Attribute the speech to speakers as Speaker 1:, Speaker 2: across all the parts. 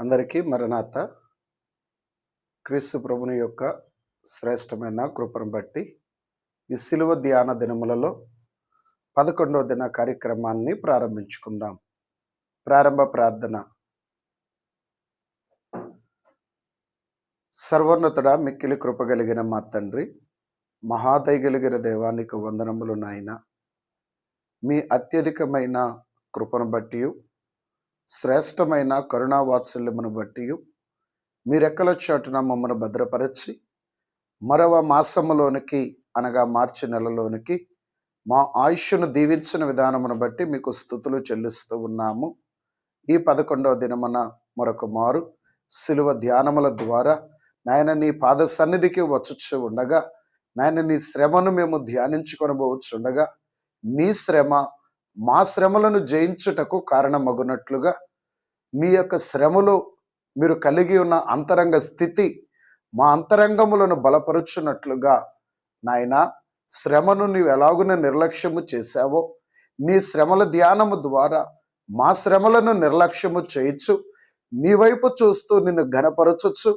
Speaker 1: అందరికీ మరణాత. క్రీస్తు ప్రభుని యొక్క శ్రేష్టమైన కృపను బట్టి ఈ శిలువ ధ్యాన దినములలో 11వ దిన కార్యక్రమాన్ని ప్రారంభించుకుందాం. ప్రారంభ ప్రార్థన. సర్వోన్నతుడా, మిక్కిలి కృపగలిగిన మా తండ్రి, మహాదయగలిగిన దేవానికి వందనములు నాయన. మీ అత్యధికమైన కృపను బట్టి, శ్రేష్టమైన కరుణావాత్సల్యమును బట్టి మీ రెక్కల చాటున మమ్మను భద్రపరచి మరవ మాసములోనికి అనగా మార్చి నెలలోనికి మా ఆయుష్ను దీవించిన విధానమును బట్టి మీకు స్తుతులు చెల్లిస్తూ ఉన్నాము. ఈ 11వ దినమున మరొక మారు శిలువ ధ్యానముల ద్వారా నాయన నీ పాద సన్నిధికి వచ్చుచు ఉండగా, నాయన నీ శ్రమను మేము ధ్యానించుకొనబోచుండగా, నీ శ్రమ మా శ్రమలను జయించుటకు కారణమగునట్లుగా మీ యొక్క శ్రమలో మీరు కలిగి ఉన్న అంతరంగ స్థితి మా అంతరంగములను బలపరుచున్నట్లుగా నాయన, శ్రమను నీవు ఎలాగున నిర్లక్ష్యము చేశావో నీ శ్రమల ధ్యానము ద్వారా మా శ్రమలను నిర్లక్ష్యము చేయొచ్చు, నీ వైపు చూస్తూ నిన్ను ఘనపరచొచ్చు,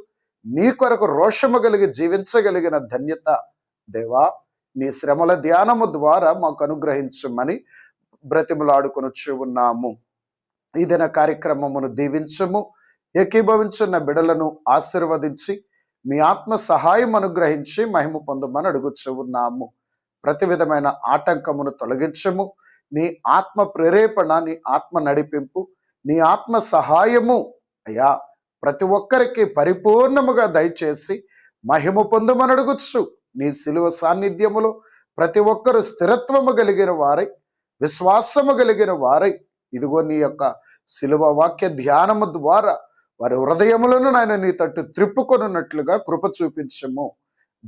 Speaker 1: నీ కొరకు రోషము కలిగి జీవించగలిగిన ధన్యత దేవా నీ శ్రమల ధ్యానము ద్వారా మాకు అనుగ్రహించమని బ్రతిమలాడుకొనొచ్చు ఉన్నాము. ఈ దిన కార్యక్రమమును దీవించము, ఏకీభవించున్న బిడలను ఆశీర్వదించి మీ ఆత్మ సహాయం అనుగ్రహించి మహిమ పొందమని అడుగుచూ ఉన్నాము. ప్రతి విధమైన ఆటంకమును తొలగించము, నీ ఆత్మ ప్రేరేపణ, నీ ఆత్మ నడిపింపు, నీ ఆత్మ సహాయము అయ్యా ప్రతి ఒక్కరికి పరిపూర్ణముగా దయచేసి మహిమ పొందమని అడుగుచు, నీ శిలువ సాన్నిధ్యములో ప్రతి ఒక్కరు స్థిరత్వము కలిగిన వారై, విశ్వాసము కలిగిన వారై, ఇదిగో నీ యొక్క శిలువ వాక్య ధ్యానము ద్వారా వారి హృదయములను నాయన నీ తట్టు త్రిప్పుకొనున్నట్లుగా కృప చూపించము.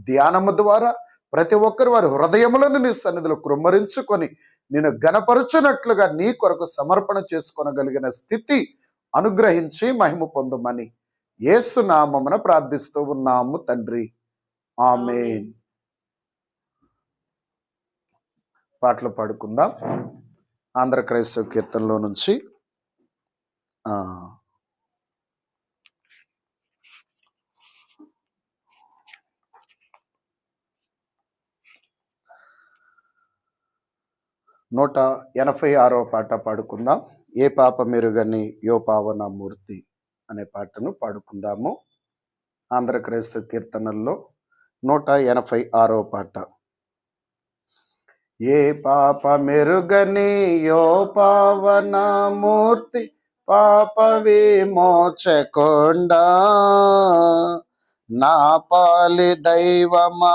Speaker 1: ధ్యానము ద్వారా ప్రతి ఒక్కరు వారి హృదయములను నీ సన్నిధిలో కృమ్మరించుకొని నేను ఘనపరచునట్లుగా నీ కొరకు సమర్పణ చేసుకొనగలిగిన స్థితి అనుగ్రహించి మహిమ పొందుమని యేసు నామమున ప్రార్థిస్తూ ఉన్నాము తండ్రి, ఆమేన్. పాటలు పాడుకుందాం. ఆంధ్ర క్రైస్తవ కీర్తనలో నుంచి నూట 86వ పాట పాడుకుందాం. ఏ పాప మెరుగని యో పావన మూర్తి అనే పాటను పాడుకుందాము. ఆంధ్ర క్రైస్తవ కీర్తనల్లో 186వ పాట. ఏ పాప మెరుగని యో పావన మూర్తి పాప విమోచకొండా, నా పాలి దైవమా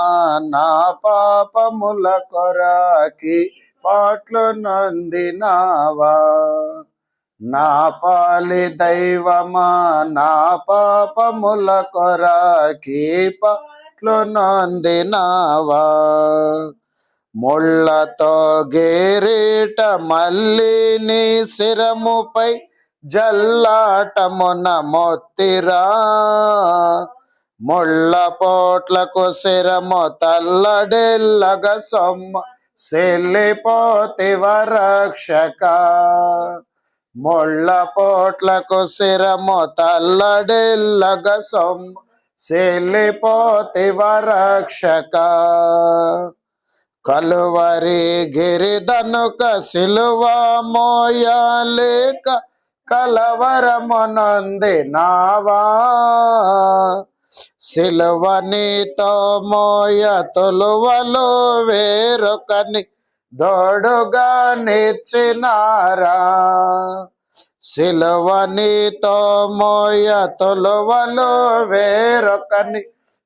Speaker 1: నా పాపముల కొరాకి పాటలు నందినావా, నా పాలి దైవమా నా పాపముల కొరాకి పాటలు నందినావా, ముళ్ళతో గేరేట మల్లి నీ శిరముపై జల్లాటమున మొత్తిరా, ముళ్ళ పోట్లకు శిరము తల్లడెల్లగ సొమ్మ సెల్లిపోతివ రక్షక, ముళ్ళ పోట్లకు శిరము తల్లడెల్లగ సొమ్మ సెల్లిపోతివ రక్షక, కలువరి గిరిదనుక సిలువ మోయలేక కలవరమునొందినావా, సిలువ నీతో మోయ తొలువలో వేరొకని దోడుగా నిచ్చినారా, సిలువ నీతో మోయ తొలువలో వేరొకని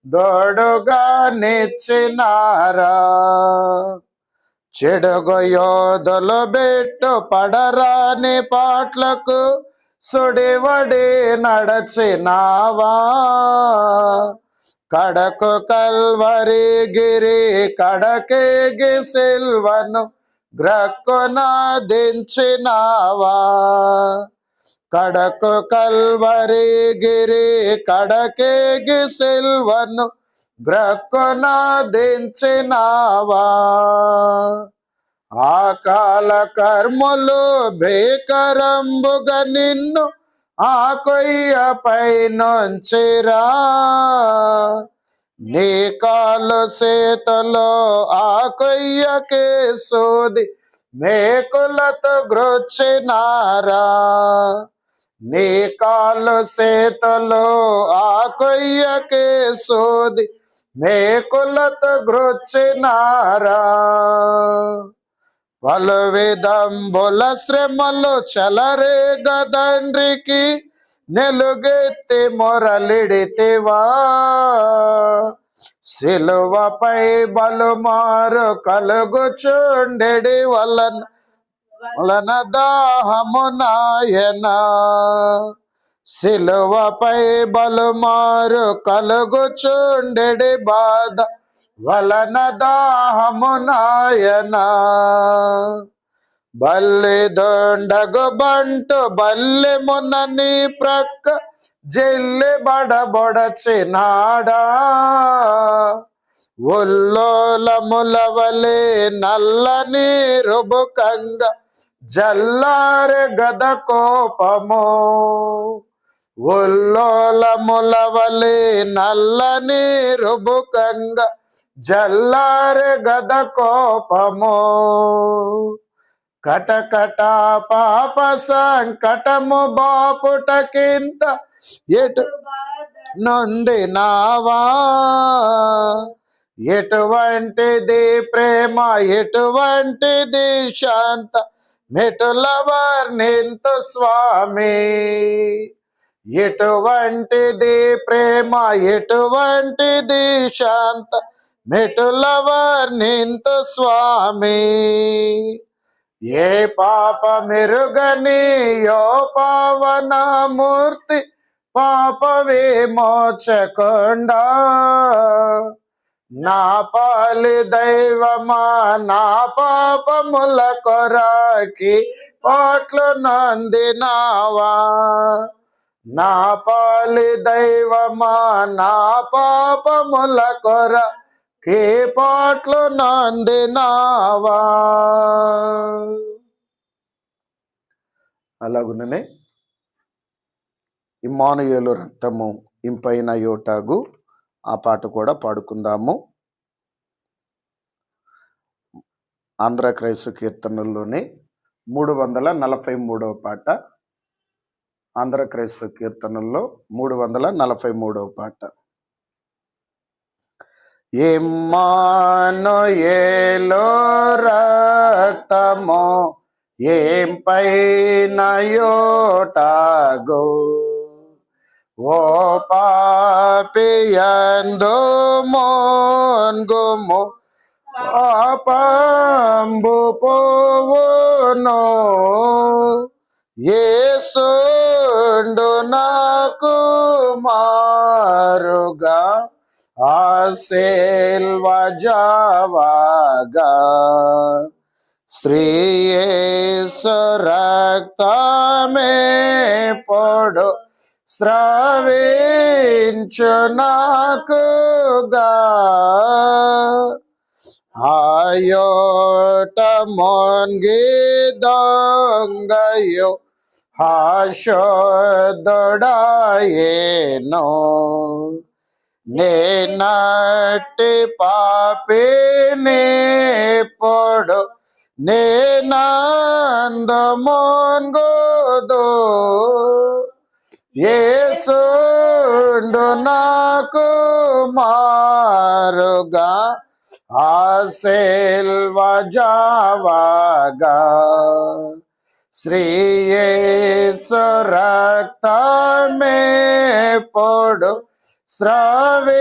Speaker 1: దోడుగా నిచ్చినారా, చెడుగు యోధులు బెట్టు పడరాని పాట్లకు సుడివడి నడచినావా, కడకు కల్వరి గిరి కడకేగి సిల్వను గ్రక్కున దించినావా, కడకు కల్వరి గిరి కడకేగి సిల్వను గ్రక్కున దించినావా, ఆ కాల కర్మలు భేకరంబుగా నిన్ను ఆ కొయ్యపై నుంచిరా, నీ కాలు సేతలో ఆ కొయ్యకే సోది మేకులతో గ్రొచ్చినారా, నీ కాలు సేతలో ఆ కొయ్యకే సోది మేకులతో గ్రొచ్చినారా. పలు విధంబుల శ్రమలు చెలరేగదండ్రికి నెలుగెత్తి మొరలిడితివా, సిలువపై బలుమారు కలుగుచుండెడి వలన దాహము నాయన, సిలువపై బలుమారు కలుగుచుండెడి బాధ వలన దాహము నాయన. బల్లి దొండగు బంటు బల్లెమున నీ ప్రక్క జల్లి బడబొడచినాడా, ఉల్లోలములవలే నల్లని రుబుకంగ జల్లారె గద కోపము, ఉల్లోలములవలే నల్లని రుబుకంగ జల్లారె గద కోపము. కటకట పాప సంకటము బాపుటకింత ఎటు నొందినావా, ఎటువంటిది ప్రేమ ఎటువంటిది శాంత మెటుల వర్ణింతు స్వామి, ఎటువంటిది ప్రేమ ఎటువంటిది శాంత మెటుల వర్ణింతు స్వామి. ఏ పాప మెరుగని యో పావనమూర్తి పాప విమోచకుండా, నా పాలి దైవమా నా పాపముల కొరకి పాట్లు నందినావా, నా పాలి దైవమా నా పాపముల కొరకి పాట్లు నందినావా. అలాగుననే ఇమ్మానుయేలు రక్తము ఇంపైన యోటాగు ఆ పాట కూడా పాడుకుందాము. ఆంధ్ర క్రైస్తవ కీర్తనల్లోనే 343వ పాట, ఆంధ్ర క్రైస్తవ కీర్తనల్లో 343వ పాట. ఇమ్మానుయేలు రక్తము ఏం పైన యోటాగు, ఓ పాపియందు మోన్గుము పాపంబు పోవును, యేసుండు నాకు మారుగా ఆ సిల్వ జావగా, శ్రీ యేసు రక్తమే పొడు స్రవించునాకుగా, ఆయోట మొన్గి దొంగయో హాశోదొడాయేనో, నేనట్టి పాపిని పొడు నేనందమోన్గోదో, యేసుండు నాకు మారుగా ఆ సిల్వ జావగా, శ్రీ యేసు రక్తమే పొడు స్రవించునాకుగా,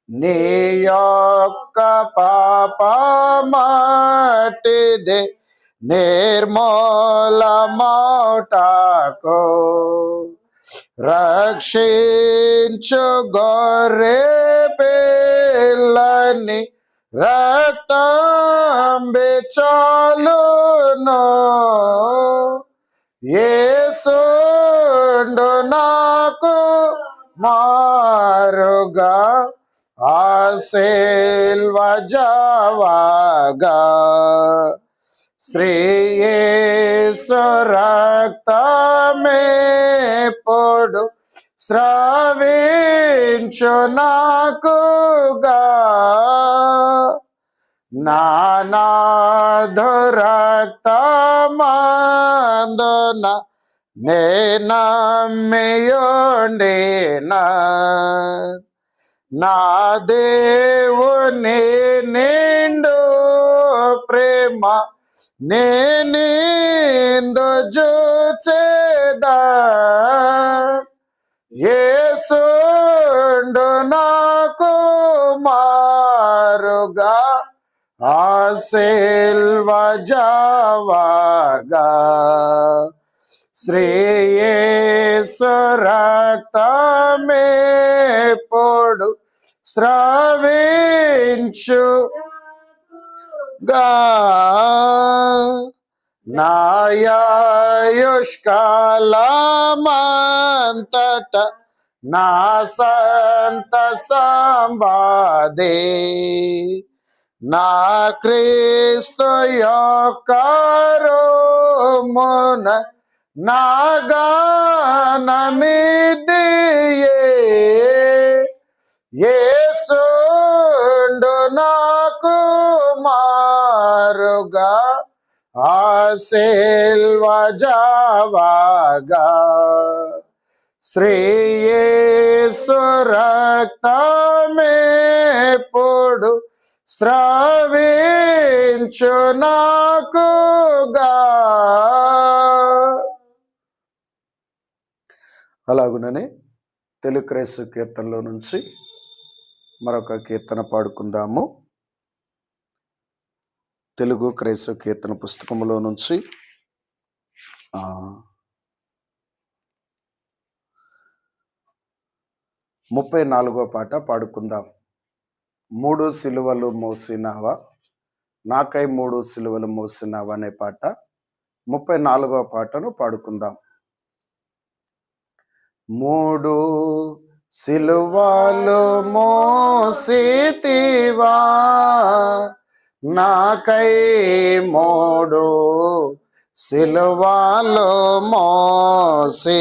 Speaker 1: నీ యొక్క పాపమటిదే నిర్మూలమౌటకు, రక్షించు గొర్రె పిల్లని రక్తం చాలును, యేసుండు నాకు మారుగా ఆ సిల్వ జావగా, శ్రేయేసు రక్తమే పొడు స్రవించు నాకుగా నానాదు రక్తమందున నేనమ్మియుండిన నా దేవుని నిండు ప్రేమ నేనిందు చూచెదా యేసుండు నాకు మారుగా ఆ సిల్వ జావగా శ్రేయేసు రక్తమే పొడు స్రవించుగా నాయాయుష్కాలమంతట నా సంత సంబాదే నా క్రీస్తు యొక్క రోమున నా గానమిదియే యేసుండు నాకు మారుగా ఆ సిల్వ జావగా శ్రేయేసు రక్తమే పొడు స్రవించు నాకుగా. అలాగుననే తెలుగు క్రైస్తవ కీర్తనలో నుంచి మరొక కీర్తన పాడుకుందాము. తెలుగు క్రైస్తవ కీర్తన పుస్తకంలో నుంచి 34వ పాట పాడుకుందాం. 3 సిలువలు మోసినావా నాకై 3 సిలువలు మోసినావా అనే పాట 34వ పాటను పాడుకుందాం. 3 సిలువలు మోసితివా నాకై 3 సిలువలు మోసితివా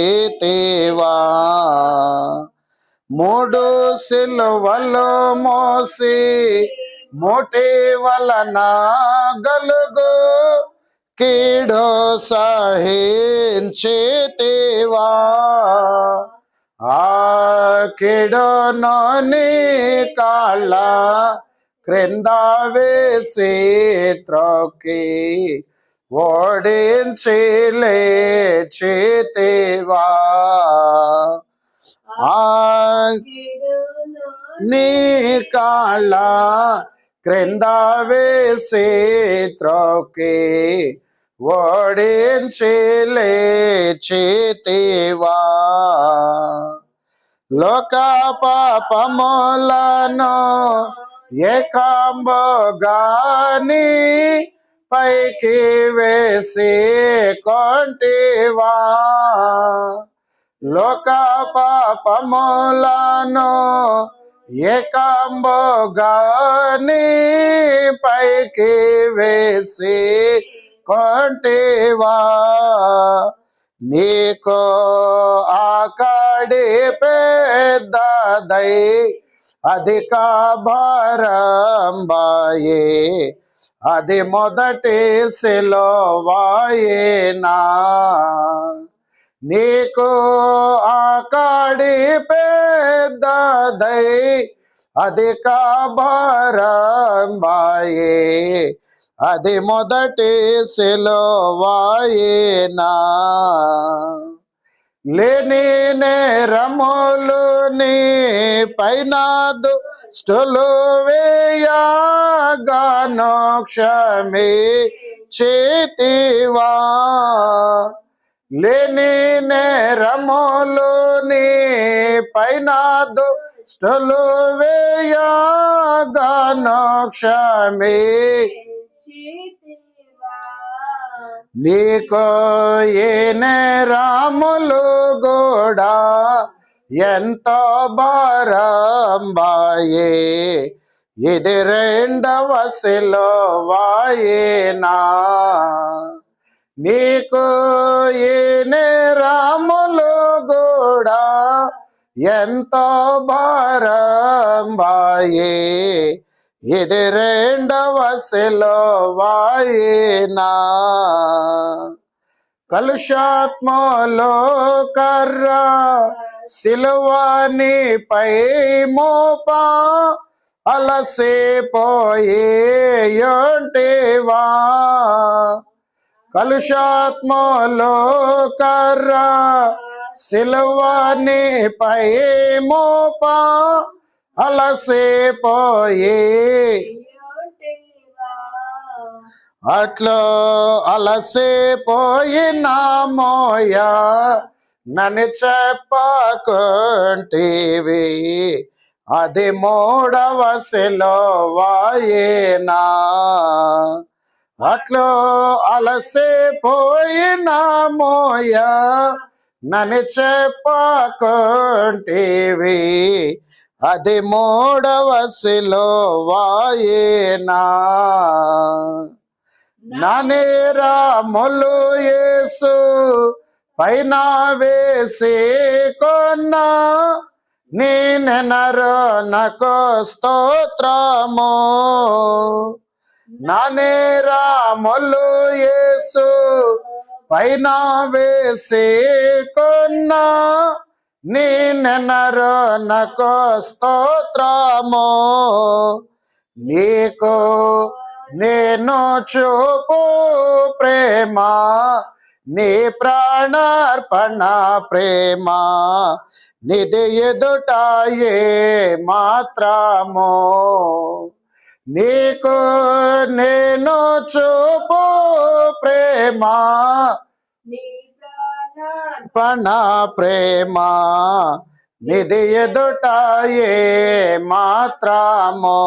Speaker 1: 3 సిలువలు మోసి మోటి వలన గలుగు కీడు సహించితివా ఆ కీడును నీ కాళ్ళ క్రింద వేసి త్రొక్కి ఓడించి లేచితివా నీ కాళ్ళ క్రింద వేసి త్రొక్కి ఓడించి లేచితివా లోక పాపములను ఏకంబోగాని పైకి వేసి కొంటివా లోక పాపములను ఏకంబోగాని పైకి వేసి కొంటివా నీకో ఆకడి పెద్దదై అధిక భారంబాయే అది మొదటి సిలువయేనా నీకు ఆకడి పెద్దదై అధిక భారంబాయే అది మొదటి సిలువయేనా లేని నేరములు నీ పైన దుష్టులు వేయగాను క్షమించితివా లేని నేరములు నీ పైన దుష్టులు వేయగాను నీకు ఏ నేరములు కూడా ఎంతో భారంబాయే ఇది రెండవ సిలువయేనా. నీకు ఈ నేరములు కూడా ఎంతో భారంబాయే. ఇది రెండవ సిలువయేనా. కలుషాత్మలో కర్ర సిలువనిపై మోపా అలసిపోయేంటివా. కలుషాత్మలో కర్ర సిలువనిపై మోపా అలసిపోయే. అట్లో అలసిపోయినా మోయా నన్ను చెప్పకుంటివి. అది మూడవ సిలువయేనా. అట్లో అలసిపోయినా మోయా నన్ను చెప్పకుంటివి. అది మూడవ సిలువయేనా. నా నేరములు యేసు పైన వేసి కొన్నా. నీ నెనరునకు స్తోత్రము. నా నేరములు యేసు పైన వేసి కొన్నా. నీ నెనరునకు స్తోత్రము. నీకు నేను చూపు ప్రేమ, నీ ప్రాణార్పణ ప్రేమ, నిధి ఎదుటాయే మాత్రము. నీకు నేను చూపు ప్రేమ, ప్రాణార్పణ ప్రేమ, నిధి ఎదుటాయే మాత్రము.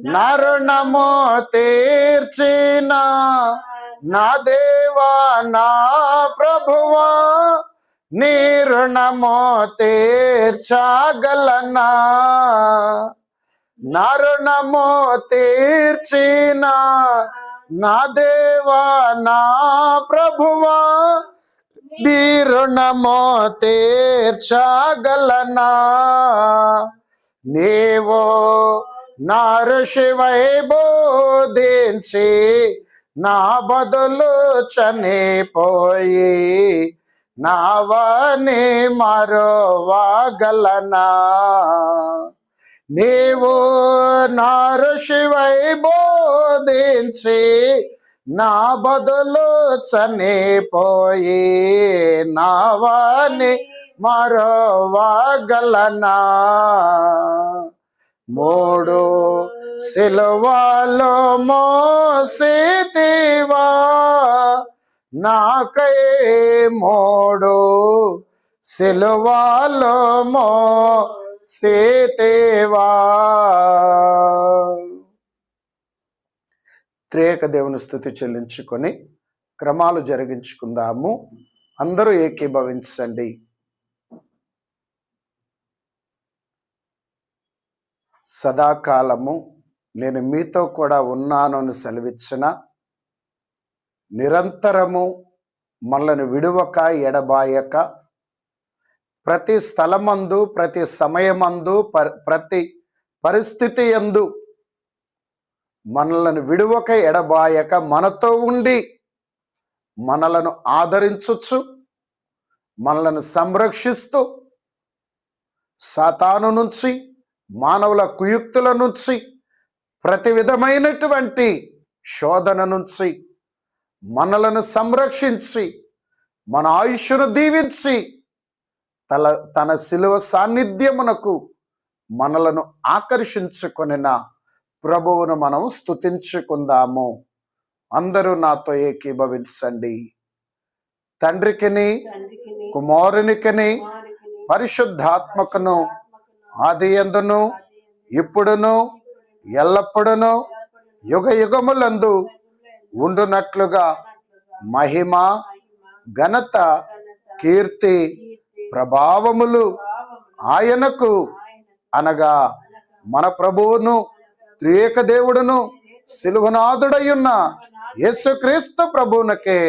Speaker 1: నా రుణము తీర్చిన నా దేవా నా ప్రభువా, నీ రుణము తీర్చగలనా. నా రుణము తీర్చిన నా దేవా నా ప్రభువా, నీ రుణము తీర్చగలనా. నీవు నా ఋషివై బోధించి నా బదులు చనిపోయి నావని మరువగలనా. నీవు నా ఋషివై బోధించి నా బదులు చనిపోయి నావని మరువగలనా. మూడు సిలువలో మోసితివా నాకై. మూడు సిలువలో మోసితివా. త్రియేక దేవుని స్తుతి చెల్లించుకొని క్రమాలు జరిగించుకుందాము. అందరూ ఏకీభవించండి. సదాకాలము నేను మీతో కూడా ఉన్నాను అని సెలవిచ్చిన, నిరంతరము మనల్ని విడువక ఎడబాయక ప్రతి స్థలమందు ప్రతి సమయమందు ప్రతి పరిస్థితి యందు మనలను విడువక ఎడబాయక మనతో ఉండి మనలను ఆదరించుచు మనలను సంరక్షిస్తూ సాతాను నుంచి మానవుల కుయుక్తుల నుంచి ప్రతి విధమైనటువంటి శోధన నుంచి మనలను సంరక్షించి మన ఆయుష్ను దీవించి తన శిలువ సాన్నిధ్యమునకు మనలను ఆకర్షించుకొనిన ప్రభువును మనం స్తుతించుకుందాము. అందరూ నాతో ఏకీభవించండి. తండ్రికిని కుమారునికిని పరిశుద్ధాత్మకును ఆదియందును ఇప్పుడును ఎల్లప్పుడును యుగ యుగములందు ఉండునట్లుగా మహిమ ఘనత కీర్తి ప్రభావములు ఆయనకు అనగా మన ప్రభువును త్రియేక దేవుడును సిలువనాథుడయ్యున్న యేసుక్రీస్తు ప్రభువునకే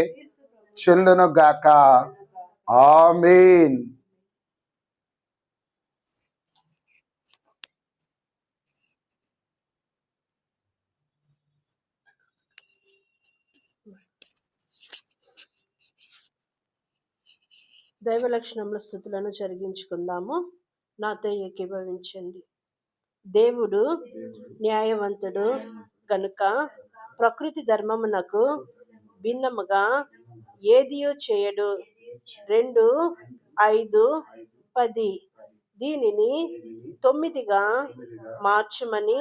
Speaker 1: చెల్లును గాక. ఆమేన్.
Speaker 2: దైవ లక్షణముల స్థుతులను జరిగించుకుందాము. నాతో ఏకీభవించండి. దేవుడు న్యాయవంతుడు గనుక ప్రకృతి ధర్మమునకు భిన్నముగా ఏదియో చేయడు. 2:5-10 దీనిని 9గా మార్చమని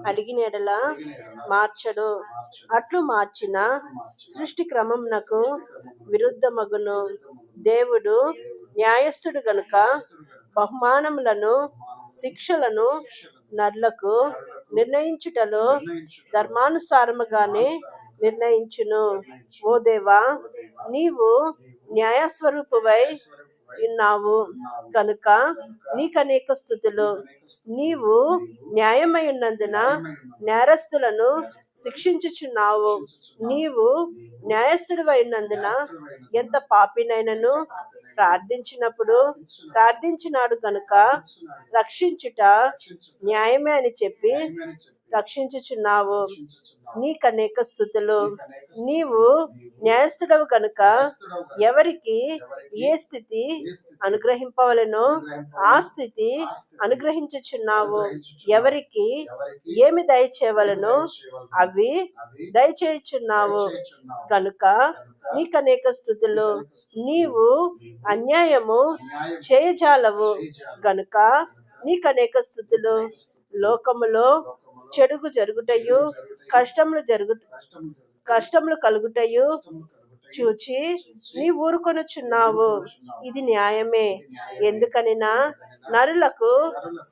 Speaker 2: అడిగిన ఎడల మార్చడు. అట్లు మార్చిన సృష్టి క్రమమునకు విరుద్ధమగును. దేవుడు న్యాయస్థుడు గనుక బహుమానములను శిక్షలను నరులకు నిర్ణయించుటలో ధర్మానుసారముగానే నిర్ణయించును. ఓ దేవా, నీవు న్యాయస్వరూపువై ఉన్నావు కనుక నీకనేక స్తుతులు. నీవు న్యాయమై ఉన్నందున నేరస్తులను శిక్షించుచున్నావు. నీవు న్యాయస్థుడివై ఉన్నందున ఎంత పాపినైనను ప్రార్థించినాడు కనుక రక్షించుట న్యాయమే అని చెప్పి రక్షించుచున్నావు. నీకనేక స్తుతులు. నీవు న్యాయస్థుడవు కనుక ఎవరికి ఏ స్థితి అనుగ్రహింపవలెనో ఆ స్థితి అనుగ్రహించుచున్నావు. ఎవరికి ఏమి దయచేయవలెనో అవి దయచేయుచున్నావు కనుక నీకనేక స్థుతులు. నీవు అన్యాయము చేయజాలవు గనుక నీకనేక స్థుతులు. లోకములో చెడుగు జరుగుటయు కష్టములు కలుగుటయు చూచి నీ ఊరుకొనుచున్నావు. ఇది న్యాయమే. ఎందుకనినా నరులకు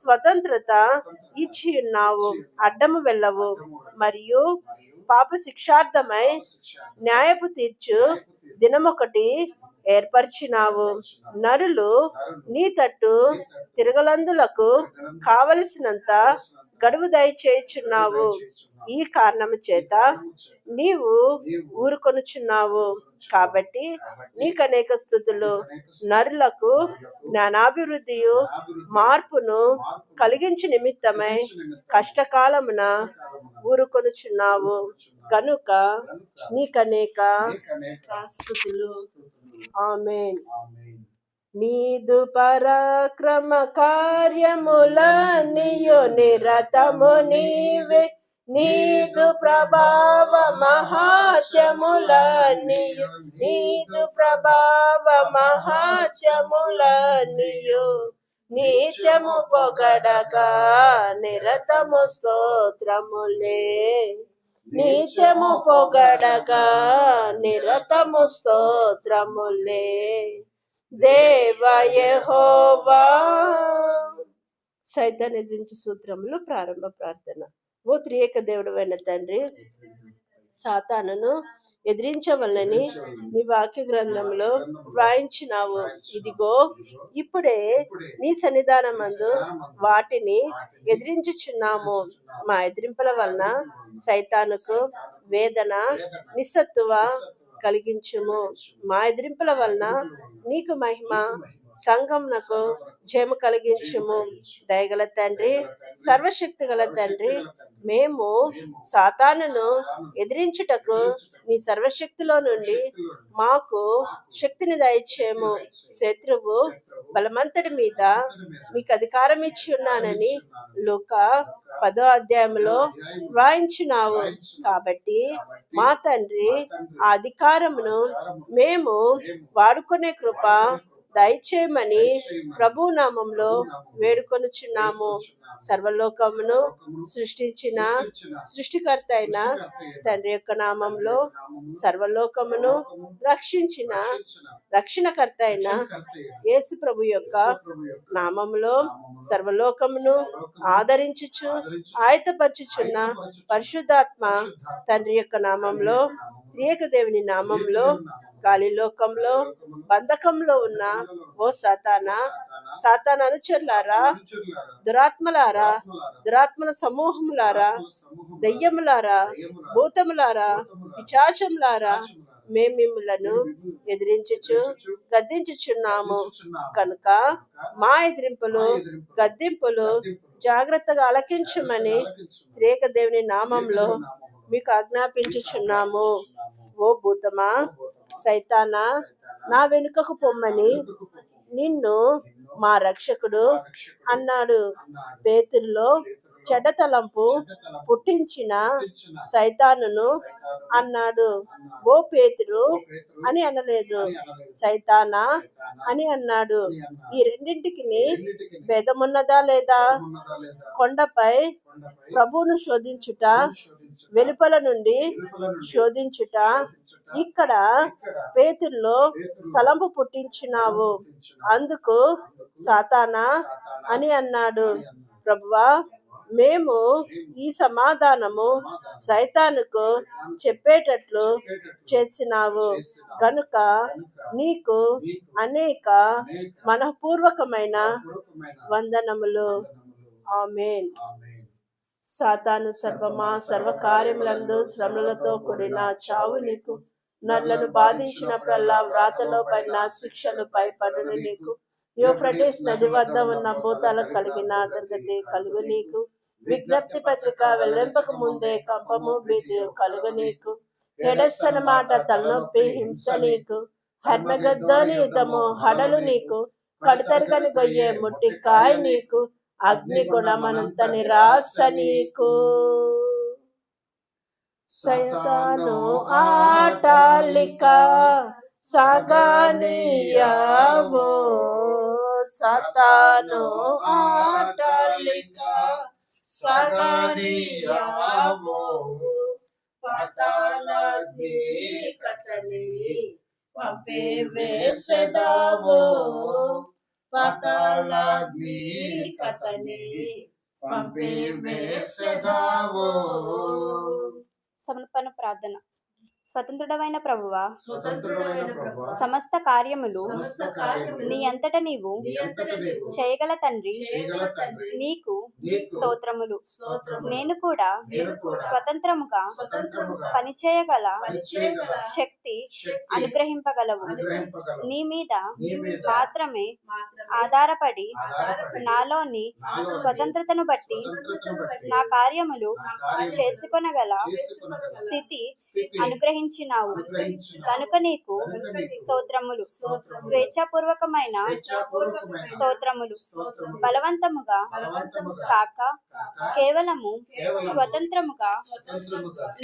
Speaker 2: స్వతంత్రత ఇచ్చి ఉన్నావు. అడ్డము వెళ్ళవు. మరియు పాప శిక్షార్థమై న్యాయపు తీర్చు దినమొకటి ఏర్పరిచినావు. నరులు నీ తట్టు తిరగలందులకు కావలసినంత గడువు దయచేయుచున్నావు. ఈ కారణము చేత నీవు ఊరుకొనుచున్నావు. కాబట్టి నీకనేక స్తుతులు. నరులకు జ్ఞానాభివృద్ధియు మార్పును కలిగించు నిమిత్తమై కష్టకాలమున ఊరుకొనుచున్నావు కనుక నీకనేక స్తుతులు. ఆమేన్. నీదు పరాక్రమ కార్యములన్నీయు నిరతము నీవే. నీదు ప్రభావ మహాత్యములన్నీయు నిత్యము పొగడగా నిరతము స్తోత్రములే. నిత్యము పొగడగా నిరతము స్తోత్రములే. దేవ యెహోవా. సైతాన్ని ఎదిరించు సూత్రములు. ప్రారంభ ప్రార్థన. ఓ త్రియేక దేవుడైన తండ్రి, సాతానును ఎదిరించవలనని నీ వాక్య గ్రంథంలో వ్రాయించినావు. ఇదిగో ఇప్పుడే నీ సన్నిధానమందు వాటిని ఎదిరించుచున్నాము. మా ఎదిరింపుల వలన సైతానుకు వేదన నిస్సత్తువ కలిగించుము. మా ఎదిరింపుల వలన నీకు మహిమ, సంఘమునకు జయము కలిగించుము. దయగల తండ్రి, సర్వశక్తి గల తండ్రి, మేము సాతానును ఎదిరించుటకు నీ సర్వశక్తిలో నుండి మాకు శక్తిని దయచేయము. శత్రువు బలమంతటి మీద మీకు అధికారం ఇచ్చి ఉన్నానని లూకా 10వ అధ్యాయంలో వ్రాయించినావు. కాబట్టి మా తండ్రి, ఆ అధికారమును మేము వాడుకునే కృప దయచేయమని ప్రభు నామములో వేడుకొనుచున్నాము. సర్వలోకమును సృష్టించిన సృష్టికర్త అయిన తండ్రి యొక్క నామంలో, సర్వలోకమును రక్షించిన రక్షణకర్త అయిన యేసు ప్రభు యొక్క నామములో సర్వలోకమును ఆదరించుచు ఆయతపరచుచున్న పరిశుద్ధాత్మ తండ్రి యొక్క నామంలో త్రియేక దేవుని నామంలో గాలిలోకంలో బంధకంలో ఉన్న ఓ సాతానా, సాతాన్ అనుచరులారా, దురాత్మలారా, దురాత్మల సమూహములారా, దయ్యములారా, భూతములారా, పిశాచములారా, మేము మిమ్ములను ఎదిరించుచు గద్దించుచున్నాము కనుక మా ఎదిరింపులు గద్దింపులు జాగ్రత్తగా ఆలకించమని త్రియేక దేవుని నామంలో మీకు ఆజ్ఞాపించుచున్నాము. ఓ భూతమా, సైతానా, నా వెనుకకు పొమ్మని నిన్ను మా రక్షకుడు అన్నాడు. పేతురులో చెడ్డ తలంపు పుట్టించిన సైతానును అన్నాడు. ఓ పేతురు అని అనలేదు, సైతానా అని అన్నాడు. ఈ రెండింటికి భేదమున్నదా లేదా? కొండపై ప్రభువును శోధించుట, వెలుపల నుండి శోధించుట. ఇక్కడ పేతురులో తలంపు పుట్టించినావు, అందుకు సాతానా అని అన్నాడు. ప్రభువా, మేము ఈ సమాధానము సైతానుకు చెప్పేటట్లు చేసినావు గనుక నీకు అనేక మనఃపూర్వకమైన వందనములు. ఆమేన్. సాతాను సర్వమా, సర్వకార్యములందు శ్రమలతో కూడిన చావు నీకు. నరులను బాధించినప్పుడల్లా వ్రాతలో పడిన శిక్షలు పైపడును నీకు. యూఫ్రటీస్ నది వద్ద ఉన్న భూతాలకు కలిగిన దుర్గతి కలుగు నీకు. విజ్ఞప్తి పత్రిక వెల్లింపక ముందే కంపము భీతి కలుగు నీకు. హెడస్సన మాట తలనొప్పి హింస నీకు. హర్మగద్దోని యుద్ధము హడలు నీకు. కడుతరగని గొయ్యే ముట్టి కాయ నీకు. అగ్నిగుణమనంత నిరాశ నీకు. సైతాను ఆటాలిక సాగానియావో, సాతాను ఆటాలిక సాగానియావో. పాతాళాగ్ని కతని పంపే వేసెదావో. పాతాళాగ్ని కతని పంపే వేసెదావో.
Speaker 3: సమర్పణ ప్రార్థన. స్వతంత్రుడవైన ప్రభువా, సమస్త కార్యములు నీ అంతట నీవు చేయగల తండ్రి, నీకు స్తోత్రములు. నేను కూడా స్వతంత్రముగా పనిచేయగల శక్తి అనుగ్రహింపగలవు. నీ మీద మాత్రమే ఆధారపడి నాలోని స్వతంత్రతను బట్టి నా కార్యములు చేసుకొనగల స్థితి అనుగ్రహించినావు కనుక నీకు స్తోత్రములు. స్వేచ్ఛాపూర్వకమైన స్తోత్రములు. బలవంతముగా కాక కేవలము స్వతంత్రముగా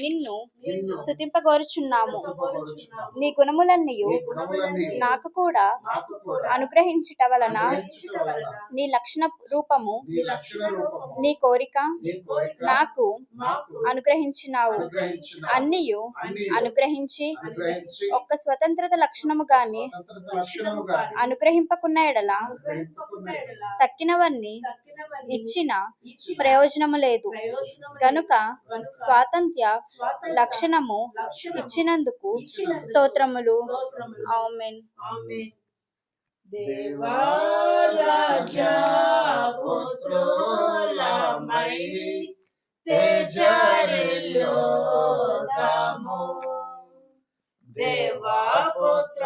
Speaker 3: నిన్ను స్తుతింపగోరుచున్నాము. నీ గుణములన్నీయు నాకు కూడా అనుగ్రహించుట వలన నీ లక్షణ రూపము, నీ కోరిక నాకు అనుగ్రహించినావు. అన్నియు అనుగ్రహించి ఒక్క స్వతంత్రత లక్షణము గాని అనుగ్రహింపకున్న ఎడల తక్కినవన్నీ ఇచ్చిన ప్రయోజనము లేదు గనుక స్వాతంత్ర్య లక్షణము ఇచ్చినందుకు స్తోత్రములు. ఆమేన్.
Speaker 2: దేవా రాజా పుత్రులమై తేజరిల్లుదాము. దేవా పుత్ర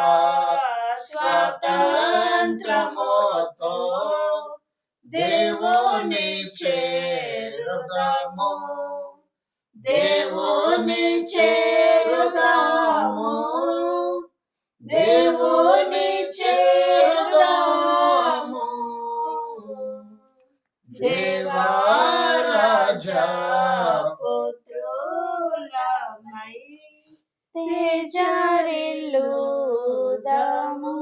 Speaker 2: స్వతంత్రముతో దేవుని చేరుదాము. దేవుని చేరుదాము. దేవుని చేరుదాము. దేవా రాజా పుత్రులమై
Speaker 3: తేజరిల్లుదాము.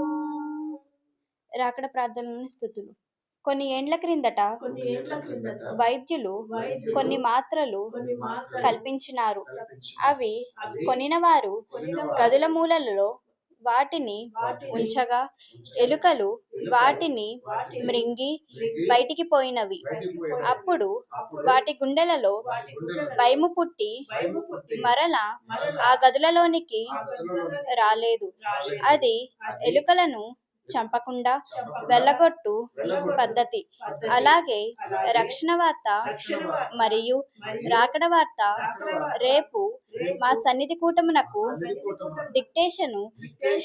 Speaker 3: రాకడ ప్రార్థనలోని స్తుతులు. కొన్ని ఏండ్ల క్రిందట వైద్యులు కొన్ని మాత్రలు కల్పించినారు. అవి కొనిన వారు గదుల మూలలలో వాటిని ఉంచగా ఎలుకలు వాటిని మృంగి బయటికి పోయినవి. అప్పుడు వాటి గుండెలలో భయము పుట్టి మరలా ఆ గదులలోనికి రాలేదు. అది ఎలుకలను చంపకుండా వెళ్ళగొట్టు పద్ధతి. అలాగే రక్షణ వార్త మరియు రాకడ వార్త రేపు మా సన్నిధి కూటమునకు డిక్టేషను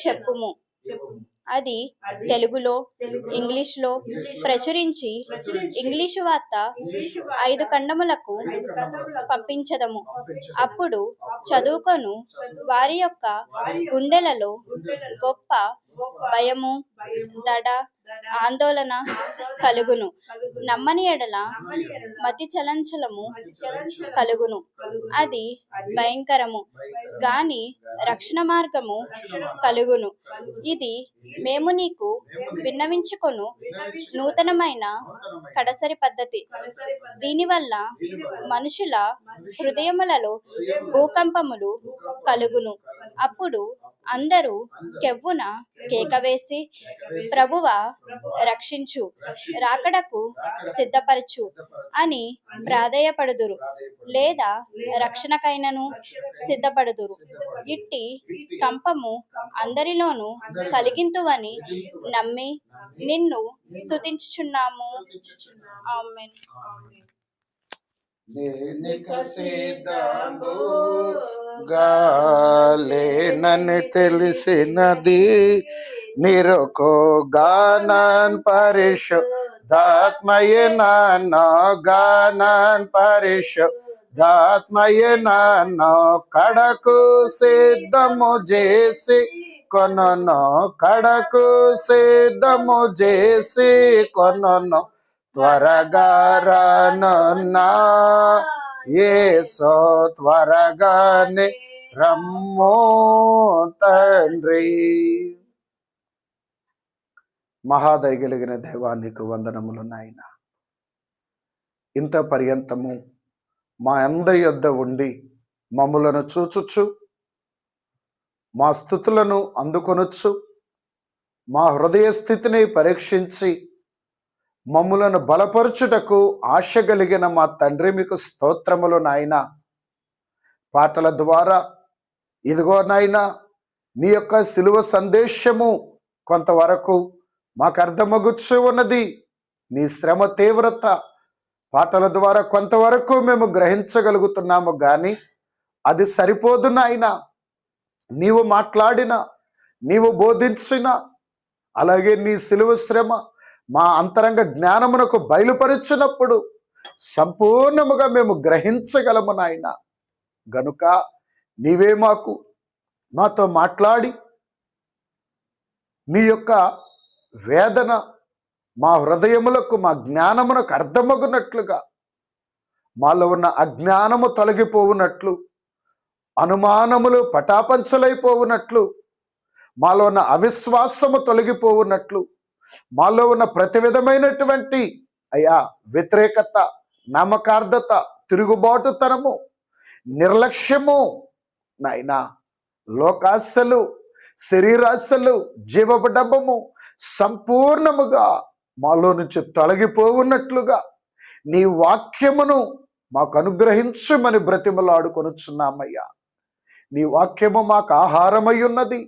Speaker 3: చెప్పుము. అది తెలుగులో ఇంగ్లీష్లో ప్రచురించి ఇంగ్లీషు వార్త 5 ఖండములకు పంపించదము. అప్పుడు చదువుకొను వారి యొక్క గుండెలలో గొప్ప భయము, దడ, ఆందోళన కలుగును. నమ్మని ఎడల మతి చలంచలము కలుగును. అది భయంకరము గాని రక్షణ మార్గము కలుగును. ఇది మేము నీకు విన్నవించుకొను నూతనమైన కడసరి పద్ధతి. దీనివల్ల మనుషుల హృదయములలో భూకంపములు కలుగును. అప్పుడు అందరూ కెవ్వున కేకవేసి ప్రభువా రక్షించు, రాకడకు సిద్ధపరచు అని ప్రాధేయపడుదురు, లేదా రక్షణకైనను సిద్ధపడుదురు. ఇట్టి కంపము అందరిలోనూ కలిగింతువని నమ్మి నిన్ను స్తుతించుచున్నాము. ఆమేన్.
Speaker 1: దేనిక సిద్ధంబుగాలేనని తెలిసినది నిరకోగానన్ పరిశుద్ధాత్మయే నన్ను గానన్ పరిశుద్ధాత్మయే నన్ను కడకు సిద్ధము చేసి కొనను, కడకు సిద్ధము చేసి కొనను. త్వరగా రానున్నా యేసు, త్వరగానే రమ్ము తండ్రి. మహాదయగలిగిన దేవానికి వందనములు నాయన. ఇంత పర్యంతము మా అందరి యొద్ద ఉండి మమ్ములను చూచుచు మా స్థుతులను అందుకొనొచ్చు, మా హృదయ స్థితిని పరీక్షించి మమ్ములను బలపరచుటకు ఆశ కలిగిన మా తండ్రి మీకు స్తోత్రములు నాయన. పాటల ద్వారా ఇదిగో నాయన నీ యొక్క సిలువ సందేశము కొంతవరకు మాకు అర్థమగుచ్చు ఉన్నది. నీ శ్రమ తీవ్రత పాటల ద్వారా కొంతవరకు మేము గ్రహించగలుగుతున్నాము, కానీ అది సరిపోదు నాయన. నీవు మాట్లాడిన, నీవు బోధించిన, అలాగే నీ సిలువ శ్రమ మా అంతరంగ జ్ఞానమునకు బయలుపరిచినప్పుడు సంపూర్ణముగా మేము గ్రహించగలము నాయన. గనుక నీవే మాతో మాట్లాడి నీ యొక్క వేదన మా హృదయములకు, మా జ్ఞానమునకు అర్థమగునట్లుగా, మాలో ఉన్న అజ్ఞానము తొలగిపోవునట్లు, అనుమానములు పటాపంచలైపోవునట్లు, మాలో ఉన్న అవిశ్వాసము తొలగిపోవునట్లు, మాలో ఉన్న ప్రతి విధమైనటువంటి వ్యతిరేకత, నమ్మకార్థత, తిరుగుబాటుతనము, నిర్లక్ష్యము నాయనా, లోకాశలు, శరీరాశలు, జీవబడబము సంపూర్ణముగా మాలో నుంచి తొలగిపోవున్నట్లుగా నీ వాక్యమును మాకు అనుగ్రహించుమని బ్రతిమలాడుకొనుచున్నామయ్యా. నీ వాక్యము మాకు ఆహారమై ఉన్నది,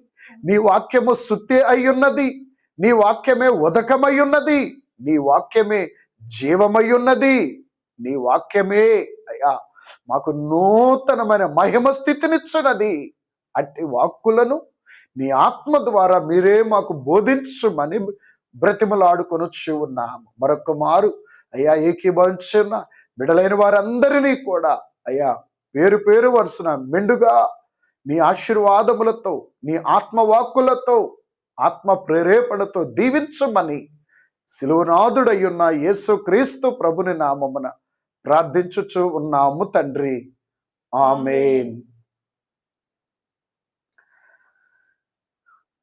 Speaker 1: నీ వాక్యము సుత్తి అయ్యున్నది, నీ వాక్యమే ఉదకమై ఉన్నది, నీ వాక్యమే జీవమై ఉన్నది, నీ వాక్యమే అయ్యా మాకు నూతనమైన మహిమ స్థితినిచ్చున్నది. అట్టి వాక్కులను నీ ఆత్మ ద్వారా మీరే మాకు బోధించుమని బ్రతిమలాడుకొనొచ్చు ఉన్నాము. మరొక మారు అయ్యా ఏకీభవించున్న బిడలైన వారందరినీ కూడా అయ్యా పేరు పేరు వరుసన మెండుగా నీ ఆశీర్వాదములతో, నీ ఆత్మవాక్కులతో, ఆత్మ ప్రేరేపణతో దీవించమని శిలువనాథుడయ్యున్న యేసుక్రీస్తు ప్రభుని నామమున ప్రార్థించుచు ఉన్నాము తండ్రి. ఆమేన్.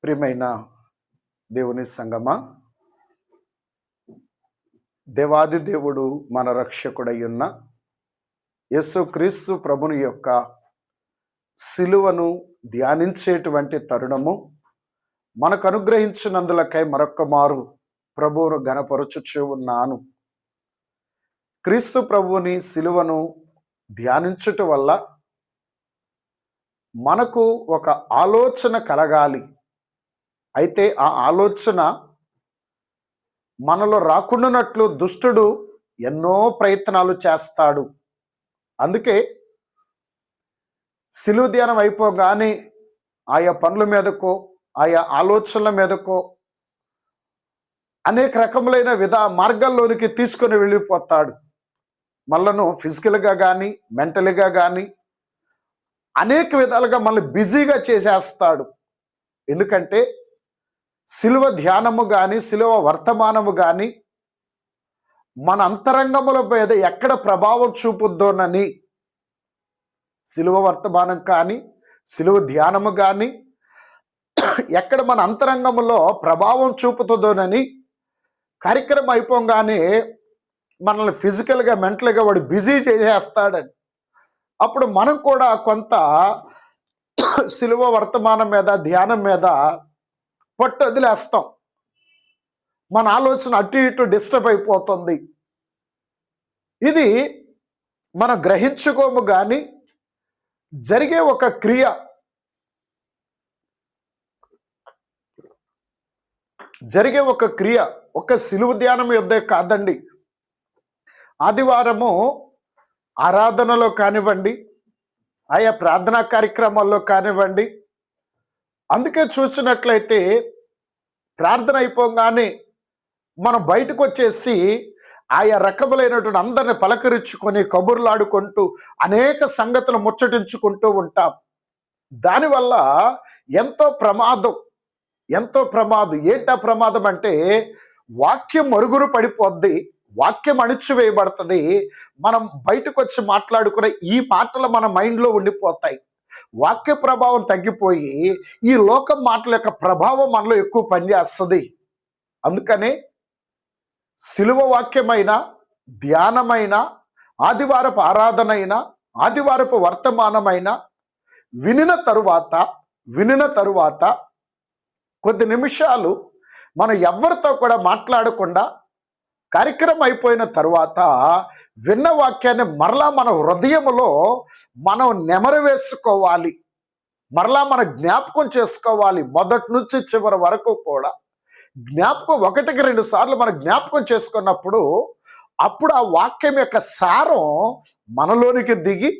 Speaker 1: ప్రియమైన దేవుని సంగమా, దేవాది దేవుడు మన రక్షకుడయ్యున్న యేసుక్రీస్తు ప్రభుని యొక్క సిలువను ధ్యానించేటువంటి తరుణము మనకు అనుగ్రహించినందులకై మరొక్క మారు ప్రభువును ఘనపరచుచూ ఉన్నాను. క్రీస్తు ప్రభువుని సిలువను ధ్యానించుట వల్ల మనకు ఒక ఆలోచన కలగాలి. అయితే ఆ ఆలోచన మనలో రాకుండానట్లు దుష్టుడు ఎన్నో ప్రయత్నాలు చేస్తాడు. అందుకే సిలువ ధ్యానం అయిపోగానే ఆయా పనుల మీదకో ఆయా ఆలోచనల మీదకో అనేక రకములైన మార్గాల్లోనికి తీసుకొని వెళ్ళిపోతాడు. మనలను ఫిజికల్గా కానీ మెంటల్గా కానీ అనేక విధాలుగా మనల్ని బిజీగా చేసేస్తాడు. ఎందుకంటే సిలువ ధ్యానము కానీ సిలువ వర్తమానము కానీ మన అంతరంగముల మీద ఎక్కడ ప్రభావం చూపుద్దోనని, సిలువ వర్తమానం కానీ సిలువ ధ్యానము కానీ ఎక్కడ మన అంతరంగములో ప్రభావం చూపుతుందోనని కార్యక్రమం అయిపోగానే మనల్ని ఫిజికల్గా మెంటల్గా వాడు బిజీ చేసేస్తాడని, అప్పుడు మనం కూడా కొంత సిలువ వర్తమానం మీద ధ్యానం మీద పట్టు వదిలేస్తాం. మన ఆలోచన అటు ఇటు డిస్టర్బ్ అయిపోతుంది. ఇది మనం గ్రహించుకోము కానీ జరిగే ఒక క్రియ, ఒక సిలువ ధ్యానం యుద్ధే కాదండి. ఆదివారము ఆరాధనలో కానివ్వండి, ఆయా ప్రార్థనా కార్యక్రమాల్లో కానివ్వండి, అందుకే చూసినట్లయితే ప్రార్థన అయిపోగానే మనం బయటకు వచ్చేసి ఆయా రకములైనటువంటి అందరిని పలకరించుకొని కబుర్లాడుకుంటూ అనేక సంగతులు ముచ్చటించుకుంటూ ఉంటాం. దానివల్ల ఎంతో ప్రమాదం. ఏంటా ప్రమాదం అంటే వాక్యం మరుగురు పడిపోద్ది, వాక్యం అణిచివేయబడుతుంది. మనం బయటకు వచ్చి మాట్లాడుకునే ఈ మాటలు మన మైండ్లో ఉండిపోతాయి. వాక్య ప్రభావం తగ్గిపోయి ఈ లోకం మాటల యొక్క ప్రభావం మనలో ఎక్కువ పనిచేస్తుంది. అందుకనే సిలువ వాక్యమైన ధ్యానమైన ఆదివారపు ఆరాధనైన ఆదివారపు వర్తమానమైన వినిన తరువాత కొద్ది నిమిషాలు మనం ఎవరితో కూడా మాట్లాడకుండా కార్యక్రమం అయిపోయిన తరువాత విన్న వాక్యాన్ని మరలా మన హృదయములో మనం నెమరు వేసుకోవాలి, మరలా మన జ్ఞాపకం చేసుకోవాలి. మొదటి నుంచి చివరి వరకు కూడా జ్ఞాపకం 1-2 సార్లు మనం జ్ఞాపకం చేసుకున్నప్పుడు అప్పుడు ఆ వాక్యం యొక్క సారం మనలోనికి దిగి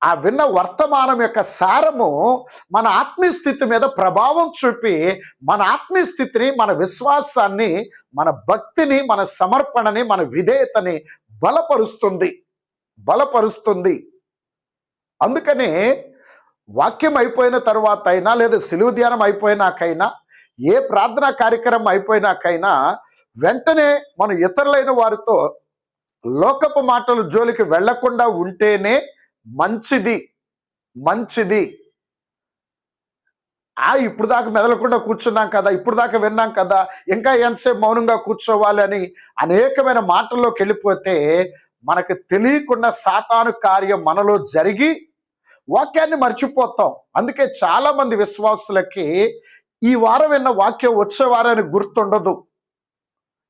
Speaker 1: ఆ విన్న వర్తమానం యొక్క సారము మన ఆత్మీయ స్థితి మీద ప్రభావం చూపి మన ఆత్మీయ స్థితిని, మన విశ్వాసాన్ని, మన భక్తిని, మన సమర్పణని, మన విధేయతని బలపరుస్తుంది. అందుకనే వాక్యం అయిపోయిన తర్వాత అయినా లేదా సిలువ ధ్యానం అయిపోయినాకైనా ఏ ప్రార్థనా కార్యక్రమం అయిపోయినాకైనా వెంటనే మనం ఇతరులైన వారితో లోకపు మాటలు జోలికి వెళ్లకుండా ఉంటేనే మంచిది. ఇప్పుడు దాకా మెదలకుండా కూర్చున్నాం కదా, ఇప్పుడు దాకా విన్నాం కదా, ఇంకా ఎంతసేపు మౌనంగా కూర్చోవాలి అని అనేకమైన మాటల్లోకి వెళ్ళిపోతే మనకు తెలియకుండా సాతాను కార్యం మనలో జరిగి వాక్యాన్ని మర్చిపోతాం. అందుకే చాలా మంది విశ్వాసులకి ఈ వారం విన్న వాక్యం వచ్చే వారానికి గుర్తుండదు,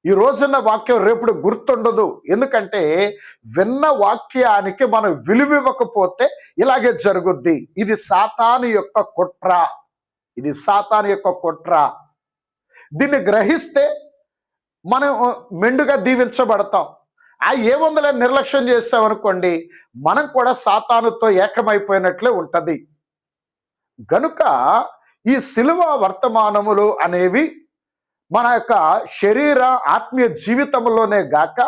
Speaker 1: ఈ రోజున్న వాక్యం రేపుడు గుర్తుండదు. ఎందుకంటే విన్న వాక్యానికి మనం విలువివ్వకపోతే ఇలాగే జరుగుద్ది. ఇది సాతాను యొక్క కుట్ర. దీన్ని గ్రహిస్తే మనం మెండుగా దీవించబడతాం. ఏముందలే నిర్లక్ష్యం చేస్తామనుకోండి, మనం కూడా సాతానుతో ఏకమైపోయినట్లే ఉంటది. గనుక ఈ సిలువ వర్తమానములు అనేవి మన యొక్క శరీర ఆత్మీయ జీవితంలోనే గాక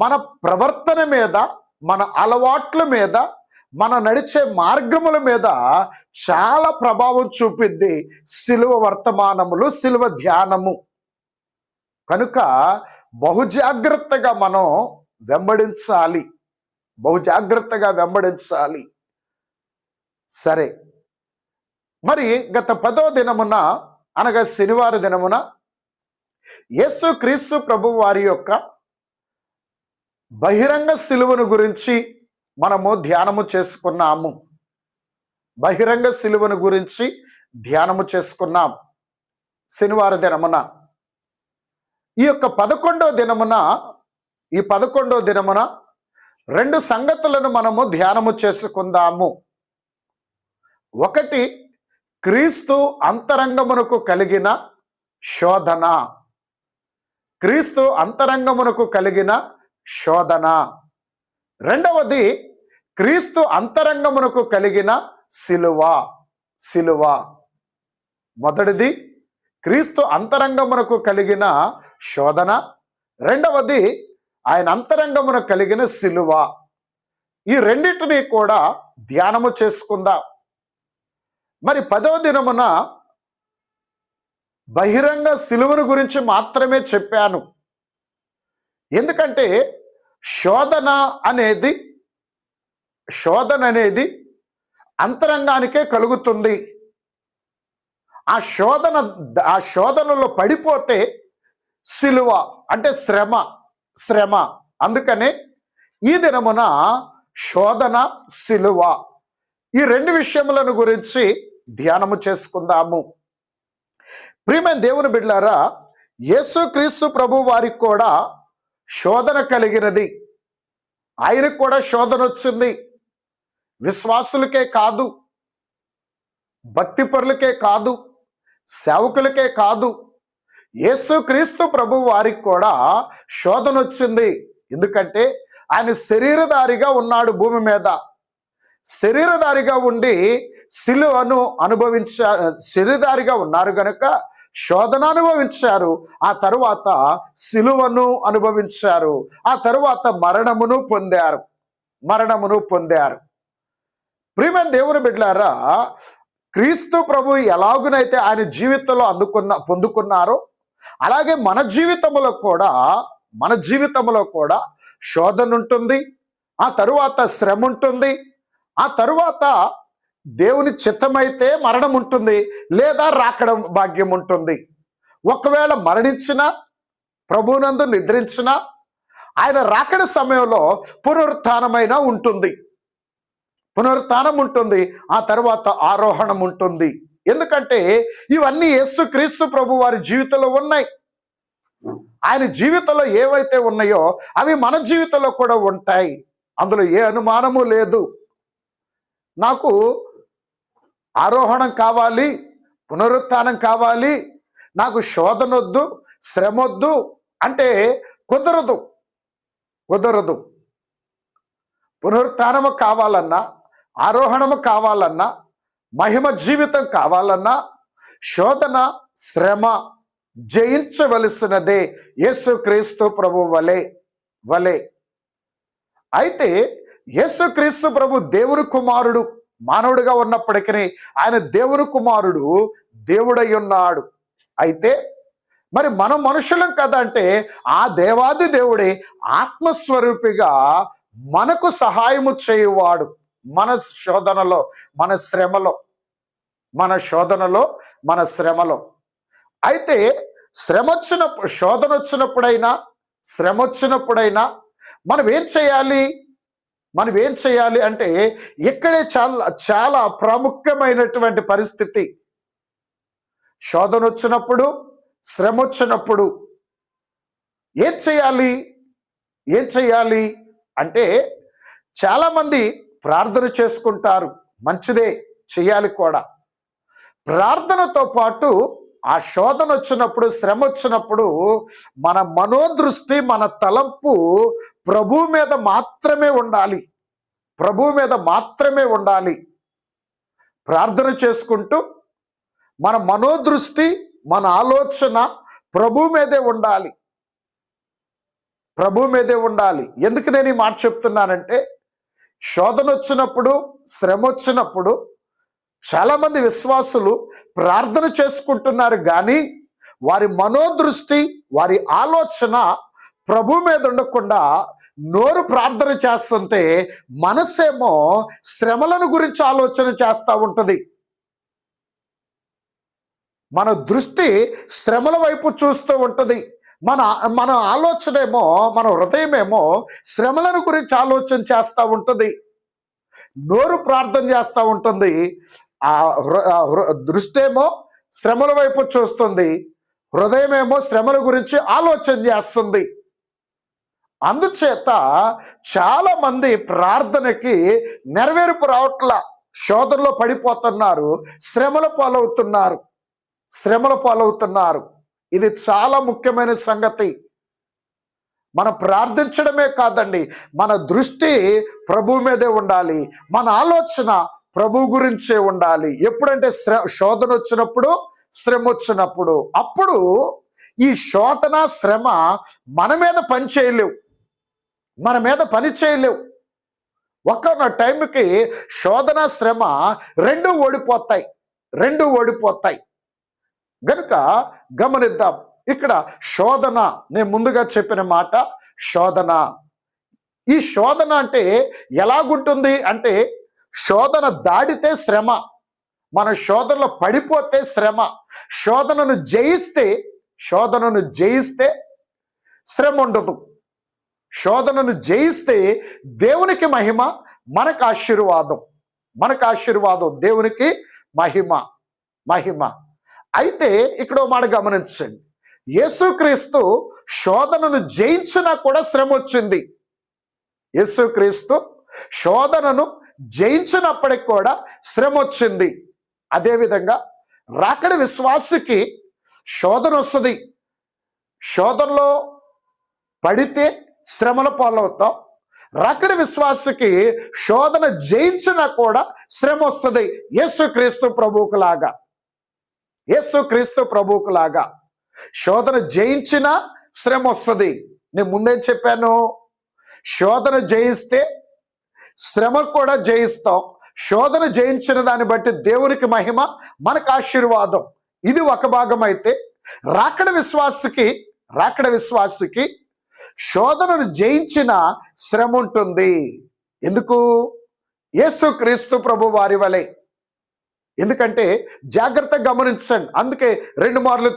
Speaker 1: మన ప్రవర్తన మీద, మన అలవాట్ల మీద, మన నడిచే మార్గముల మీద చాలా ప్రభావం చూపిద్ది సిలువ వర్తమానములు, సిలువ ధ్యానము. కనుక బహుజాగ్రత్తగా మనం వెంబడించాలి. సరే, మరి గత 10వ దినమున అనగా శనివార దినమున యేసు క్రీస్తు ప్రభు వారి యొక్క బహిరంగ సిలువను గురించి మనము ధ్యానము చేసుకున్నాము. బహిరంగ సిలువను గురించి ధ్యానము చేసుకున్నాం. శనివారం దినమున ఈ యొక్క 11వ దినమున 2 సంగతులను మనము ధ్యానము చేసుకుందాము. ఒకటి, క్రీస్తు అంతరంగమునకు కలిగిన శోధన. క్రీస్తు అంతరంగమునకు కలిగిన శోధన. రెండవది, క్రీస్తు అంతరంగమునకు కలిగిన సిలువ. మొదటిది క్రీస్తు అంతరంగమునకు కలిగిన శోధన, రెండవది ఆయన అంతరంగమునకు కలిగిన సిలువ. ఈ రెండింటినీ కూడా ధ్యానము చేసుకుందాం. మరి 10వ దినమున బహిరంగ సిలువను గురించి మాత్రమే చెప్పాను. ఎందుకంటే శోధన అనేది అంతరంగానికే కలుగుతుంది. ఆ శోధనలో పడిపోతే సిలువ అంటే శ్రమ. అందుకనే ఈ దినమున శోధన, సిలువ ఈ 2 విషయములను గురించి ధ్యానము చేసుకుందాము. ప్రియమైన దేవుని బిడ్డలారా, యేసుక్రీస్తు ప్రభు వారికి కూడా శోధన కలిగినది. ఆయనకు కూడా శోధన వచ్చింది. విశ్వాసులకే కాదు, భక్తిపరులకే కాదు, సేవకులకే కాదు, యేసుక్రీస్తు ప్రభు వారికి కూడా శోధన వచ్చింది. ఎందుకంటే ఆయన శరీరధారిగా ఉన్నాడు భూమి మీద. శరీరధారిగా ఉండి సిలువను శరీరధారిగా ఉన్నారు కనుక శోధన అనుభవించారు. ఆ తరువాత సిలువను అనుభవించారు. ఆ తరువాత మరణమును పొందారు. ప్రియమైన దేవుని బిడ్డలారా, క్రీస్తు ప్రభు ఎలాగునైతే ఆయన జీవితంలో పొందుకున్నారో అలాగే మన జీవితంలో కూడా శోధన ఉంటుంది. ఆ తరువాత శ్రమ ఉంటుంది. ఆ తరువాత దేవుని చిత్తమైతే మరణం ఉంటుంది, లేదా రాకడ భాగ్యం ఉంటుంది. ఒకవేళ మరణించినా, ప్రభువునందు నిద్రించినా, ఆయన రాకడ సమయంలో పునరుత్థానం ఉంటుంది. ఆ తర్వాత ఆరోహణం ఉంటుంది. ఎందుకంటే ఇవన్నీ యేసుక్రీస్తు ప్రభు వారి జీవితంలో ఉన్నాయి. ఆయన జీవితంలో ఏవైతే ఉన్నాయో అవి మన జీవితంలో కూడా ఉంటాయి. అందులో ఏ అనుమానము లేదు. నాకు ఆరోహణం కావాలి, పునరుత్థానం కావాలి, నాకు శోధనొద్దు, శ్రమొద్దు అంటే కుదరదు. పునరుత్థానము కావాలన్నా, ఆరోహణము కావాలన్నా, మహిమ జీవితం కావాలన్నా శోధన, శ్రమ జయించవలసినదే యేసుక్రీస్తు ప్రభు వలె. అయితే యేసుక్రీస్తు ప్రభు దేవుని కుమారుడు, మానవుడిగా ఉన్నప్పటికీ ఆయన దేవుని కుమారుడు, దేవుడై ఉన్నాడు. అయితే మరి మనం మనుషులం కదా అంటే ఆ దేవాది దేవుడే ఆత్మస్వరూపిగా మనకు సహాయము చేయువాడు. మన శోధనలో, మన శ్రమలో. అయితే శోధన వచ్చినప్పుడైనా మనం ఏం చేయాలి అంటే ఇక్కడే చాలా ప్రాముఖ్యమైనటువంటి పరిస్థితి. శోధన వచ్చినప్పుడు, శ్రమ వచ్చినప్పుడు ఏం చేయాలి అంటే చాలా మంది ప్రార్థన చేసుకుంటారు. మంచిదే, చేయాలి కూడా. ప్రార్థనతో పాటు ఆ శోధన వచ్చినప్పుడు, శ్రమ వచ్చినప్పుడు మన మనోదృష్టి, మన తలంపు ప్రభువు మీద మాత్రమే ఉండాలి. ప్రార్థన చేసుకుంటూ మన మనోదృష్టి, మన ఆలోచన ప్రభు మీదే ఉండాలి. ఎందుకు నేను ఈ మాట చెప్తున్నానంటే శోధన వచ్చినప్పుడు, శ్రమ వచ్చినప్పుడు చాలా మంది విశ్వాసులు ప్రార్థన చేసుకుంటున్నారు, కానీ వారి మనోదృష్టి, వారి ఆలోచన ప్రభు మీద ఉండకుండా నోరు ప్రార్థన చేస్తుంటే మనసేమో శ్రమలను గురించి ఆలోచన చేస్తూ ఉంటుంది. మన దృష్టి శ్రమల వైపు చూస్తూ ఉంటుంది. మన ఆలోచనేమో, మన హృదయమేమో శ్రమలను గురించి ఆలోచన చేస్తూ ఉంటుంది. నోరు ప్రార్థన చేస్తూ ఉంటుంది, దృష్టేమో శ్రమల వైపు చూస్తుంది, హృదయమేమో శ్రమల గురించి ఆలోచన చేస్తుంది. అందుచేత చాలా మంది ప్రార్థనకి నెరవేర్పు రావట్లా, శోధనలో పడిపోతున్నారు, శ్రమల పాలవుతున్నారు. ఇది చాలా ముఖ్యమైన సంగతి. మనం ప్రార్థించడమే కాదండి, మన దృష్టి ప్రభు మీదే ఉండాలి, మన ఆలోచన ప్రభు గురించే ఉండాలి. ఎప్పుడంటే శోధన వచ్చినప్పుడు, శ్రమ వచ్చినప్పుడు, అప్పుడు ఈ శోధన శ్రమ మన మీద పని చేయలేవు. ఒక్క టైంకి శోధన శ్రమ రెండు ఓడిపోతాయి. గనుక గమనిద్దాం. ఇక్కడ శోధన, నేను ముందుగా చెప్పిన మాట శోధన. ఈ శోధన అంటే ఎలాగుంటుంది అంటే, శోధన దాడితే శ్రమ, మన శోధనలో పడిపోతే శ్రమ, శోధనను జయిస్తే శ్రమ ఉండదు. శోధనను జయిస్తే దేవునికి మహిమ, మనకు ఆశీర్వాదం, దేవునికి మహిమ. అయితే ఇక్కడ మాట గమనించండి, యేసుక్రీస్తు శోధనను జయించినా కూడా శ్రమ వచ్చింది. యేసుక్రీస్తు శోధనను జయించినప్పటికి కూడా శ్రమ వచ్చింది. అదేవిధంగా రాకడ విశ్వాసికి శోధన వస్తుంది. శోధనలో పడితే శ్రమల పాలవుతాం. రాకడ విశ్వాసికి శోధన జయించినా కూడా శ్రమ వస్తుంది. యేసుక్రీస్తు ప్రభువుకు లాగా శోధన జయించినా శ్రమ వస్తుంది. నేను ముందేం చెప్పాను, శోధన జయిస్తే శ్రమ కూడా జయిస్తాం. శోధన జయించిన దాన్ని బట్టి దేవునికి మహిమ, మనకు ఆశీర్వాదం. ఇది ఒక భాగం. అయితే రాకడ విశ్వాసికి శోధనను జయించిన శ్రమ ఉంటుంది. ఎందుకు? యేసుక్రీస్తు ప్రభు వారి వలె. ఎందుకంటే జాగ్రత్తగా గమనించండి, అందుకే రెండు మార్లు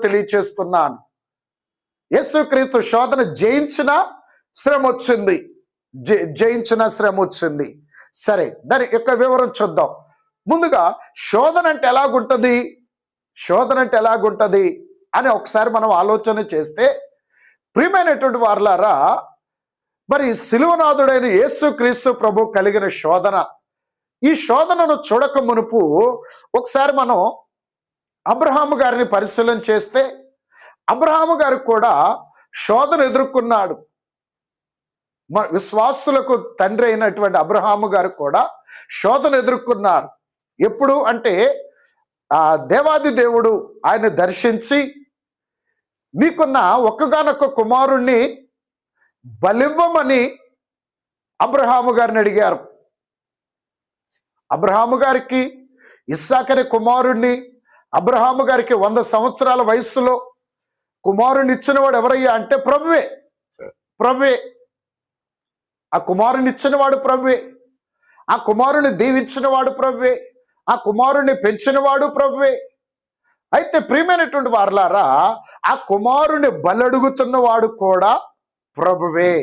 Speaker 1: తెలియచేస్తున్నాను. యేసుక్రీస్తు శోధన జయించిన శ్రమ వచ్చింది. సరే, దాని యొక్క వివరం చూద్దాం. ముందుగా శోధన అంటే ఎలాగుంటది అని ఒకసారి మనం ఆలోచన చేస్తే, ప్రియమైనటువంటి వారలారా, మరి శిలువనాథుడైన యేసుక్రీస్తు ప్రభు కలిగిన శోధన, ఈ శోధనను చూడక మునుపు ఒకసారి మనం అబ్రహాము గారిని పరిశీలన చేస్తే, అబ్రహాము గారు కూడా శోధన ఎదుర్కొన్నాడు. విశ్వాసులకు తండ్రి అయినటువంటి అబ్రహాము గారు కూడా శోధన ఎదుర్కొన్నారు. ఎప్పుడు అంటే, దేవాది దేవుడు ఆయన దర్శించి, నీకున్న ఒక్కగానొక్క కుమారుణ్ణి బలివ్వమని అబ్రహాము గారిని అడిగారు. అబ్రహాము గారికి ఇస్సాకని కుమారుణ్ణి, అబ్రహాము గారికి 100 సంవత్సరాల వయస్సులో కుమారుని ఇచ్చినవాడు ఎవరయ్యా అంటే ప్రభువే. ఆ కుమారుని ఇచ్చినవాడు ప్రభువే, ఆ కుమారుని దీవించినవాడు ప్రభువే, ఆ కుమారుని పెంచినవాడు ప్రభువే. అయితే ప్రియమైనటువంటి వారలారా, ఆ కుమారుని బలడుగుతున్నవాడు కూడా ప్రభువే.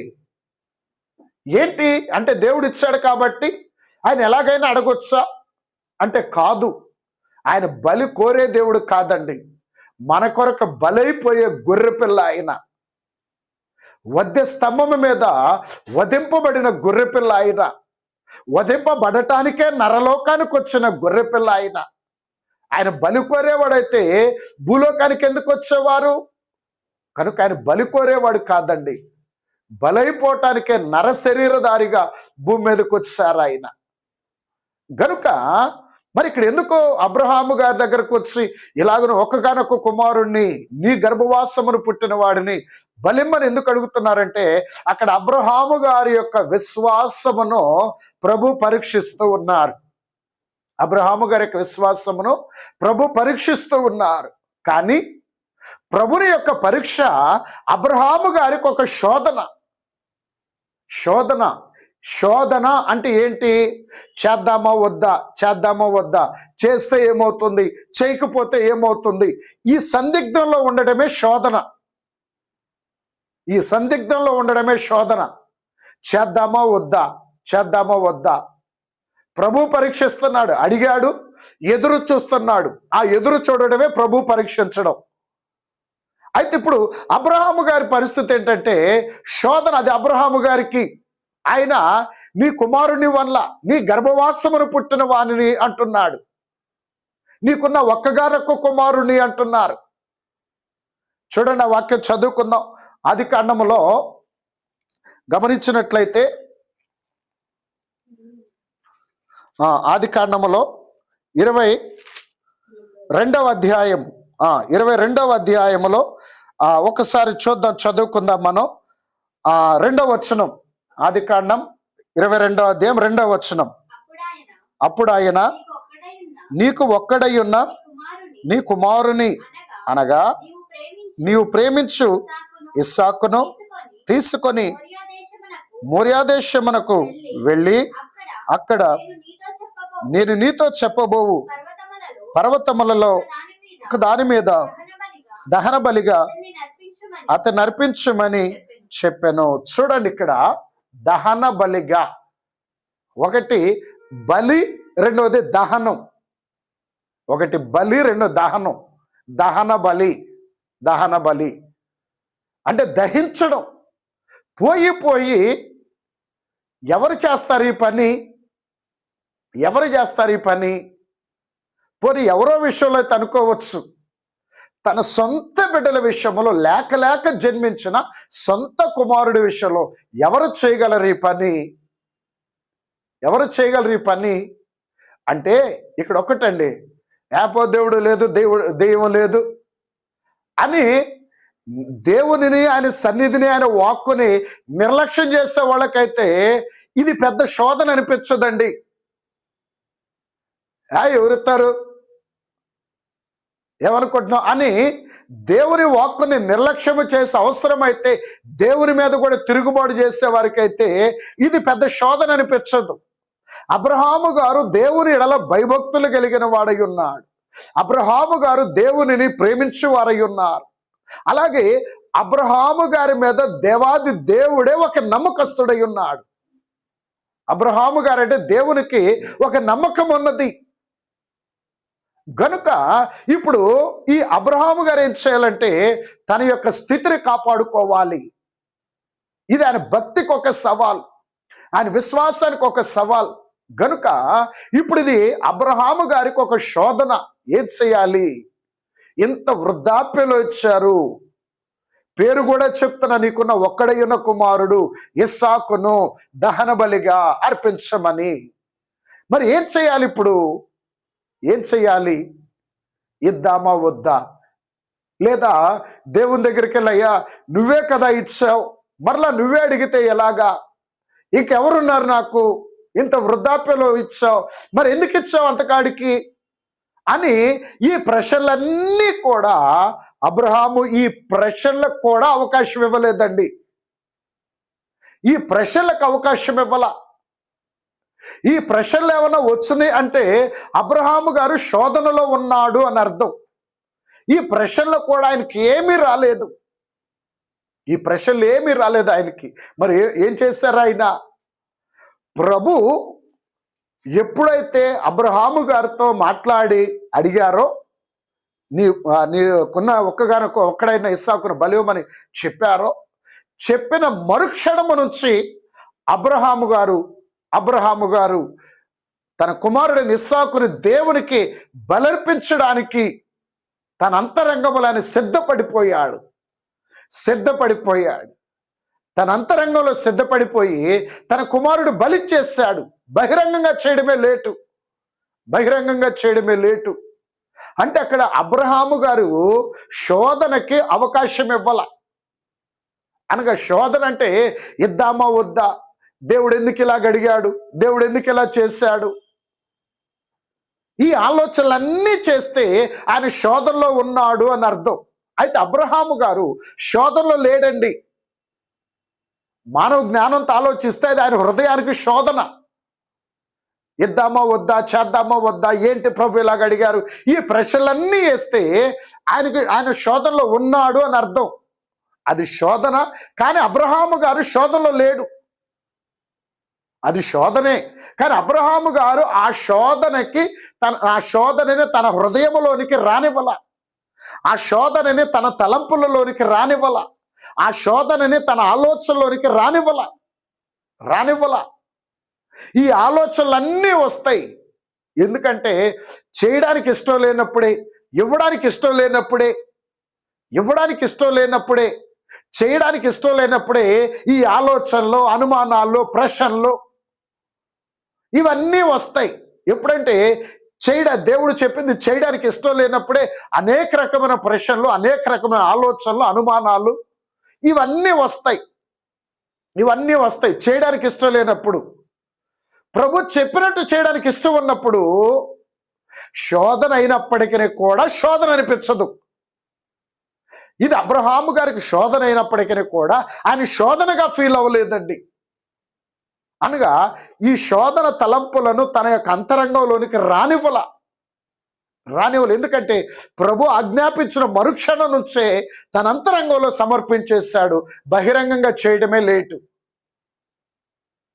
Speaker 1: ఏంటి అంటే, దేవుడు ఇచ్చాడు కాబట్టి ఆయన ఎలాగైనా అడగొచ్చా అంటే కాదు. ఆయన బలి కోరే దేవుడు కాదండి. మన కొరకు బలైపోయే గొర్రెపిల్ల ఆయన. వధ్య స్తంభం మీద వధింపబడిన గొర్రెపిల్ల ఆయన. వధింపబడటానికే నరలోకానికి వచ్చిన గొర్రెపిల్ల ఆయన. ఆయన బలి కోరేవాడైతే భూలోకానికి ఎందుకు వచ్చేవారు? కనుక ఆయన బలి కోరేవాడు కాదండి. బలైపోవటానికే నర శరీరధారిగా భూమి మీదకి వచ్చారు ఆయన. గనుక మరి ఇక్కడ ఎందుకో అబ్రహాము గారి దగ్గరకు వచ్చి ఇలాగను ఒక్కగానొక్క కుమారుణ్ణి, నీ గర్భవాసమును పుట్టిన వాడిని బలిమ్మని ఎందుకు అడుగుతున్నారంటే, అక్కడ అబ్రహాము గారి యొక్క విశ్వాసమును ప్రభు పరీక్షిస్తూ ఉన్నారు. అబ్రహాము గారి యొక్క విశ్వాసమును ప్రభు పరీక్షిస్తూ ఉన్నారు. కానీ ప్రభుని యొక్క పరీక్ష అబ్రహాము గారికి ఒక శోధన అంటే ఏంటి? చేద్దామా వద్దా, చేస్తే ఏమవుతుంది, చేయకపోతే ఏమవుతుంది, ఈ సందిగ్ధంలో ఉండడమే శోధన. చేద్దామా వద్దా, ప్రభు పరీక్షిస్తున్నాడు. అడిగాడు, ఎదురు చూస్తున్నాడు. ఆ ఎదురు చూడడమే ప్రభు పరీక్షించడం. అయితే ఇప్పుడు అబ్రహాము గారి పరిస్థితి ఏంటంటే శోధన. అది అబ్రహాము గారికి ఆయన నీ కుమారుని వల్ల నీ గర్భవాసమును పుట్టిన వానిని అంటున్నాడు, నీకున్న ఒక్కగానొక్క కుమారుని అంటున్నారు. చూడండి, ఆ వాక్యం చదువుకుందాం. ఆది కాండములో గమనించినట్లయితే ఆది కాండములో 22వ అధ్యాయం 22వ అధ్యాయములో ఒకసారి చూద్దాం, చదువుకుందాం మనం. 2వ వచనం, ఆది కాండం 22వ అధ్యాయం 2వ వచనం. అప్పుడు ఆయన నీకు ఒక్కడై ఉన్న నీ కుమారుని అనగా నీవు ప్రేమించు ఇస్సాకును తీసుకొని మోరియా దేశమునకు వెళ్ళి అక్కడ నేను నీతో చెప్పబోవు పర్వతములలో ఒక దాని మీద దహన బలిగా అతను అర్పించమని చెప్పాను. చూడండి, ఇక్కడ దహన బలిగా, ఒకటి బలి, రెండవది దహనం. ఒకటి బలి, రెండో దహనం. దహన బలి అంటే దహించడం. పోయి ఎవరు చేస్తారు ఈ పని? పోనీ ఎవరో విషయంలో అయితే అనుకోవచ్చు, తన సొంత బిడ్డల విషయంలో లేక జన్మించిన సొంత కుమారుడి విషయంలో ఎవరు చేయగలరు ఈ పని అంటే ఇక్కడ ఒకటండి, ఏపో దేవుడు లేదు, దెయ్యం లేదు అని దేవునిని, ఆయన సన్నిధిని, ఆయన వాక్కుని నిర్లక్ష్యం చేసే వాళ్ళకైతే ఇది పెద్ద శోధన అనిపించదండి. ఎవరుతారు, ఏమనుకుంటున్నాం అని దేవుని వాక్కుని నిర్లక్ష్యం చేసే అవసరమైతే దేవుని మీద కూడా తిరుగుబాటు చేసే వారికైతే ఇది పెద్ద శోధన అనిపించదు. అబ్రహాము గారు దేవుని ఎడల భయభక్తులు కలిగిన వాడై ఉన్నాడు. అబ్రహాము గారు దేవునిని ప్రేమించే వారై ఉన్నారు. అలాగే అబ్రహాము గారి మీద దేవాది దేవుడే ఒక నమ్మకస్తుడై ఉన్నాడు. అబ్రహాము గారు అంటే దేవునికి ఒక నమ్మకం ఉన్నది గనుక ఇప్పుడు ఈ అబ్రహాము గారు ఏం చేయాలంటే తన యొక్క స్థితిని కాపాడుకోవాలి. ఇది ఆయన భక్తికి ఒక సవాల్, ఆయన విశ్వాసానికి ఒక సవాల్ గనుక ఇప్పుడు ఇది అబ్రహాము గారికి ఒక శోధన. ఏం చేయాలి? ఇంత వృద్ధాప్యలో ఇచ్చారు, పేరు కూడా చెప్తున్నా, నీకున్న ఒక్కడైన కుమారుడు ఇస్సాకును దహన బలిగా అర్పించమని. మరి ఏం చేయాలి? ఇప్పుడు ఏం చెయ్యాలి? ఇద్దామా వద్దా? లేదా దేవుని దగ్గరికి వెళ్ళయ్యా, నువ్వే కదా ఇచ్చావు, మరలా నువ్వే అడిగితే ఎలాగా? ఇంకెవరున్నారు నాకు? ఇంత వృద్ధాప్యలో ఇచ్చావు, మరి ఎందుకు ఇచ్చావు అంతకాడికి అని ఈ ప్రశ్నలన్నీ కూడా అబ్రహాము ఈ ప్రశ్నలకు కూడా అవకాశం ఇవ్వలేదండి. ఈ ప్రశ్నలకు అవకాశం ఇవ్వాల. ఈ ప్రశ్నలు ఏమైనా వచ్చినాయి అంటే అబ్రహాము గారు శోధనలో ఉన్నాడు అని అర్థం. ఈ ప్రశ్నలు కూడా ఆయనకి ఏమీ రాలేదు. ఆయనకి. మరి ఏం చేశారు ఆయన? ప్రభు ఎప్పుడైతే అబ్రహాము గారితో మాట్లాడి అడిగారో, నీకున్న ఒక్కడైన ఇస్సాకును బలివమని చెప్పారో, చెప్పిన మరుక్షణము నుంచి అబ్రహాము గారు తన కుమారుడిని ఇస్సాకుని దేవునికి బలర్పించడానికి తన అంతరంగంలో ఆయన సిద్ధపడిపోయాడు. తన అంతరంగంలో సిద్ధపడిపోయి తన కుమారుడు బలి చేశాడు. బహిరంగంగా చేయడమే లేటు. అంటే అక్కడ అబ్రహాము గారు శోధనకి అవకాశం ఇవ్వాల. అనగా శోధన అంటే ఇద్దామా వద్దా, దేవుడు ఎందుకు ఇలా అడిగాడు, దేవుడు ఎందుకు ఇలా చేశాడు, ఈ ఆలోచనలన్నీ చేస్తే ఆయన శోధనలో ఉన్నాడు అని అర్థం. అయితే అబ్రహాము గారు శోధనలో లేడండి. మానవ జ్ఞానంతో ఆలోచిస్తే అది ఆయన హృదయానికి శోధన. ఇద్దామా వద్దా, చేద్దామా వద్దా, ఏంటి ప్రభు ఇలాగ అడిగారు, ఈ ప్రశ్నలన్నీ వేస్తే ఆయన శోధనలో ఉన్నాడు అని అర్థం. అది శోధన. కానీ అబ్రహాము గారు శోధనలో లేడు. అది శోధనే. కానీ అబ్రహాము గారు ఆ శోధనని తన హృదయంలోనికి రానివ్వాల, ఆ శోధనని తన తలంపులలోనికి రానివ్వాల, ఆ శోధనని తన ఆలోచనలోనికి రానివ్వాల. ఈ ఆలోచనలన్నీ వస్తాయి. ఎందుకంటే చేయడానికి ఇష్టం లేనప్పుడే, ఇవ్వడానికి ఇష్టం లేనప్పుడే, చేయడానికి ఇష్టం లేనప్పుడే ఈ ఆలోచనలు, అనుమానాలు, ప్రశ్నలు ఇవన్నీ వస్తాయి. ఎప్పుడంటే దేవుడు చెప్పింది చేయడానికి ఇష్టం లేనప్పుడే అనేక రకమైన ప్రశ్నలు, అనేక రకమైన ఆలోచనలు, అనుమానాలు ఇవన్నీ వస్తాయి. చేయడానికి ఇష్టం లేనప్పుడు, ప్రభు చెప్పినట్టు చేయడానికి ఇష్టం ఉన్నప్పుడు శోధన అయినప్పటికీ కూడా శోధన అనిపించదు. ఇది అబ్రహాము గారికి శోధన అయినప్పటికీ కూడా ఆయన శోధనగా ఫీల్ అవ్వలేదండి. అనగా ఈ శోధన తలంపులను తన యొక్క అంతరంగంలోనికి రానివ్వల. ఎందుకంటే ప్రభు ఆజ్ఞాపించిన మరుక్షణం నుంచే తన అంతరంగంలో సమర్పించేశాడు. బహిరంగంగా చేయడమే లేటు.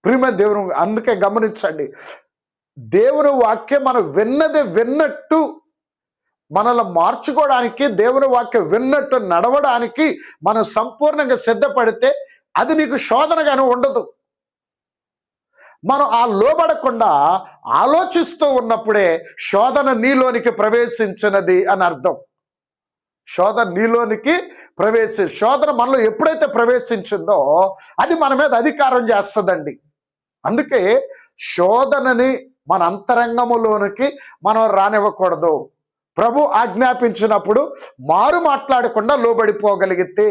Speaker 1: ప్రియమైన దేవుని, అందుకే గమనించండి, దేవుని వాక్యం మనం విన్నట్టు మనల్ని మార్చుకోవడానికి, దేవుని వాక్యం విన్నట్టు నడవడానికి మనం సంపూర్ణంగా సిద్ధపడితే అది నీకు శోధనగానే ఉండదు. మనం ఆ లోబడకుండా ఆలోచిస్తూ ఉన్నప్పుడే శోధన నీలోనికి ప్రవేశించినది అని అర్థం. శోధన నీలోనికి శోధన మనలో ఎప్పుడైతే ప్రవేశించిందో అది మన మీద అధికారం చేస్తుందండి. అందుకే శోధనని మన అంతరంగములోనికి మనం రానివ్వకూడదు. ప్రభు ఆజ్ఞాపించినప్పుడు మారు మాట్లాడకుండా లోబడిపోగలిగితే,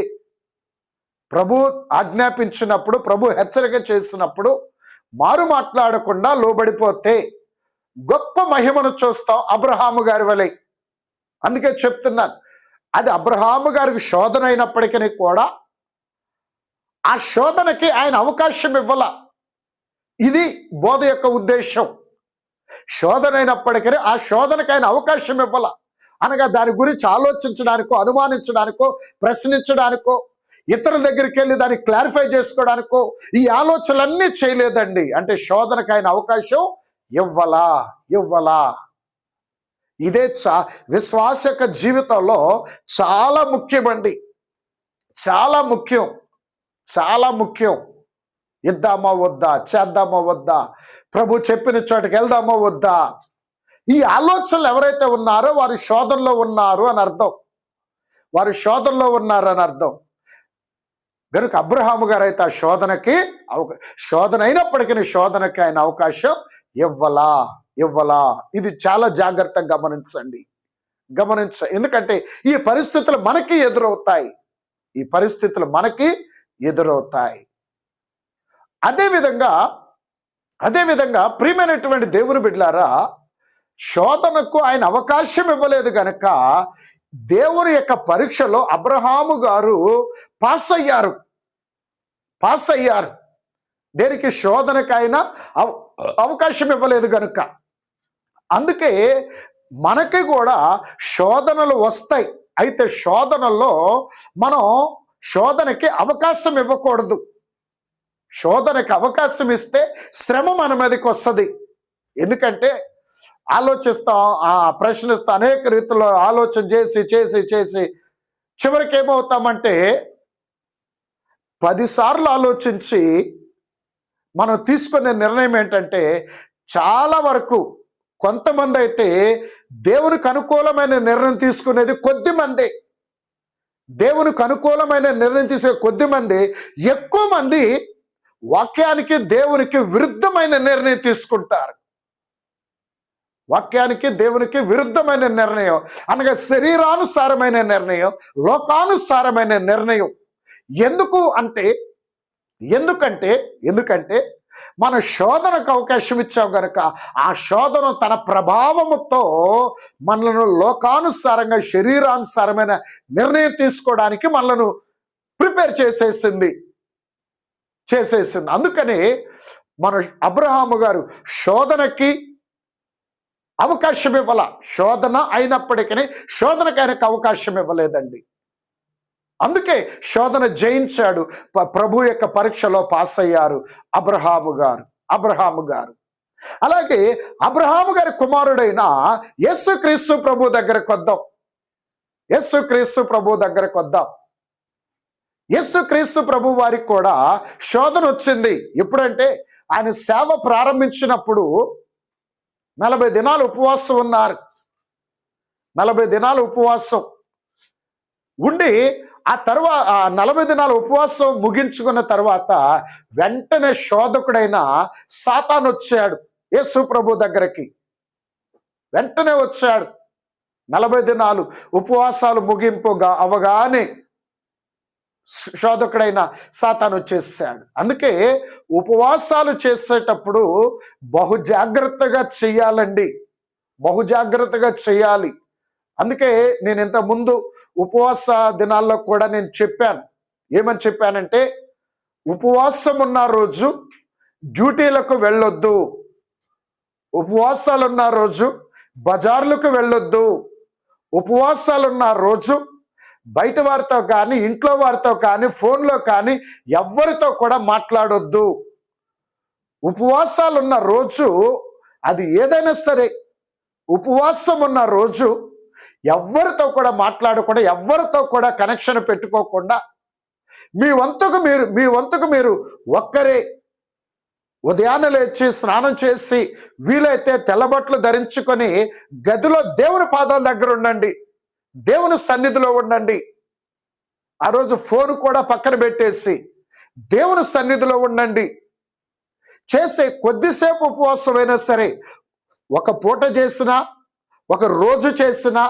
Speaker 1: ప్రభు ఆజ్ఞాపించినప్పుడు, ప్రభు హెచ్చరిక చేసినప్పుడు మారు మాట్లాడకుండా లోబడిపోతే గొప్ప మహిమను చూస్తాం అబ్రహాము గారి వలె. అందుకే చెప్తున్నాను, అది అబ్రహాము గారికి శోధన అయినప్పటికీ కూడా ఆ శోధనకి ఆయన అవకాశం ఇవ్వాల. ఇది బోధ యొక్క ఉద్దేశం. శోధన అయినప్పటికీ ఆ శోధనకి ఆయన అవకాశం ఇవ్వాల. అనగా దాని గురించి ఆలోచించడానికో, అనుమానించడానికో, ప్రశ్నించడానికో, ఇతరుల దగ్గరికి వెళ్ళి దాన్ని క్లారిఫై చేసుకోవడానికో ఈ ఆలోచనలన్నీ చేయలేదండి. అంటే శోధనకు ఆయన అవకాశం ఇవ్వాలా. ఇదే విశ్వాసక జీవితంలో చాలా ముఖ్యమండి. చాలా ముఖ్యం. ఇద్దామా వద్దా, చేద్దామా వద్దా, ప్రభు చెప్పిన చోటకి వెళ్దామా వద్దా, ఈ ఆలోచనలు ఎవరైతే ఉన్నారో వారు శోధనలో ఉన్నారు అని అర్థం. కనుక అబ్రహాము గారు అయితే ఆ శోధన అయినప్పటికీ శోధనకి ఆయన అవకాశం ఇవ్వాలా. ఇది చాలా జాగ్రత్తగా గమనించండి. ఎందుకంటే ఈ పరిస్థితులు మనకి ఎదురవుతాయి. అదేవిధంగా ప్రియమైనటువంటి దేవుని బిడ్డలారా, శోధనకు ఆయన అవకాశం ఇవ్వలేదు గనక దేవుని యొక్క పరీక్షలో అబ్రహాము గారు పాస్ అయ్యారు. దేనికి? శోధనకు ఆయన అవకాశం ఇవ్వలేదు గనుక. అందుకే మనకి కూడా శోధనలు వస్తాయి. అయితే శోధనలో మనం శోధనకి అవకాశం ఇవ్వకూడదు. శోధనకి అవకాశం ఇస్తే శ్రమ మన మీదకి వస్తుంది. ఎందుకంటే ఆలోచిస్తాం, ప్రశ్నిస్తాం, అనేక రీతిలో ఆలోచన చేసి చివరికి ఏమవుతామంటే 10 సార్లు ఆలోచించి మనం తీసుకునే నిర్ణయం ఏంటంటే, చాలా వరకు కొంతమంది అయితే దేవునికి అనుకూలమైన నిర్ణయం తీసుకునేది కొద్దిమంది. దేవునికి అనుకూలమైన నిర్ణయం తీసుకునే కొద్దిమంది, ఎక్కువ మంది వాక్యానికి దేవునికి విరుద్ధమైన నిర్ణయం తీసుకుంటారు. వాక్యానికి దేవునికి విరుద్ధమైన నిర్ణయం అనగా శరీరానుసారమైన నిర్ణయం, లోకానుసారమైన నిర్ణయం. ఎందుకంటే మన శోధనకు అవకాశం ఇచ్చాం గనక ఆ శోధన తన ప్రభావముతో మనలను లోకానుసారంగా, శరీరానుసారమైన నిర్ణయం తీసుకోవడానికి మనలను ప్రిపేర్ చేసేసింది. అందుకని మన అబ్రహాము గారు శోధనకి అవకాశం ఇవ్వాల. శోధన అయినప్పటికీ శోధనకి ఆయనకు అవకాశం ఇవ్వలేదండి. అందుకే శోధన జయించాడు. ప్రభు యొక్క పరీక్షలో పాస్ అయ్యారు అబ్రహాము గారు. అబ్రహాము గారు. అలాగే అబ్రహాము గారి కుమారుడైన యేసుక్రీస్తు ప్రభు దగ్గరకు వద్దాం. యేసుక్రీస్తు ప్రభు దగ్గరకు వద్దాం. యేసుక్రీస్తు ప్రభు వారికి కూడా శోధన వచ్చింది. ఎప్పుడంటే ఆయన సేవ ప్రారంభించినప్పుడు 40 దినాలు ఉపవాసం ఉన్నారు. 40 దినాలు ఉపవాసం ఉండి ఆ తర్వాత 40 దినాలు ఉపవాసం ముగించుకున్న తర్వాత వెంటనే శోధకుడైన సాతాను వచ్చాడు యేసు ప్రభు దగ్గరికి. వెంటనే వచ్చాడు. 40 దినాలు ఉపవాసాలు ముగింపుగా అవగానే శోధకుడైన సాతాను వచ్చేసాడు. అందుకే ఉపవాసాలు చేసేటప్పుడు బహు జాగ్రత్తగా చెయ్యాలండి. బహు జాగ్రత్తగా చెయ్యాలి. అందుకే నేను ఇంత ముందు ఉపవాస దినాల్లో కూడా నేను చెప్పాను. ఏమని చెప్పానంటే, ఉపవాసం ఉన్న రోజు డ్యూటీలకు వెళ్ళొద్దు, ఉపవాసాలు ఉన్న రోజు బజార్లకు వెళ్ళొద్దు, ఉపవాసాలున్న రోజు బయట వారితో కానీ ఇంట్లో వారితో కానీ ఫోన్లో కానీ ఎవరితో కూడా మాట్లాడొద్దు. ఉపవాసాలున్న రోజు అది ఏదైనా సరే, ఉపవాసం ఉన్న రోజు ఎవరితో కూడా మాట్లాడకుండా, ఎవరితో కూడా కనెక్షన్ పెట్టుకోకుండా మీ వంతుకు మీరు ఒక్కరే ఉదయాన్నే లేచి స్నానం చేసి వీలైతే తెల్లబట్లు ధరించుకొని గదిలో దేవుని పాదాల దగ్గర ఉండండి, దేవుని సన్నిధిలో ఉండండి. ఆ రోజు ఫోన్ కూడా పక్కన పెట్టేసి దేవుని సన్నిధిలో ఉండండి. చేసే కొద్దిసేపు ఉపవాసమైనా సరే, ఒక పూట చేసినా, ఒక రోజు చేసినా,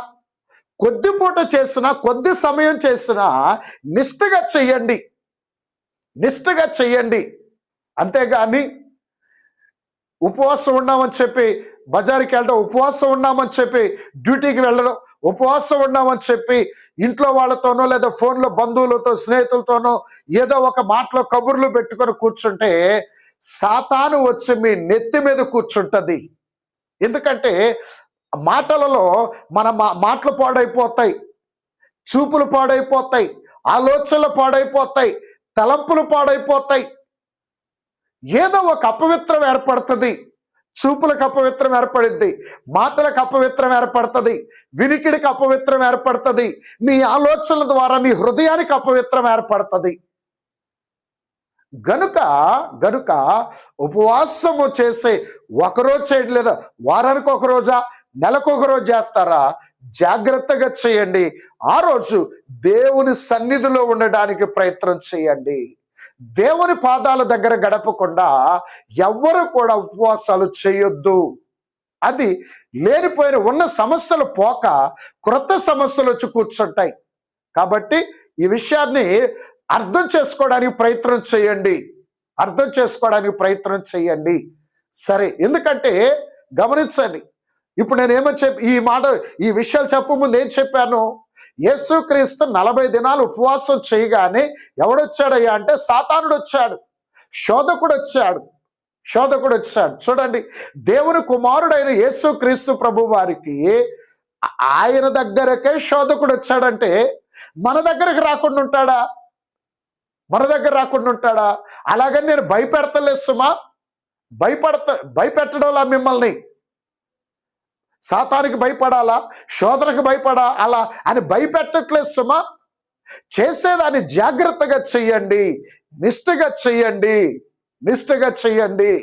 Speaker 1: కొద్ది పూట చేసినా, కొద్ది సమయం చేసినా నిష్ఠగా చెయ్యండి, నిష్ఠగా చెయ్యండి. అంతేగాని ఉపవాసం ఉన్నామని చెప్పి బజార్కి వెళ్ళడం, ఉపవాసం ఉన్నామని చెప్పి డ్యూటీకి వెళ్ళడం, ఉపవాసం ఉన్నామని చెప్పి ఇంట్లో వాళ్ళతోనో లేదా ఫోన్లో బంధువులతో స్నేహితులతోనో ఏదో ఒక మాటలో కబుర్లు పెట్టుకొని కూర్చుంటే సాతాను వచ్చి మీ నెత్తి మీద కూర్చుంటది. ఎందుకంటే మాటలలో మన మాటలు పాడైపోతాయి, చూపులు పాడైపోతాయి, ఆలోచనలు పాడైపోతాయి, తలంపులు పాడైపోతాయి. ఏదో ఒక అపవిత్రం ఏర్పడుతుంది. చూపులకు అపవిత్రం ఏర్పడుద్ది, మాటలకు అపవిత్రం ఏర్పడుతుంది, వినికిడికి అపవిత్రం ఏర్పడుతుంది, నీ ఆలోచనల ద్వారా నీ హృదయానికి అపవిత్రం ఏర్పడుతుంది. గనుక ఉపవాసము చేసే ఒకరోజు చేయడం లేదా వారానికి ఒక రోజా, నెలకు ఒక రోజు చేస్తారా, జాగ్రత్తగా చేయండి. ఆ రోజు దేవుని సన్నిధిలో ఉండడానికి ప్రయత్నం చేయండి. దేవుని పాదాల దగ్గర గడపకుండా ఎవ్వరు కూడా ఉపవాసాలు చేయొద్దు. అది లేనిపోయిన ఉన్న సమస్యలు పోక క్రొత్త సమస్యలు వచ్చి కూర్చుంటాయి. కాబట్టి ఈ విషయాన్ని అర్థం చేసుకోవడానికి ప్రయత్నం చేయండి, అర్థం చేసుకోవడానికి ప్రయత్నం చేయండి. సరే, ఎందుకంటే గమనించండి, ఇప్పుడు నేనేమో ఈ విషయాలు చెప్పే ముందు ఏం చెప్పాను? యేసుక్రీస్తు 40 దినాలు ఉపవాసం చేయగానే ఎవడొచ్చాడయ్యా అంటే సాతానుడు వచ్చాడు, శోధకుడు వచ్చాడు. చూడండి, దేవుని కుమారుడైన యేసుక్రీస్తు ప్రభు వారికి ఆయన దగ్గరకే శోధకుడు వచ్చాడంటే మన దగ్గరకు రాకుండా ఉంటాడా? మన దగ్గర రాకుండా ఉంటాడా? అలాగని నేను భయపెడతలేదు సుమా, భయపెట్టడంలా మిమ్మల్ని సాతానికి భయపడాలా, శోధనకు భయపడాలా అని భయపెట్టట్లేదు సుమా. చేసేదాన్ని జాగ్రత్తగా చెయ్యండి, నిష్ఠగా చెయ్యండి, నిష్ఠగా చెయ్యండి.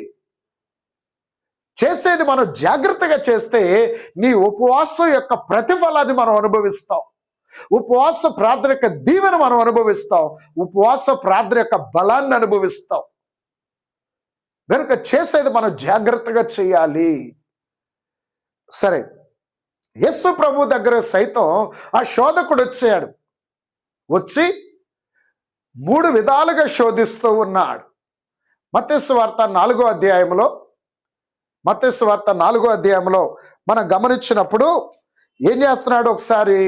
Speaker 1: చేసేది మనం జాగ్రత్తగా చేస్తే నీ ఉపవాసం యొక్క ప్రతిఫలాన్ని మనం అనుభవిస్తాం, ఉపవాస ప్రార్థన యొక్క దీవెన మనం అనుభవిస్తాం, ఉపవాస ప్రార్థన యొక్క బలాన్ని అనుభవిస్తాం. కనుక చేసేది మనం జాగ్రత్తగా చేయాలి. సరే, యేసు ప్రభు దగ్గర సైతం ఆ శోధకుడు వచ్చి 3 విధాలుగా శోధిస్తూ ఉన్నాడు. మత్తయి సువార్త 4వ అధ్యాయంలో మనం గమనించినప్పుడు ఏం చేస్తున్నాడు? ఒకసారి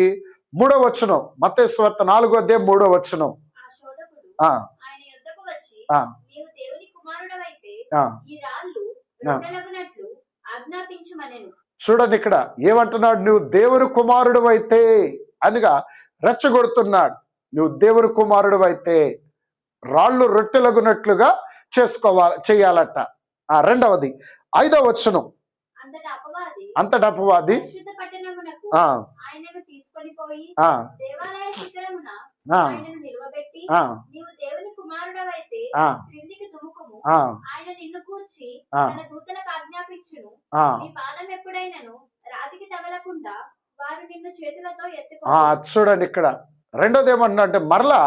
Speaker 1: 3వ వచనం, మత్తయి సువార్త 4వ అధ్యాయం 3వ వచనం. చూడండి, ఇక్కడ ఏమంటున్నాడు? నువ్వు దేవుని కుమారుడు అయితే అనిగా రెచ్చగొడుతున్నాడు. నువ్వు దేవుని కుమారుడు అయితే రాళ్ళు రొట్టెలగునట్లుగా చేయాలట. రెండవది 5వ వచనం. అంతట అపవాది
Speaker 3: పరిశుద్ధ పట్టణమునకు
Speaker 1: ఆ,
Speaker 3: ఆయనను తీసుకొని పోయి
Speaker 1: ఆ,
Speaker 3: దేవాలయ శిఖరమున
Speaker 1: ఆ,
Speaker 3: ఆయనను నిలవబెట్టి
Speaker 1: ఆ,
Speaker 3: నీవు దేవుని కుమారుడవైతే
Speaker 1: ఆ,
Speaker 3: క్రిందికి దుముకుము,
Speaker 1: ఆ,
Speaker 3: ఆయన నిన్ను కూర్చి
Speaker 1: ఆ,
Speaker 3: తన దూతలకు ఆజ్ఞాపించును,
Speaker 1: ఆ.
Speaker 3: నీ పాదం ఎప్పుడైనను రాతికి తగలకుండా వారు నిన్ను చేతులతో
Speaker 1: ఆ,
Speaker 3: ఎత్తుకో.
Speaker 1: చూడండి ఇక్కడ రెండోది ఏమన్నా అంటే మరలా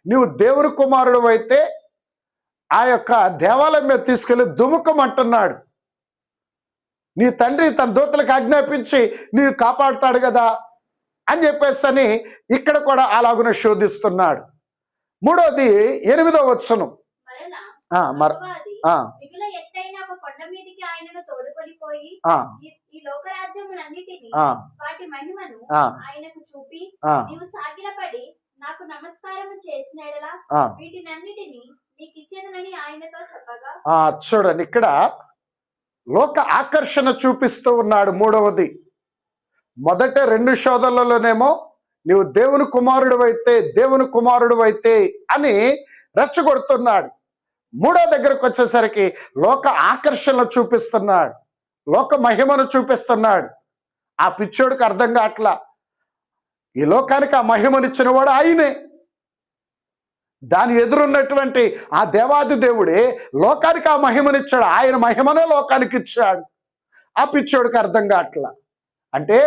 Speaker 1: నీవు దేవుని కుమారుడు అయితే ఆ యొక్క దేవాలయం మీద తీసుకెళ్లి దుముకం అంటున్నాడు. నీ తండ్రి తన దూతలకు ఆజ్ఞాపించి నీవు కాపాడుతాడు కదా అని చెప్పేసి ఇక్కడ కూడా అలాగున శోధిస్తున్నాడు. మూడోది 8వ వచనం.
Speaker 3: మరలా అపవాది
Speaker 1: ఆ,
Speaker 3: మిగుల ఎత్తైన ఒక కొండ మీదికి ఆయనను తోడుకొని పోయి
Speaker 1: ఆ,
Speaker 3: ఈ లోకరాజ్యములన్నిటిని
Speaker 1: ఆ,
Speaker 3: వాటి మహిమను
Speaker 1: ఆ,
Speaker 3: ఆయనకు చూపి
Speaker 1: ఆ,
Speaker 3: నీవు సాగిలపడి నాకు నమస్కారము చేసిన యెడల
Speaker 1: ఆ.
Speaker 3: వీటినన్నిటిని నీకు ఇచ్చేదనని ఆయనతో చెప్పగా.
Speaker 1: చూడండి ఇక్కడ లోక ఆకర్షణ చూపిస్తూ ఉన్నాడు. మూడవది మొదట 2 శోధనలలోనేమో నీవు దేవుని కుమారుడు అయితే అని రెచ్చగొడుతున్నాడు. మూడో దగ్గరకు వచ్చేసరికి లోక ఆకర్షణ చూపిస్తున్నాడు, లోక మహిమను చూపిస్తున్నాడు. ఆ పిచ్చోడికి అర్థం కావట్లా. ఈ లోకానికి ఆ మహిమనిచ్చిన వాడు ఆయనే. దాని ఎదురున్నటువంటి ఆ దేవాది దేవుడే లోకానికి ఆ మహిమనిచ్చాడు. ఆయన మహిమనే లోకానికి ఇచ్చాడు. ఆ పిచ్చోడికి అర్థం కావట్లా. అంటే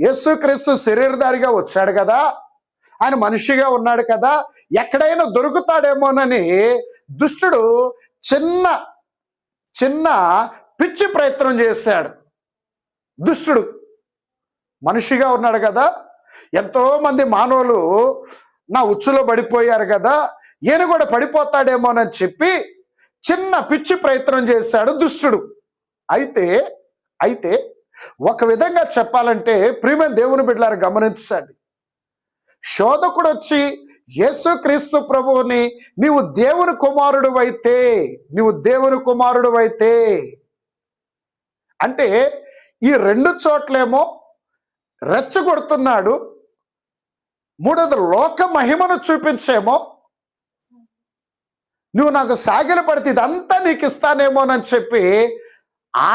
Speaker 1: యేసుక్రీస్తు శరీరధారిగా వచ్చాడు కదా, ఆయన మనిషిగా ఉన్నాడు కదా, ఎక్కడైనా దొరుకుతాడేమోనని దుష్టుడు చిన్న చిన్న పిచ్చి ప్రయత్నం చేశాడు. దుష్టుడు మనిషిగా ఉన్నాడు కదా, ఎంతో మంది మానవులు నా ఉచ్చులో పడిపోయారు కదా, ఈయన కూడా పడిపోతాడేమోనని చెప్పి చిన్న పిచ్చి ప్రయత్నం చేశాడు దుష్టుడు. అయితే ఒక విధంగా చెప్పాలంటే ప్రియమైన దేవుని బిడ్డలారా గమనించండి. శోధకుడు వచ్చి యేసుక్రీస్తు ప్రభువుని నీవు దేవుని కుమారుడు అయితే అంటే ఈ 2 చోట్లేమో రెచ్చగొడుతున్నాడు. మూడోది లోక మహిమను చూపించేమో నువ్వు నాకు సాగిల పడితే ఇదంతా నీకు ఇస్తానేమోనని చెప్పి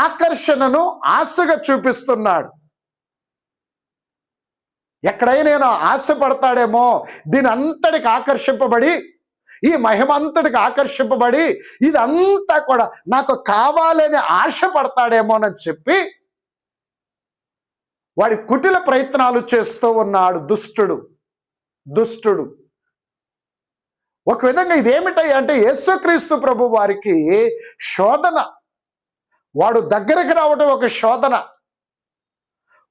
Speaker 1: ఆకర్షణను ఆశగా చూపిస్తున్నాడు. ఎక్కడైనా నేను ఆశపడతాడేమో, దీని అంతటికి ఆకర్షింపబడి, ఈ మహిమ అంతటికి ఆకర్షింపబడి ఇదంతా కూడా నాకు కావాలని ఆశపడతాడేమోనని చెప్పి వాడి కుటిల ప్రయత్నాలు చేస్తూ ఉన్నాడు దుష్టుడు. ఒక విధంగా ఇదేమిటయ్యా అంటే యేసుక్రీస్తు ప్రభు వారికి శోధన. వాడు దగ్గరికి రావడం ఒక శోధన.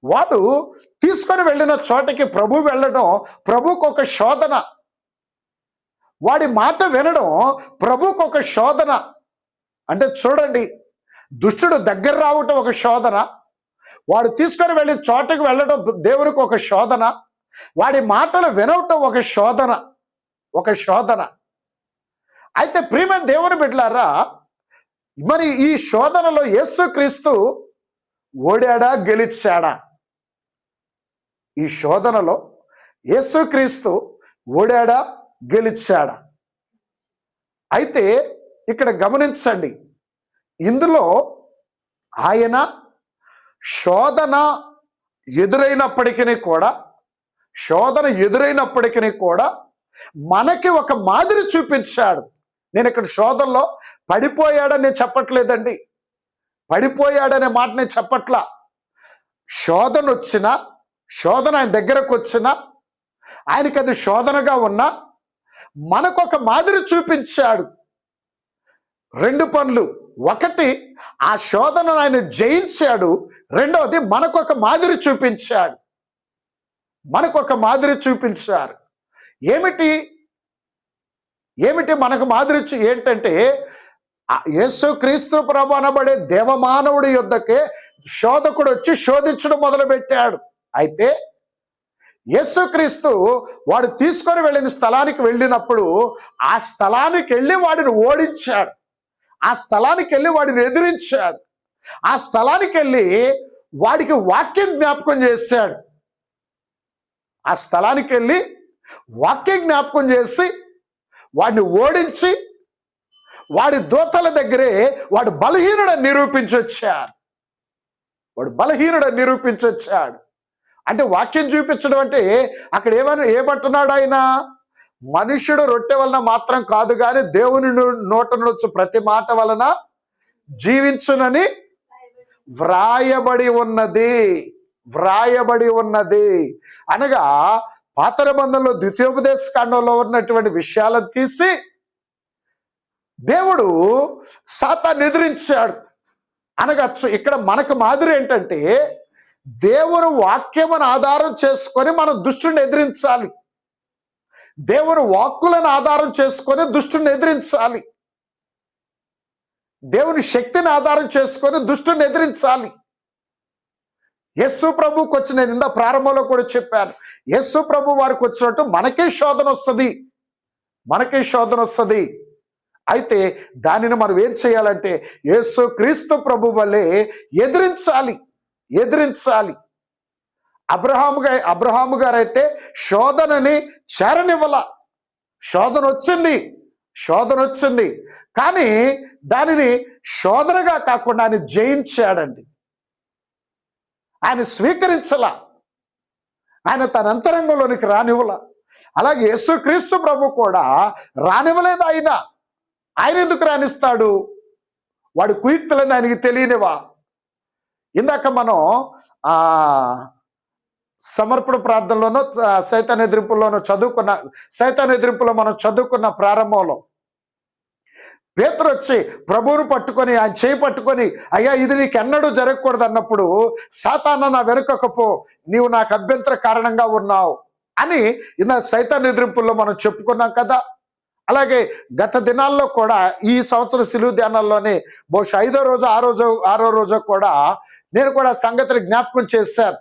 Speaker 1: వాడు తీసుకొని వెళ్ళిన చోటకి ప్రభు వెళ్ళడం ప్రభుకు ఒక శోధన. వాడి మాట వినడం ప్రభుకు ఒక శోధన. అంటే చూడండి, దుష్టుడు దగ్గర రావటం ఒక శోధన, వాడు తీసుకొని వెళ్ళిన చోటకి వెళ్ళడం దేవునికి ఒక శోధన, వాడి మాటలు వినవటం ఒక శోధన. అయితే ప్రియమైన దేవుని బిడ్డలారా, మరి ఈ శోధనలో యేసుక్రీస్తు ఓడాడా గెలిచాడా? ఈ శోధనలో యేసుక్రీస్తు ఓడాడా గెలిచాడా? అయితే ఇక్కడ గమనించండి, ఇందులో ఆయన శోధన ఎదురైనప్పటికీ కూడా మనకి ఒక మాదిరి చూపించాడు. నేను ఇక్కడ శోధనలో పడిపోయాడని నేను చెప్పట్లేదండి, పడిపోయాడనే మాట నేను చెప్పట్లా. శోధన ఆయన దగ్గరకు వచ్చినా, ఆయనకి అది శోధనగా ఉన్నా మనకొక మాదిరి చూపించాడు. 2 పనులు. ఒకటి, ఆ శోధనను ఆయన జయించాడు. రెండవది, మనకొక మాదిరి చూపించారు. ఏమిటి మనకు మాదిరి ఏంటంటే, యేసుక్రీస్తు ప్రభు అనబడే దేవమానవుడి యొద్దకే శోధకుడు వచ్చి శోధించడం మొదలుపెట్టాడు. అయితే యేసుక్రీస్తు వాడు తీసుకొని వెళ్ళిన స్థలానికి వెళ్ళినప్పుడు ఆ స్థలానికి వెళ్ళి వాడిని ఓడించాడు, ఆ స్థలానికి వెళ్ళి వాడిని ఎదిరించాడు, ఆ స్థలానికి వెళ్ళి వాడికి వాక్యం జ్ఞాపకం చేశాడు. ఆ స్థలానికి వెళ్ళి వాక్యం జ్ఞాపకం చేసి వాడిని ఓడించి వాడి దూతల దగ్గరే వాడు బలహీనుడని నిరూపించొచ్చాడు. వాడు బలహీనుడని నిరూపించొచ్చాడు. అంటే వాక్యం చూపించడం అంటే అక్కడ ఏమంటున్నాడు ఆయన? మనుష్యుడు రొట్టె వలన మాత్రం కాదు కానీ దేవుని నోట నుంచి ప్రతి మాట వలన జీవించునని వ్రాయబడి ఉన్నది. వ్రాయబడి ఉన్నది అనగా పాత నిబంధనలో ద్వితీయోపదేశ కాండంలో ఉన్నటువంటి విషయాలను తీసి దేవుడు సాతాన్ని ఎదిరించాడు అనగచ్చు. ఇక్కడ మనకు మాదిరి ఏంటంటే దేవుని వాక్యమును ఆధారం చేసుకొని మనం దుష్టుని ఎదిరించాలి. దేవుని వాక్కులను ఆధారం చేసుకొని దుష్టుని ఎదిరించాలి. దేవుని శక్తిని ఆధారం చేసుకొని దుష్టుని ఎదిరించాలి. యేసు ప్రభువుకి వచ్చిన, నేను ఇందా ప్రారంభంలో కూడా చెప్పాను, యేసు ప్రభు వారికి వచ్చినట్టు మనకే శోధన వస్తుంది. మనకే శోధన వస్తుంది. అయితే దానిని మనం ఏం చేయాలంటే యేసు క్రీస్తు ప్రభు వల్లే ఎదిరించాలి. ఎదిరించాలి. అబ్రహాము గారు అయితే శోధనని చేరనివ్వాల. శోధన వచ్చింది కానీ దానిని శోధనగా కాకుండా ఆయన జయించాడండి. ఆయన స్వీకరించలా, ఆయన తన అంతరంగంలోనికి రానివ్వలా. అలాగే యేసుక్రీస్తు ప్రభు కూడా రానివ్వలేదు. ఆయన ఎందుకు రాణిస్తాడు? వాడి కుయుక్తులని ఆయనకి తెలియనివా? ఇందాక మనం సమర్పణ ప్రార్థనలోనో సైతాన్ ఎదిరింపులోనో మనం చదువుకున్న ప్రారంభంలో పేతురు వచ్చి ప్రభువును పట్టుకొని ఆయన చేయి పట్టుకొని, అయ్యా ఇది నీకు ఎన్నడూ జరగకూడదు అన్నప్పుడు, సాతాను నా వెనుకకు పో, నీవు నాకు అభ్యంతర కారణంగా ఉన్నావు అని సైతాన్ ఎదిరింపుల్లో మనం చెప్పుకున్నాం కదా. అలాగే గత దినాల్లో కూడా ఈ సంవత్సరం సిలువ ధ్యానాల్లోనే బహుశా 5వ రోజు 6వ రోజు కూడా నేను కూడా సంగతిని జ్ఞాపకం చేశాను.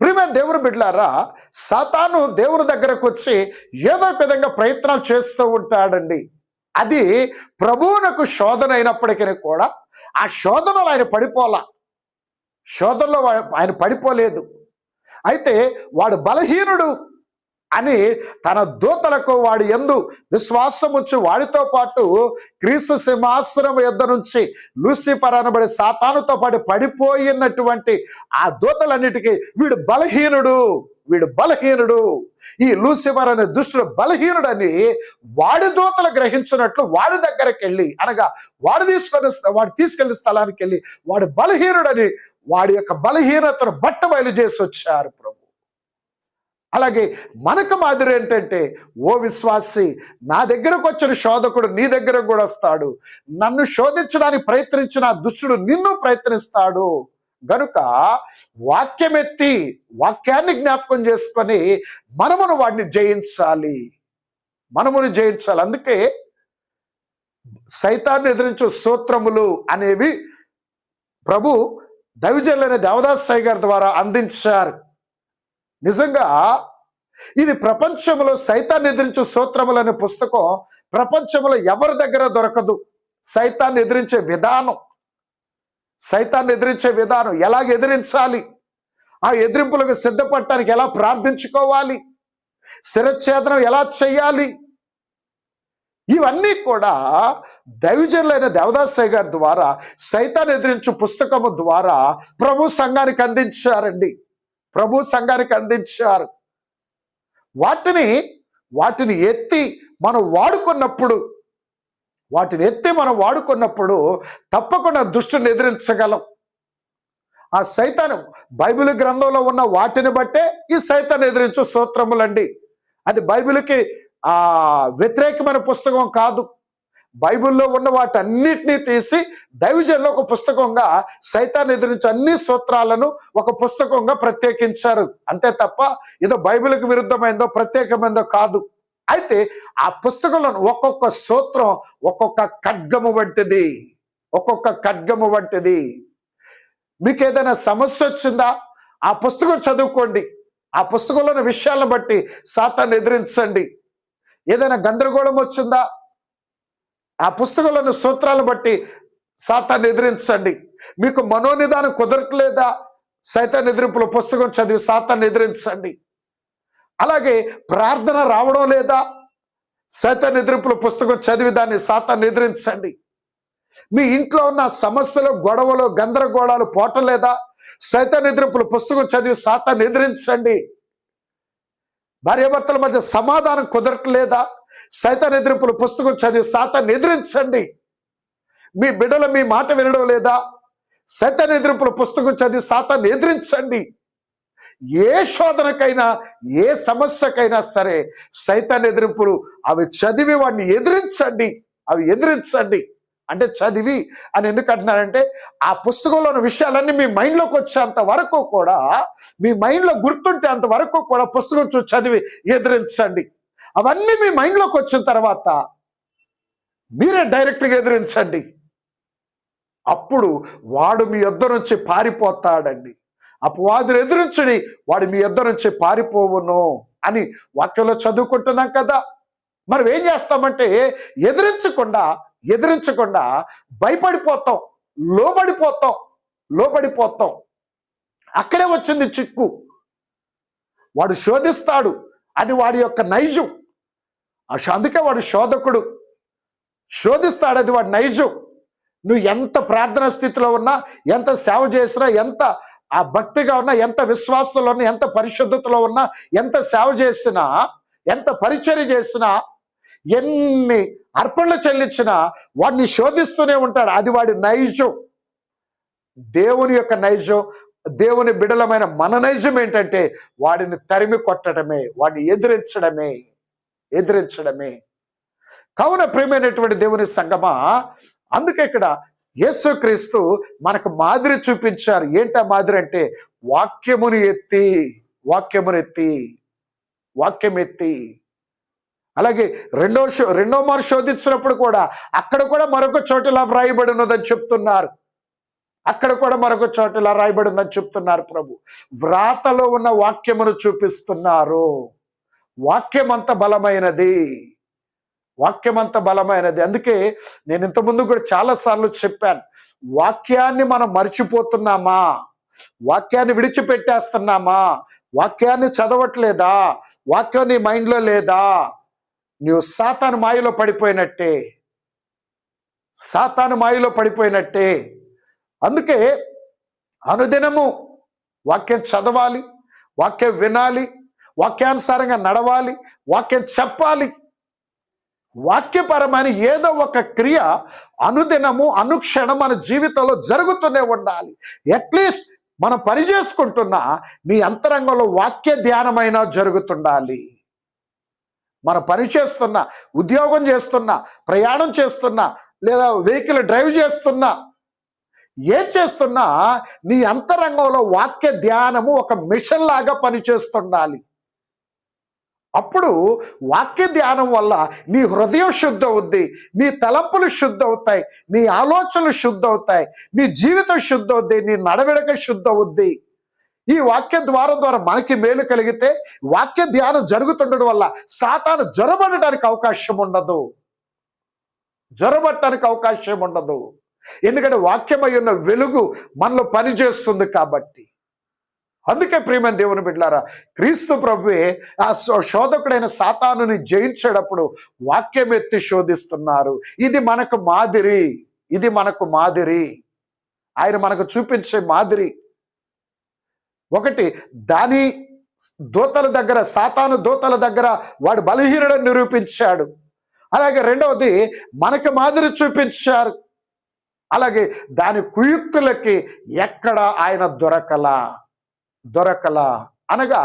Speaker 1: ప్రియమైన దేవుని బిడ్డలారా, సాతాను దేవుని దగ్గరకు వచ్చి ఏదో ఒక విధంగా ప్రయత్నాలు చేస్తూ ఉంటాడండి. అది ప్రభువునకు శోధన అయినప్పటికీ కూడా ఆ శోధనలో ఆయన పడిపోలేదు. అయితే వాడు బలహీనుడు అని తన దూతలకు వాడి యందు విశ్వాసం ఉంచి వాడితో పాటు క్రీస్తు సింహాసనం యొద్ద నుంచి లూసిఫర్ అనబడే సాతానుతో పాటు పడిపోయినటువంటి ఆ దూతలన్నిటికీ వీడు బలహీనుడు, ఈ లూసిఫర్ అనే దుష్టుడు బలహీనుడని వాడి దూతలు గ్రహించినట్లు వాడి దగ్గరికి వెళ్ళి, అనగా వాడు తీసుకెళ్లి స్థలానికి వెళ్ళి వాడు బలహీనుడని వాడి యొక్క బలహీనతను బట్టబయలు చేసి వచ్చారు ప్రభు. అలాగే మనకు మాదిరి ఏంటంటే, ఓ విశ్వాసి, నా దగ్గరకు వచ్చిన శోధకుడు నీ దగ్గరకు కూడా వస్తాడు. నన్ను శోధించడానికి ప్రయత్నించిన దుష్టుడు నిన్ను ప్రయత్నిస్తాడు. గనుక వాక్యాన్ని జ్ఞాపకం చేసుకొని మనమును వాడిని జయించాలి. అందుకే సైతాన్ని ఎదిరించు సూత్రములు అనేవి ప్రభు దైవజనులైన దేవదాస్ గారి ద్వారా అందించారు. నిజంగా ఇది ప్రపంచంలో సైతాన్ని ఎదిరించే సూత్రములు అనే పుస్తకం ప్రపంచంలో ఎవరి దగ్గర దొరకదు. సైతాన్ని ఎదిరించే విధానం, ఎలాగ ఎదిరించాలి, ఆ ఎదిరింపులకు సిద్ధపడటానికి ఎలా ప్రార్థించుకోవాలి, శిరఛేదనం ఎలా చేయాలి, ఇవన్నీ కూడా దైవజనులైన దేవదాస్ గారి ద్వారా సైతాన్ని ఎదిరించు పుస్తకము ద్వారా ప్రభు సంఘానికి అందించారు. వాటిని ఎత్తి మనం వాడుకున్నప్పుడు తప్పకుండా దుష్టుని ఎదిరించగలం. ఆ సైతాను బైబిల్ గ్రంథంలో ఉన్న వాటిని బట్టే ఈ సైతాన్ని ఎదిరించు సూత్రములండి. అది బైబిల్కి వ్యతిరేకమైన పుస్తకం కాదు. బైబిల్లో ఉన్న వాటన్నిటినీ తీసి దైవజనులు ఒక పుస్తకంగా సైతాన్ని ఎదిరించే అన్ని సూత్రాలను ఒక పుస్తకంగా ప్రత్యేకించారు. అంతే తప్ప ఏదో బైబిల్కి విరుద్ధమైందో ప్రత్యేకమైందో కాదు. అయితే ఆ పుస్తకంలో ఒక్కొక్క సూత్రం ఒక్కొక్క ఖడ్గము వంటిది. మీకు ఏదైనా సమస్య వచ్చిందా, ఆ పుస్తకం చదువుకోండి. ఆ పుస్తకంలోని విషయాలను బట్టి సాతాన్ని ఎదిరించండి. ఏదైనా గందరగోళం వచ్చిందా, ఆ పుస్తకంలోని సూత్రాలను బట్టి సాతాన్ని ఎదిరించండి. మీకు మనోనిదానం కుదరట్లేదా, సైతాన్ ఎదిరింపుల పుస్తకం చదివి సాతాన్ని ఎదిరించండి. అలాగే ప్రార్థన రావడం లేదా, సైతాన్ ఎదిరింపుల పుస్తకం చదివి దాన్ని సాతాన్ని ఎదిరించండి. మీ ఇంట్లో ఉన్న సమస్యలు, గొడవలు, గందరగోళాలు పోవటం సైతాన్ ఎదిరింపుల పుస్తకం చదివి సాతాన్ని ఎదిరించండి. భార్యాభర్తల మధ్య సమాధానం కుదరట్లేదా? సైతాన్ ఎదిరింపుల పుస్తకం చదివి సాతాన్ని ఎదిరించండి. మీ బిడ్డలు మీ మాట వినడం లేదా? సైతాన్ ఎదిరింపుల పుస్తకం చదివి సాతాన్ని ఎదిరించండి. ఏ శోధనకైనా, ఏ సమస్యకైనా సరే సైతాన్ ఎదిరింపులు అవి చదివి వాడిని ఎదిరించండి. అవి ఎదిరించండి అంటే చదివి అని ఎందుకు అంటున్నారంటే, ఆ పుస్తకంలోని విషయాలన్నీ మీ మైండ్లోకి వచ్చేంత వరకు కూడా, మీ మైండ్లో గుర్తుంటే అంత వరకు కూడా పుస్తకం చదివి ఎదిరించండి. అవన్నీ మీ మైండ్లోకి వచ్చిన తర్వాత మీరే డైరెక్ట్గా ఎదిరించండి. అప్పుడు వాడు మీ యొద్ద నుంచి పారిపోతాడండి. అపవాదుని ఎదిరించడి, వాడు మీ యొద్ద నుంచి పారిపోవును అని వాక్యంలో చదువుకుంటున్నాం కదా. మనం ఏం చేస్తామంటే ఎదిరించకుండా భయపడిపోతాం, లోబడిపోతాం. అక్కడే వచ్చింది చిక్కు. వాడు శోధిస్తాడు, అది వాడి యొక్క నైజం. అందుకే వాడు శోధకుడు. శోధిస్తాడు, అది వాడి నైజం. నువ్వు ఎంత ప్రార్థనా స్థితిలో ఉన్నా, ఎంత సేవ చేసినా, ఎంత ఆ భక్తిగా ఉన్నా, ఎంత విశ్వాసంలో ఉన్నా, ఎంత పరిశుద్ధతలో ఉన్నా, ఎంత సేవ చేసినా, ఎంత పరిచర్య చేసినా, ఎన్ని అర్పణలు చెల్లించినా వాడిని శోధిస్తూనే ఉంటాడు. అది వాడి నైజం. దేవుని యొక్క నైజం, దేవుని బిడలమైన మన నైజం ఏంటంటే వాడిని తరిమి కొట్టడమే, వాడిని ఎదిరించడమే. కావున ప్రియమైనటువంటి దేవుని సంగమా, అందుకే ఇక్కడ యేసుక్రీస్తు మనకు మాదిరి చూపించారు. ఏంటా మాదిరి అంటే వాక్యం ఎత్తి. అలాగే రెండో మారు శోధించినప్పుడు కూడా అక్కడ కూడా మరొక చోట ఇలా వ్రాయబడి ఉన్నదని చెప్తున్నారు. ప్రభు వ్రాతలో ఉన్న వాక్యమును చూపిస్తున్నారు. వాక్యం అంత బలమైనది. అందుకే నేను ఇంతకుముందు కూడా చాలాసార్లు చెప్పాను, వాక్యాన్ని మనం మర్చిపోతున్నామా, వాక్యాన్ని విడిచిపెట్టేస్తున్నామా, వాక్యాన్ని చదవట్లేదా, వాక్యం నీ మైండ్లో లేదా, నువ్వు సాతాను మాయలో పడిపోయినట్టే. అందుకే అనుదినము వాక్యం చదవాలి, వాక్యం వినాలి, వాక్యానుసారంగా నడవాలి, వాక్యం చెప్పాలి. వాక్యపరమైన ఏదో ఒక క్రియ అనుదినము, అనుక్షణం మన జీవితంలో జరుగుతూనే ఉండాలి. అట్లీస్ట్ మనం పని చేసుకుంటున్నా నీ అంతరంగంలో వాక్య ధ్యానమైనా జరుగుతుండాలి. మనం పని చేస్తున్నా, ఉద్యోగం చేస్తున్నా, ప్రయాణం చేస్తున్నా, లేదా వెహికల్ డ్రైవ్ చేస్తున్నా, ఏం చేస్తున్నా నీ అంతరంగంలో వాక్య ధ్యానము ఒక మిషన్ లాగా పనిచేస్తుండాలి. అప్పుడు వాక్య ధ్యానం వల్ల నీ హృదయం శుద్ధ అవుద్ది, నీ తలంపులు శుద్ధ అవుతాయి, నీ ఆలోచనలు శుద్ధ అవుతాయి, నీ జీవితం శుద్ధ అవుద్ది, నీ నడవడిక శుద్ధ అవుద్ది. ఈ వాక్య ద్వారం ద్వారా మనకి మేలు కలిగితే, వాక్య ధ్యానం జరుగుతుండడం వల్ల సాతాను జొరబడటానికి అవకాశం ఉండదు. ఎందుకంటే వాక్యమై ఉన్న వెలుగు మనలో పనిచేస్తుంది కాబట్టి. అందుకే ప్రియమైన దేవుని బిడ్డలారా, క్రీస్తు ప్రభువే ఆ శోధకుడైన సాతానుని జయించేటప్పుడు వాక్యం ఎత్తి శోధిస్తున్నారు. ఇది మనకు మాదిరి. ఆయన మనకు చూపించే మాదిరి. ఒకటి, దాని దూతల దగ్గర, సాతాను దూతల దగ్గర వాడు బలహీనుడని నిరూపించాడు. అలాగే రెండవది మనకు మాదిరి చూపించారు. అలాగే దాని కుయుక్తులకి ఎక్కడ ఆయన దొరకలా అనగా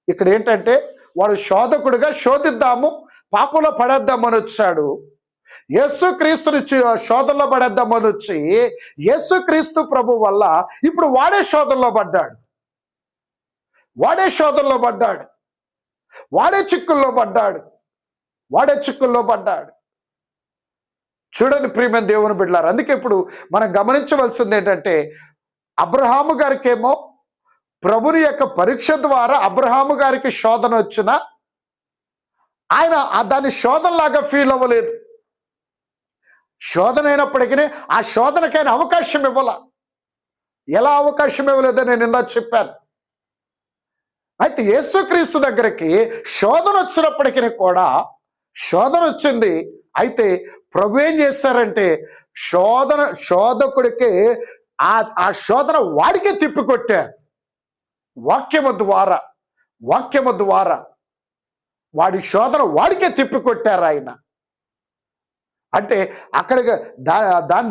Speaker 1: ఇక్కడ ఏంటంటే వాడు శోధకుడుగా శోధిద్దాము, పాపంలో పడేద్దామని వచ్చాడు. యేసుక్రీస్తుని శోధనలో పడేద్దామని వచ్చి యేసుక్రీస్తు ప్రభు వల్ల ఇప్పుడు వాడే శోధనలో పడ్డాడు, వాడే చిక్కుల్లో పడ్డాడు. చూడండి ప్రియమైన దేవుని బిడ్డలారా, అందుకే ఇప్పుడు మనం గమనించవలసింది ఏంటంటే, అబ్రహాము గారికేమో ప్రభుని యొక్క పరీక్ష ద్వారా అబ్రహాము గారికి శోధన వచ్చినా ఆయన దాన్ని శోధనలాగా ఫీల్ అవ్వలేదు. శోధన అయినప్పటికీ ఆ శోధనకైనా అవకాశం ఇవ్వాల. ఎలా అవకాశం ఇవ్వలేదో నేను ఇందా చెప్పాను. అయితే యేసుక్రీస్తు దగ్గరికి శోధన వచ్చినప్పటికీ కూడా శోధన వచ్చింది. అయితే ప్రభు ఏం చేశారంటే శోధకుడికి ఆ శోధన వాడికే తిప్పికొట్టారు. వాక్యము ద్వారా వాడి శోధన వాడికే తిప్పికొట్టారు ఆయన. అంటే అక్కడికి అది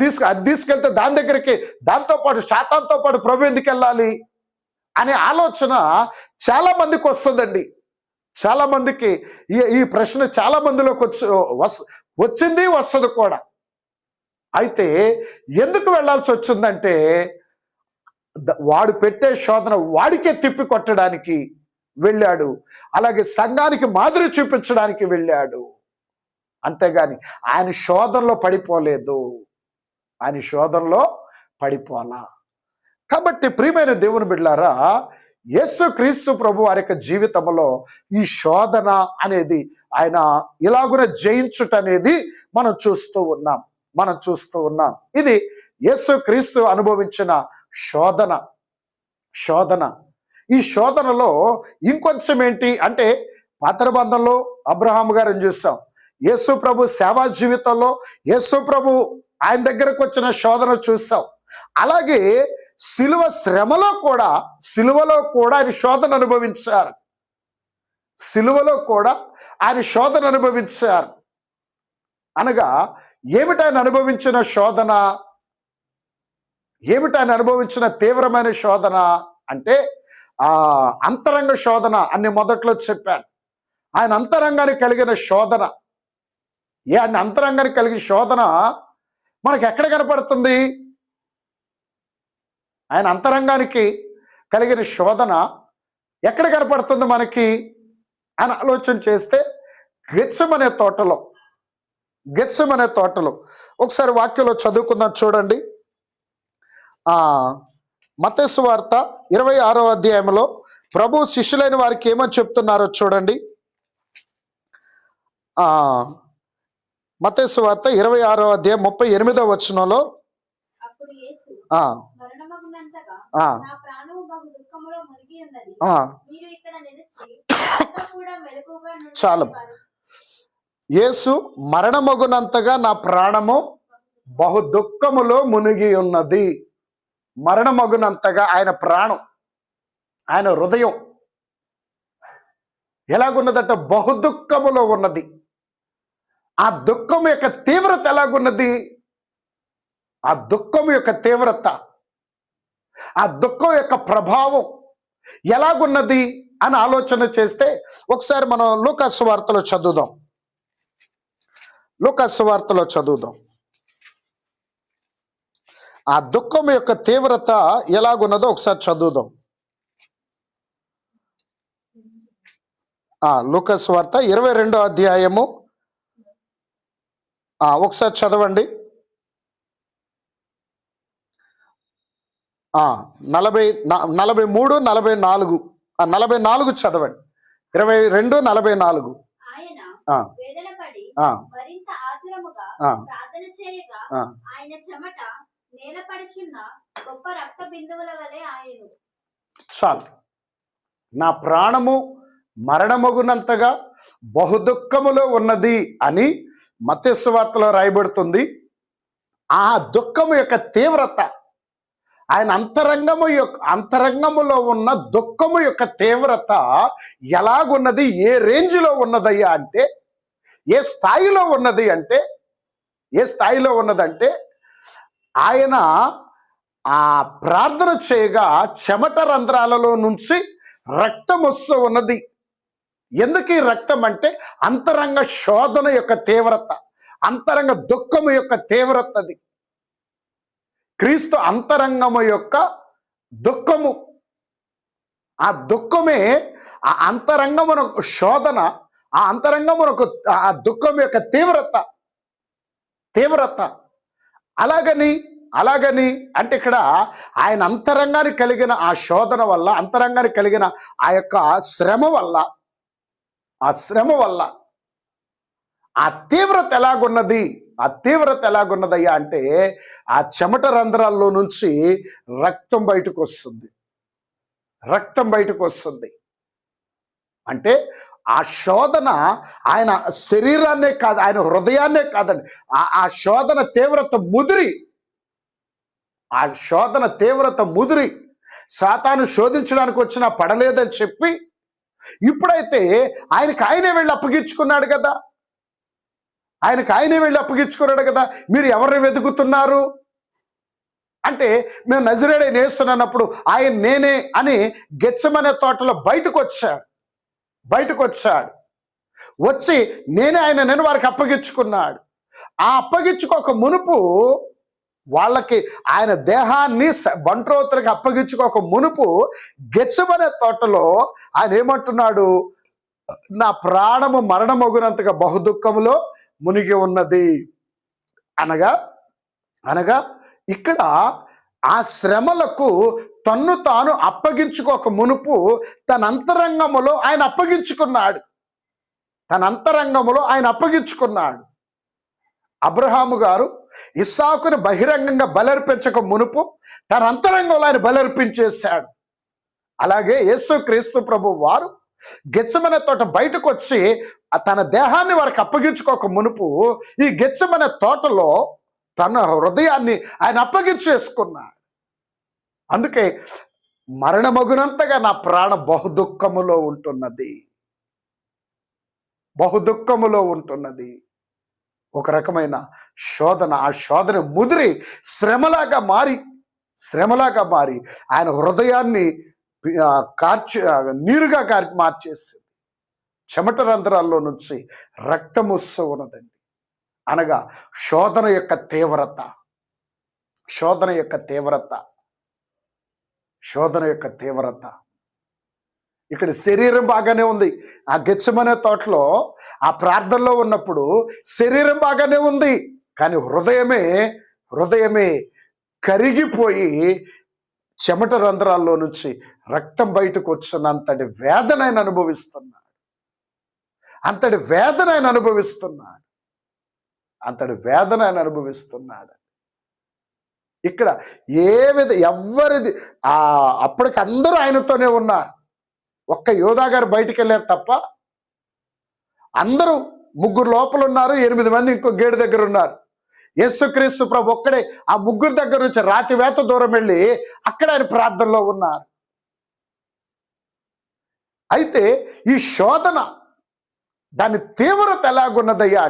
Speaker 1: తీసుకెళ్తే దాని దగ్గరికి దాంతో పాటు శాతాంతో పాటు ప్రభు ఎందుకు వెళ్ళాలి అనే ఆలోచన చాలా మందికి వస్తుందండి. చాలా మందికి ఈ ప్రశ్న చాలా మందిలోకి వచ్చింది, వస్తుంది కూడా. అయితే ఎందుకు వెళ్ళాల్సి వచ్చిందంటే వాడు పెట్టే శోధన వాడికే తిప్పి కొట్టడానికి వెళ్ళాడు. అలాగే సంఘానికి మాదిరి చూపించడానికి వెళ్ళాడు. అంతేగాని ఆయన శోధనలో పడిపోలా. కాబట్టి ప్రియమైన దేవుని బిడ్డలారా, యేసుక్రీస్తు ప్రభు వారి యొక్క జీవితంలో ఈ శోధన అనేది ఆయన ఇలాగున జయించుట అనేది మనం చూస్తూ ఉన్నాం. ఇది యేసుక్రీస్తు అనుభవించిన శోధన. ఈ శోధనలో ఇంకొంచెం ఏంటి అంటే, పాత బంధంలో అబ్రహాము గారిని చూసాం. యేసు ప్రభు సేవా జీవితంలో యేసు ప్రభు ఆయన దగ్గరకు వచ్చిన శోధన చూసాం. అలాగే సిలువలో కూడా ఆయన శోధన అనుభవించారు. అనగా ఏమిటి ఆయన అనుభవించిన శోధన? ఏమిటి ఆయన అనుభవించిన తీవ్రమైన శోధన అంటే అంతరంగ శోధన అని మొదట్లో చెప్పాను. ఆయన అంతరంగానికి కలిగిన శోధన. ఆయన అంతరంగానికి కలిగిన శోధన మనకు ఎక్కడ కనపడుతుంది? ఆయన అంతరంగానికి కలిగిన శోధన ఎక్కడ కనపడుతుంది మనకి అని ఆలోచన చేస్తే గెత్సెమనే తోటలో ఒకసారి వాక్యంలో చదువుకుందాం. చూడండి, మత్తయి సువార్త 26వ అధ్యాయంలో ప్రభు శిష్యులైన వారికి ఏమని చెప్తున్నారో చూడండి. మత్తయి సువార్త 26వ అధ్యాయం 38వ వచనంలో చాలు. యేసు మరణమగునంతగా నా ప్రాణము బహు దుఃఖములో మునిగి ఉన్నది. మరణమగునంతగా ఆయన ప్రాణం, ఆయన హృదయం ఎలాగున్నదట? బహు దుఃఖములో ఉన్నది. ఆ దుఃఖం యొక్క తీవ్రత ఎలాగున్నది? ఆ దుఃఖం యొక్క తీవ్రత, ఆ దుఃఖం యొక్క ప్రభావం ఎలాగున్నది అని ఆలోచన చేస్తే ఒకసారి మనం లూకాసు వార్తలో చదువుదాం. ఆ దుఃఖం యొక్క తీవ్రత ఎలాగున్నదో ఒకసారి చదువుదాం. లూకాసు వార్త 22వ అధ్యాయము ఒకసారి చదవండి. 43, 44 44 చదవండి. 22, 44.
Speaker 3: ఆయన వేదనపడి మరింత ఆతురముగా ప్రార్థన చేయగా ఆయన చెమట నేలపడుచున్న గొప్ప రక్త బిందువుల వలె ఆయను.
Speaker 1: చాలు. నా ప్రాణము మరణమగునంతగా బహుదుఃఖములో ఉన్నది అని మత్తయి సువార్తలో రాయబడుతుంది. ఆ దుఃఖము యొక్క తీవ్రత, ఆయన అంతరంగములో ఉన్న దుఃఖము యొక్క తీవ్రత ఎలాగున్నది, ఏ రేంజ్లో ఉన్నదయ్యా అంటే, ఏ స్థాయిలో ఉన్నదంటే ఆయన ఆ ప్రార్థన చేయగా చెమట రంధ్రాలలో నుంచి రక్తం వస్తూ ఉన్నది. ఎందుకు ఈ రక్తం అంటే అంతరంగ శోధన యొక్క తీవ్రత, అంతరంగ దుఃఖము యొక్క తీవ్రతది. క్రీస్తు అంతరంగము యొక్క దుఃఖము, ఆ దుఃఖమే ఆ అంతరంగమునకు శోధన, ఆ అంతరంగమునకు ఆ దుఃఖం యొక్క తీవ్రత. అలాగని అంటే ఇక్కడ ఆయన అంతరంగానికి కలిగిన ఆ శోధన వల్ల, అంతరంగానికి కలిగిన ఆ యొక్క శ్రమ వల్ల ఆ తీవ్రత ఎలాగున్నదయ్యా అంటే ఆ చెమట రంధ్రాల్లో నుంచి రక్తం బయటకు వస్తుంది. అంటే ఆ శోధన ఆయన శరీరాన్నే కాదు, ఆయన హృదయాన్నే కాదండి. ఆ శోధన తీవ్రత ముదిరి, ఆ శోధన తీవ్రత ముదిరి సాతాను శోధించడానికి వచ్చినా పడలేదని చెప్పి ఇప్పుడైతే ఆయనే వెళ్ళి అప్పగించుకున్నాడు కదా. ఆయనే వెళ్ళి అప్పగించుకున్నాడు కదా. మీరు ఎవరిని వెతుకుతున్నారు అంటే, మేము నజరేయుడైన యేసుని అన్నప్పుడు ఆయన నేనే అని గెత్సెమనే తోటలో బయటకు వచ్చాడు. వచ్చి నేను వారికి అప్పగించుకున్నాడు. ఆ అప్పగించుకోక మునుపు వాళ్ళకి ఆయన దేహాన్ని బంట్రోతులకి అప్పగించుకోక మునుపు గెత్సెమనే తోటలో ఆయన ఏమంటున్నాడు? నా ప్రాణము మరణమగునంతగా బహుదుఃఖములో మునిగి ఉన్నది. అనగా ఇక్కడ ఆ శ్రమలకు తన్ను తాను అప్పగించుకోక మునుపు తన అంతరంగములో ఆయన అప్పగించుకున్నాడు. అబ్రహాము గారు ఇస్సాకును బహిరంగంగా బలర్పించక మునుపు తన అంతరంగంలో ఆయన బలర్పించేశాడు. అలాగే యేసుక్రీస్తు ప్రభు వారు గెత్సెమనే తోట బయటకు వచ్చి తన దేహాన్ని వారికి అప్పగించుకోక మునుపు ఈ గెత్సెమనే తోటలో తన హృదయాన్ని ఆయన అప్పగించేసుకున్నాడు. అందుకే మరణమగునంతగా నా ప్రాణ బహుదుఃఖములో ఉంటున్నది. ఒక రకమైన శోధన, ఆ శోధన ముదిరి శ్రమలాగా మారి ఆయన హృదయాన్ని నీరుగా మార్చేసింది. చెమట రంధ్రాల్లో నుంచి రక్తముస్సు ఉన్నదండి. అనగా శోధన యొక్క తీవ్రత. ఇక్కడ శరీరం బాగానే ఉంది. ఆ గెత్సెమనే తోటలో ఆ ప్రార్థనలో ఉన్నప్పుడు శరీరం బాగానే ఉంది, కానీ హృదయమే కరిగిపోయి చెమట రంధ్రాల్లో నుంచి రక్తం బయటకు వచ్చినంతటి వేదన ఆయన అనుభవిస్తున్నాడు. ఇక్కడ ఎవరిది అప్పటికి అందరూ ఆయనతోనే ఉన్నారు. ఒక్క యోధా గారు బయటికి వెళ్ళారు తప్ప అందరూ 3 లోపల ఉన్నారు, 8 మంది ఇంకో గేటు దగ్గర ఉన్నారు. యేసుక్రీస్తు ప్రభు ఒక్కడే ఆ 3 దగ్గర నుంచి రాతివేత దూరం వెళ్ళి అక్కడ ఆయన ప్రార్థనలో ఉన్నారు. అయితే ఈ శోధన దాని తీవ్రత ఎలాగున్నదయ్యా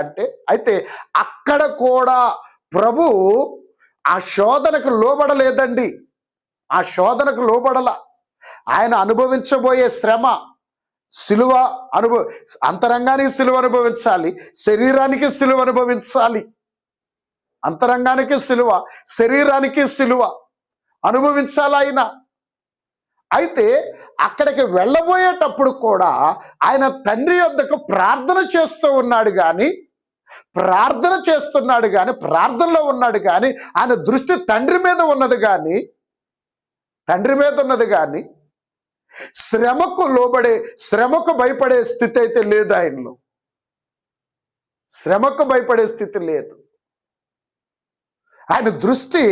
Speaker 1: అంటే అయితే అక్కడ కూడా ప్రభు ఆ శోధనకు లోబడలేదండి. ఆయన అనుభవించబోయే శ్రమ సిలువ అంతరంగానికి సిలువ అనుభవించాలి, శరీరానికి సిలువ అనుభవించాలి. అంతరంగానికి సిలువ, శరీరానికి సిలువ అనుభవించాలి ఆయన. అయితే అక్కడికి వెళ్ళబోయేటప్పుడు కూడా ఆయన తండ్రి యొద్దకు ప్రార్థన చేస్తున్నాడు కానీ ప్రార్థనలో ఉన్నాడు కానీ ఆయన దృష్టి తండ్రి మీద ఉన్నది కానీ శ్రమకు భయపడే స్థితి అయితే లేదు ఆయనలో. ఆయన దృష్టి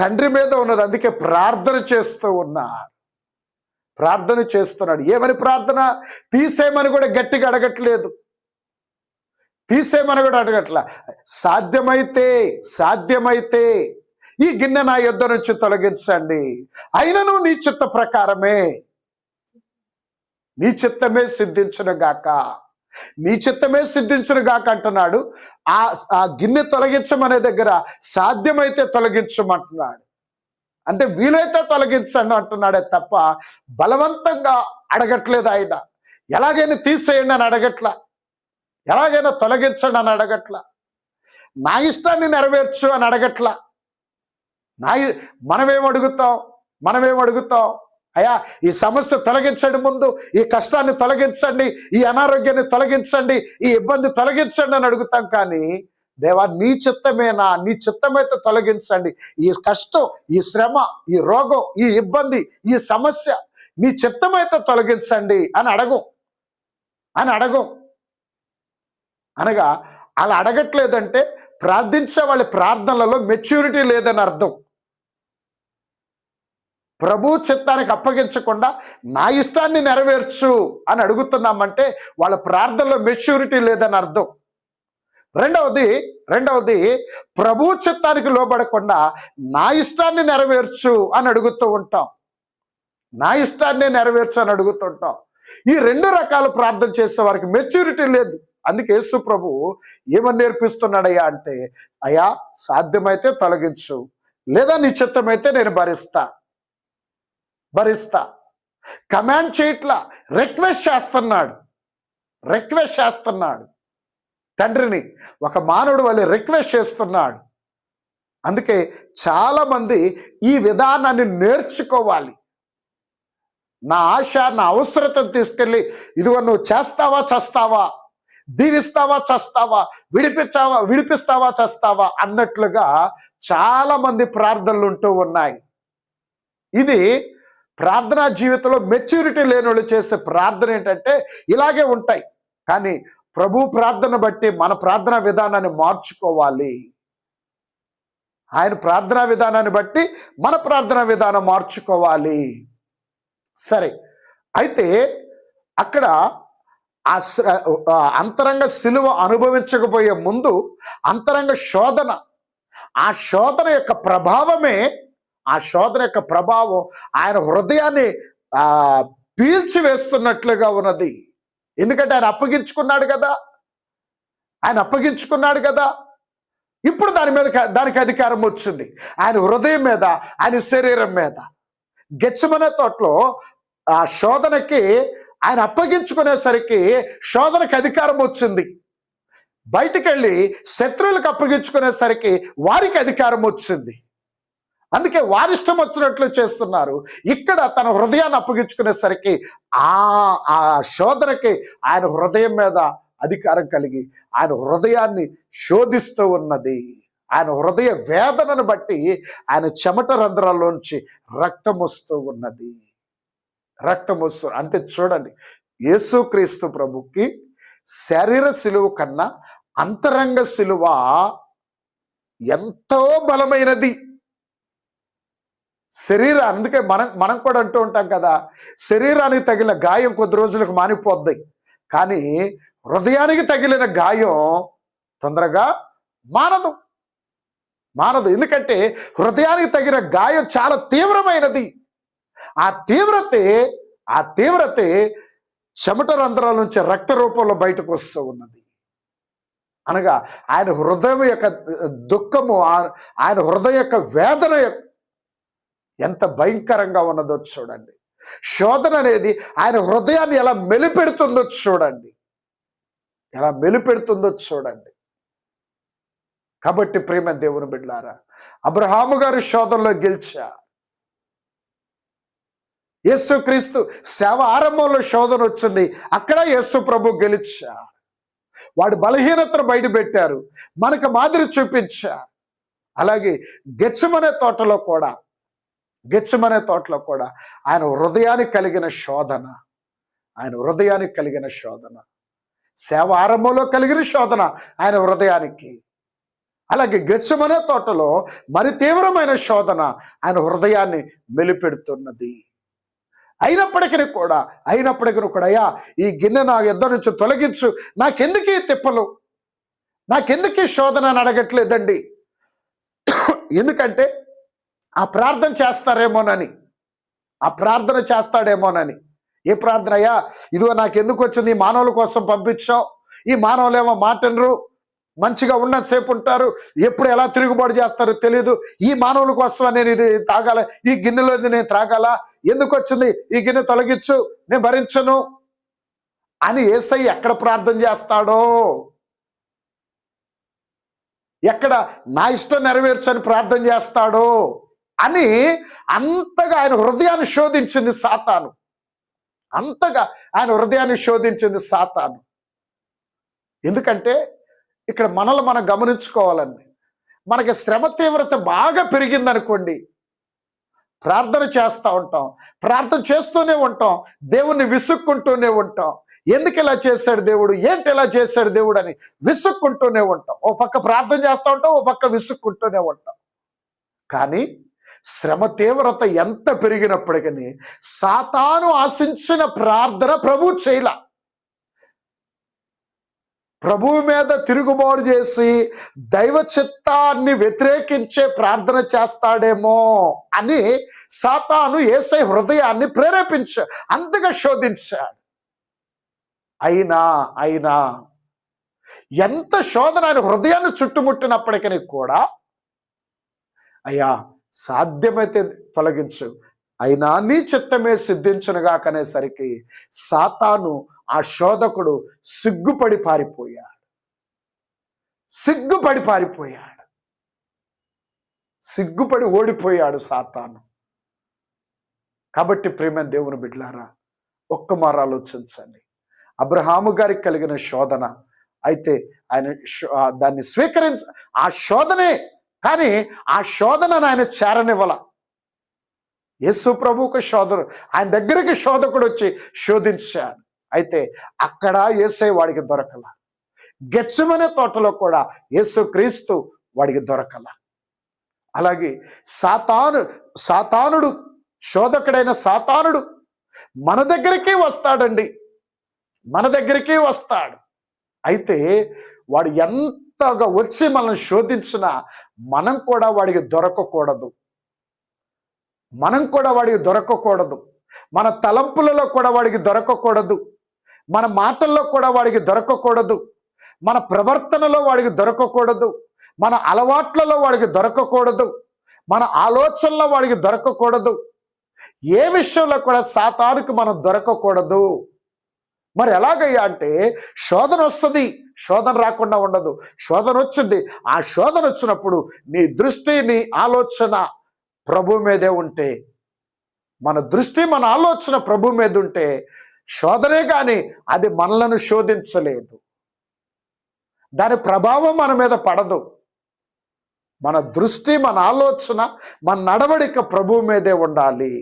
Speaker 1: తండ్రి మీద ఉన్నది. అందుకే ప్రార్థన చేస్తున్నాడు. ఏమని ప్రార్థన? తీసేయమని కూడా గట్టిగా అడగట్లేదు. సాధ్యమైతే ఈ గిన్నె నా యొద్ద నుంచి తొలగించండి, అయినను నీ చిత్త ప్రకారమే, నీ చిత్తమే సిద్ధించును గాక అంటున్నాడు. ఆ గిన్నె తొలగించమనే దగ్గర సాధ్యమైతే తొలగించమంటున్నాడు. అంటే వీలైతే తొలగించండి అంటున్నాడే తప్ప బలవంతంగా అడగట్లేదు ఆయన. ఎలాగైనా తీసేయండి అని అడగట్లా, ఎలాగైనా తొలగించండి అని అడగట్లా, నా ఇష్టాన్ని నెరవేర్చు అని అడగట్లా. మనమేం అడుగుతాం? అయ్యా ఈ సమస్య తొలగించండి, ముందు ఈ కష్టాన్ని తొలగించండి, ఈ అనారోగ్యాన్ని తొలగించండి, ఈ ఇబ్బంది తొలగించండి అని అడుగుతాం. కానీ దేవా నీ చిత్తమేనా? నీ చిత్తమైతే తొలగించండి, ఈ కష్టం, ఈ శ్రమ, ఈ రోగం, ఈ ఇబ్బంది, ఈ సమస్య నీ చిత్తమైతే తొలగించండి అని అడగం. అనగా అలా అడగట్లేదంటే ప్రార్థించే వాళ్ళ ప్రార్థనలలో మెచ్యూరిటీ లేదని అర్థం. ప్రభు చిత్తానికి అప్పగించకుండా నా ఇష్టాన్ని నెరవేర్చు అని అడుగుతున్నామంటే వాళ్ళ ప్రార్థనలో మెచ్యూరిటీ లేదని అర్థం. రెండవది ప్రభు చిత్తానికి లోబడకుండా నా ఇష్టాన్ని నెరవేర్చు అని అడుగుతూ ఉంటాం. నా ఇష్టాన్ని నెరవేర్చు అని అడుగుతుంటాం. ఈ 2 రకాల ప్రార్థన చేసే వారికి మెచ్యూరిటీ లేదు. అందుకే యేసు ప్రభు ఏమని నేర్పిస్తున్నాడయ్యా అంటే, అయ్యా సాధ్యమైతే తొలగించు, లేదా నీ చిత్తమైతే నేను భరిస్తా. కమాండ్ చేయట్లా, రిక్వెస్ట్ చేస్తున్నాడు. తండ్రిని ఒక మానవుడు వల్ల రిక్వెస్ట్ చేస్తున్నాడు. అందుకే చాలా మంది ఈ విధానాన్ని నేర్చుకోవాలి. నా ఆశ, నా అవసరతను తీసుకెళ్ళి ఇదిగో నువ్వు చేస్తావా చస్తావా, దీవిస్తావా చస్తావా, విడిపిస్తావా చస్తావా అన్నట్లుగా చాలా మంది ప్రార్థనలు ఉంటూ ఉన్నాయి. ఇది ప్రార్థనా జీవితంలో మెచ్యూరిటీ లేని వాళ్ళు చేసే ప్రార్థన ఏంటంటే ఇలాగే ఉంటాయి. కానీ ప్రభు ప్రార్థన బట్టి మన ప్రార్థనా విధానాన్ని మార్చుకోవాలి. ఆయన ప్రార్థనా విధానాన్ని బట్టి మన ప్రార్థనా విధానం మార్చుకోవాలి. సరే, అయితే అక్కడ అంతరంగ సిలువ అనుభవించకపోయే ముందు అంతరంగ శోధన, ఆ శోధన యొక్క ప్రభావం ఆయన హృదయాన్ని పీల్చివేస్తున్నట్లుగా ఉన్నది. ఎందుకంటే ఆయన అప్పగించుకున్నాడు కదా. ఇప్పుడు దానికి అధికారం వచ్చింది ఆయన హృదయం మీద, ఆయన శరీరం మీద. గెత్సెమనే తోటలో ఆ శోధనకి ఆయన అప్పగించుకునేసరికి శోధనకి అధికారం వచ్చింది. బయటికి వెళ్ళి శత్రువులకు అప్పగించుకునేసరికి వారికి అధికారం వచ్చింది. అందుకే వారిష్టం వచ్చినట్లు చేస్తున్నారు. ఇక్కడ తన హృదయాన్ని అప్పగించుకునేసరికి ఆ శోధనకి ఆయన హృదయం మీద అధికారం కలిగి ఆయన హృదయాన్ని శోధిస్తూ ఉన్నది. ఆయన హృదయ వేదనను బట్టి ఆయన చెమట రంధ్రాల్లోంచి రక్తం వస్తూ ఉన్నది. అంటే చూడండి, యేసుక్రీస్తు ప్రభుకి శరీర సిలువ కన్నా అంతరంగ సిలువ ఎంతో బలమైనది. అందుకే మనం కూడా అంటూ ఉంటాం కదా, శరీరానికి తగిలిన గాయం కొద్ది రోజులకు మానిపోద్ది, కానీ హృదయానికి తగిలిన గాయం తొందరగా మానదు. ఎందుకంటే హృదయానికి తగిన గాయం చాలా తీవ్రమైనది. ఆ తీవ్రతే చెమట రంధ్రాల నుంచి రక్త రూపంలో బయటకు వస్తూ ఉన్నది. అనగా ఆయన హృదయం యొక్క దుఃఖము, ఆయన హృదయం యొక్క వేదన ఎంత భయంకరంగా ఉన్నదో చూడండి. శోధన అనేది ఆయన హృదయాన్ని ఎలా మెలిపెడుతుందో చూడండి. కాబట్టి ప్రేమ దేవుని బిడ్డలారా, అబ్రహాము గారు శోధనలో గెలిచారు. యేసుక్రీస్తు సేవ ఆరంభంలో శోధన వచ్చింది, అక్కడ యేసు ప్రభు గెలిచారు. వాడి బలహీనతను బయట పెట్టారు, మనకు మాదిరి చూపించారు. అలాగే గెత్సెమనే తోటలో కూడా ఆయన హృదయానికి కలిగిన శోధన, సేవ ఆరంభంలో కలిగిన శోధన ఆయన హృదయానికి. అలాగే గెత్సెమనే తోటలో మరి తీవ్రమైన శోధన ఆయన హృదయాన్ని మెలిపెడుతున్నది. అయినప్పటికీ కూడా అయ్యా ఈ గిన్నె నా యొద్ద నుంచి తొలగించు, నాకెందుకు ఈ తిప్పలు, నాకెందుకు ఈ శోధన అని అడగట్లేదండి. ఎందుకంటే ఆ ప్రార్థన చేస్తాడేమోనని. ఏ ప్రార్థన? అయ్యా ఇదిగో నాకెందుకు వచ్చింది, ఈ మానవుల కోసం పంపించావు, ఈ మానవులేమో మాటనరు, మంచిగా ఉన్నంతసేపు ఉంటారు, ఎప్పుడు ఎలా తిరుగుబాటు చేస్తారో తెలియదు, ఈ మానవుల కోసం నేను ఇది తాగాల, ఈ గిన్నెలో నేను త్రాగాల, ఎందుకు వచ్చింది ఈ గిన్నె తొలగించు, నేను భరించను అని యేసయ్య ఎక్కడ ప్రార్థన చేస్తాడో, ఎక్కడ నా ఇష్టం నెరవేర్చని ప్రార్థన చేస్తాడో అని అంతగా ఆయన హృదయాన్ని శోధించింది సాతాను. ఎందుకంటే ఇక్కడ మనల్ని మనం గమనించుకోవాలండి. మనకి శ్రమ తీవ్రత బాగా పెరిగిందనుకోండి, ప్రార్థన చేస్తూనే ఉంటాం, దేవుణ్ణి విసుక్కుంటూనే ఉంటాం. ఎందుకు ఇలా చేశాడు దేవుడు, ఏంటి ఇలా చేశాడు దేవుడు అని విసుక్కుంటూనే ఉంటాం. ఓ పక్క ప్రార్థన చేస్తూ ఉంటాం, ఓ పక్క విసుక్కుంటూనే ఉంటాం. కానీ శ్రమ తీవ్రత ఎంత పెరిగినప్పటికీ సాతాను ఆశించిన ప్రార్థన ప్రభు చేయల. ప్రభువు మీద తిరుగుబాటు చేసి దైవ చిత్తాన్ని వ్యతిరేకించే ప్రార్థన చేస్తాడేమో అని సాతాను యేసయ్య హృదయాన్ని ప్రేరేపించాడు, అంతగా శోధించాడు. అయినా ఎంత శోధన ఆయన హృదయాన్ని చుట్టుముట్టినప్పటికీ కూడా, అయ్యా సాధ్యమైతే తొలగించు, అయినా నీ చిత్తమే సిద్ధించునుగా కనేసరికి సాతాను, ఆ శోధకుడు సిగ్గుపడి పారిపోయాడు. సిగ్గుపడి ఓడిపోయాడు సాతాను. కాబట్టి ప్రియమైన దేవుని బిడ్డలారా, ఒక్క మారు ఆలోచించండి. అబ్రహాము గారికి కలిగిన శోధన అయితే ఆయన దాన్ని ఆ శోధనే, కానీ ఆ శోధనను ఆయన చేరనివ్వాల. యేసు ప్రభువుకు శోధన, ఆయన దగ్గరికి శోధకుడు వచ్చి శోధించాడు. అయితే అక్కడ యేసయ్య వాడికి దొరకల. గెత్సెమనే తోటలో కూడా యేసు క్రీస్తు వాడికి దొరకల. అలాగే సాతానుడు శోధకుడైన సాతానుడు మన దగ్గరికి వస్తాడండి, మన దగ్గరికి వస్తాడు. అయితే వాడు ఎంతగా వచ్చి మనల్ని శోధించినా మనం కూడా వాడికి దొరకకూడదు. మన తలంపులలో కూడా వాడికి దొరకకూడదు, మన మాటల్లో కూడా వాడికి దొరకకూడదు, మన ప్రవర్తనలో వాడికి దొరకకూడదు, మన అలవాట్లలో వాడికి దొరకకూడదు, మన ఆలోచనలో వాడికి దొరకకూడదు. ఏ విషయంలో కూడా సాతానుకు మనం దొరకకూడదు. మరి ఎలాగయ్యా అంటే, శోధన వస్తుంది, శోధన రాకుండా ఉండదు. శోధన వచ్చింది. ఆ శోధన వచ్చినప్పుడు నీ దృష్టి, నీ ఆలోచన ప్రభు మీదే ఉంటే, మన దృష్టి, మన ఆలోచన ప్రభు మీద ఉంటే శోధనే కానీ అది మనలను శోధించలేదు. దాని ప్రభావం మన మీద పడదు. మన దృష్టి, మన ఆలోచన, మన నడవడిక ప్రభు మీదే ఉండాలి.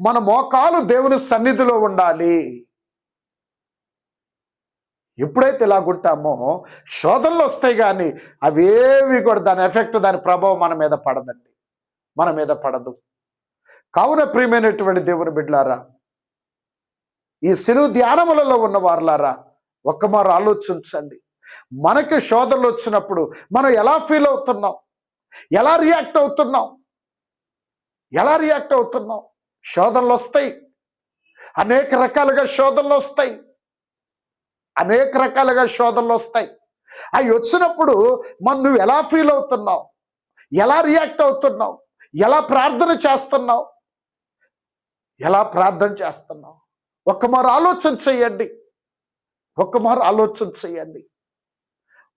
Speaker 1: మన మోకాలు దేవుని సన్నిధిలో ఉండాలి. ఎప్పుడైతే ఇలాగుంటామో శోధనలు వస్తాయి, కానీ అవేవి కూడా దాని ఎఫెక్ట్, దాని ప్రభావం మన మీద పడదండి, మన మీద పడదు. కావున ప్రియమైనటువంటి దేవుని బిడ్డలారా, ఈ సిలువ ధ్యానములలో ఉన్న వారులారా, ఒక్కమారు ఆలోచించండి. మనకి శోధనలు వచ్చినప్పుడు మనం ఎలా ఫీల్ అవుతున్నాం, ఎలా రియాక్ట్ అవుతున్నాం. శోధనలు వస్తాయి, అనేక రకాలుగా శోధనలు వస్తాయి. అవి వచ్చినప్పుడు నువ్వు ఎలా ఫీల్ అవుతున్నావు, ఎలా రియాక్ట్ అవుతున్నావు, ఎలా ప్రార్థన చేస్తున్నావు. ఒక్కమారు ఆలోచన చేయండి.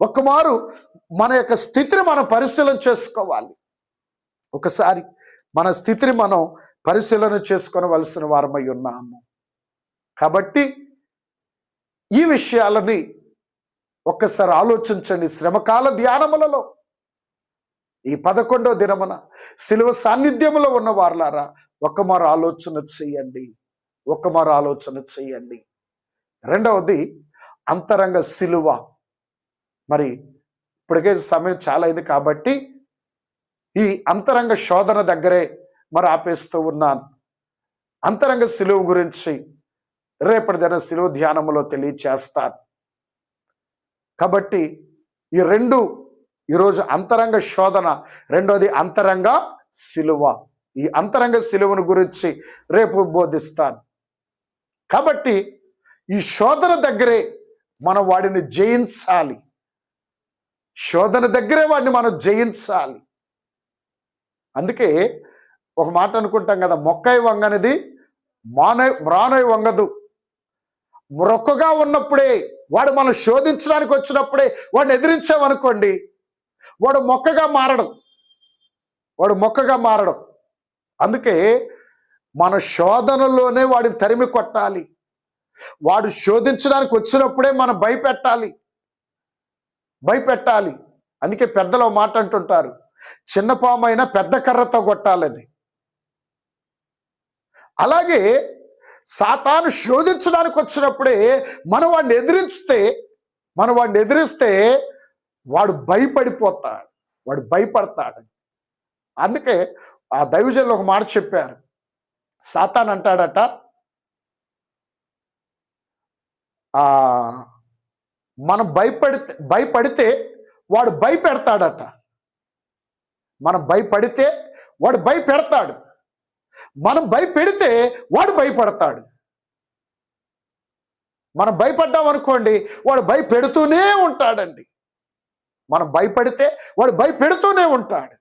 Speaker 1: ఒక్కమారు మన యొక్క స్థితిని మనం పరిశీలన చేసుకోవాలి. ఒకసారి మన స్థితిని మనం పరిశీలన చేసుకోవలసిన వారమై ఉన్నాము. కాబట్టి ఈ విషయాలని ఒక్కసారి ఆలోచించండి. శ్రమకాల ధ్యానములలో ఈ 11వ దినమున సిలువ సాన్నిధ్యములో ఉన్న వారులారా, ఒక్కమారు ఆలోచన చేయండి. రెండవది అంతరంగ సిలువ. మరి ఇప్పటికే సమయం చాలా అయింది కాబట్టి ఈ అంతరంగ శోధన దగ్గరే మరి ఆపేస్తూ ఉన్నాను. అంతరంగ సిలువ గురించి రేపటి దిన సిలువ ధ్యానములో తెలియచేస్తాను. కాబట్టి ఈ రెండు, ఈరోజు అంతరంగ శోధన, రెండోది అంతరంగ సిలువ. ఈ అంతరంగ సిలువను గురించి రేపు బోధిస్తాను. కాబట్టి ఈ శోధన దగ్గరే మనం వాడిని జయించాలి. అందుకే ఒక మాట అనుకుంటాం కదా, మొక్కై వంగనిది మ్రానై వంగదు. మొక్కగా ఉన్నప్పుడే, వాడు మనం శోధించడానికి వచ్చినప్పుడే వాడిని ఎదిరించామనుకోండి, వాడు మొక్కగా మారడం. అందుకే మన శోధనలోనే వాడిని తరిమి కొట్టాలి. వాడు శోధించడానికి వచ్చినప్పుడే మనం భయపెట్టాలి. అందుకే పెద్దలు మాట అంటుంటారు, చిన్న పామైనా పెద్ద కర్రతో కొట్టాలని. అలాగే సాతాను శోధించడానికి వచ్చినప్పుడే మనం వాడిని ఎదిరిస్తే వాడు భయపడతాడు. అందుకే ఆ దైవజనులు ఒక మాట చెప్పారు. సాతాన్ అంటాడట, ఆ మనం భయపడితే వాడు భయపెడతాడట. మనం భయపడితే వాడు భయపెడతాడు, మనం భయపెడితే వాడు భయపడతాడు. మనం భయపడ్డాం అనుకోండి, వాడు భయపెడుతూనే ఉంటాడండి. మనం భయపడితే వాడు భయపెడుతూనే ఉంటాడు.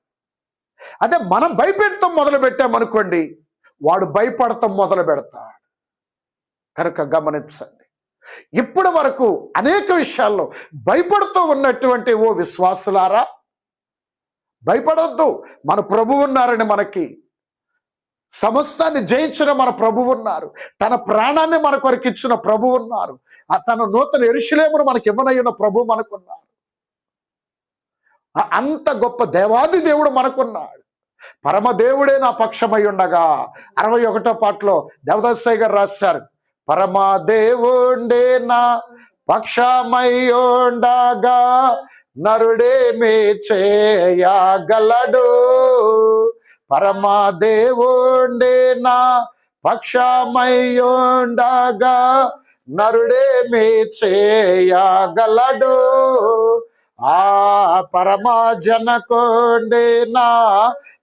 Speaker 1: అదే మనం భయపెడతాం మొదలు పెట్టామనుకోండి, వాడు భయపడతాం మొదలు పెడతాడు. కనుక గమనించండి, ఇప్పటి వరకు అనేక విషయాల్లో భయపడుతూ ఉన్నటువంటి ఓ విశ్వాసులారా, భయపడొద్దు. మన ప్రభువు ఉన్నారని, మనకి సమస్తాన్ని జయించిన మన ప్రభువు ఉన్నారు. తన ప్రాణాన్ని మన కొరకు ఇచ్చిన ప్రభువు ఉన్నారు. తన నూతన యెరూషలేమును మనకి ఇవ్వనయ్యున్న ప్రభువు మనకున్నారు. అంత గొప్ప దేవాది దేవుడు మనకున్నాడు. పరమదేవుడే నా పక్షమై ఉండగా 61వ పాటలో దేవదాసయ్య గారు రాశారు, పరమదేవుడే నా పక్షమై ఉండగా నరుడేమి చేయగలడు. పరమదేవుడే నా పక్షమై ఉండగా నరుడేమి చేయగలడు. ఆ పరమజనకుండే నా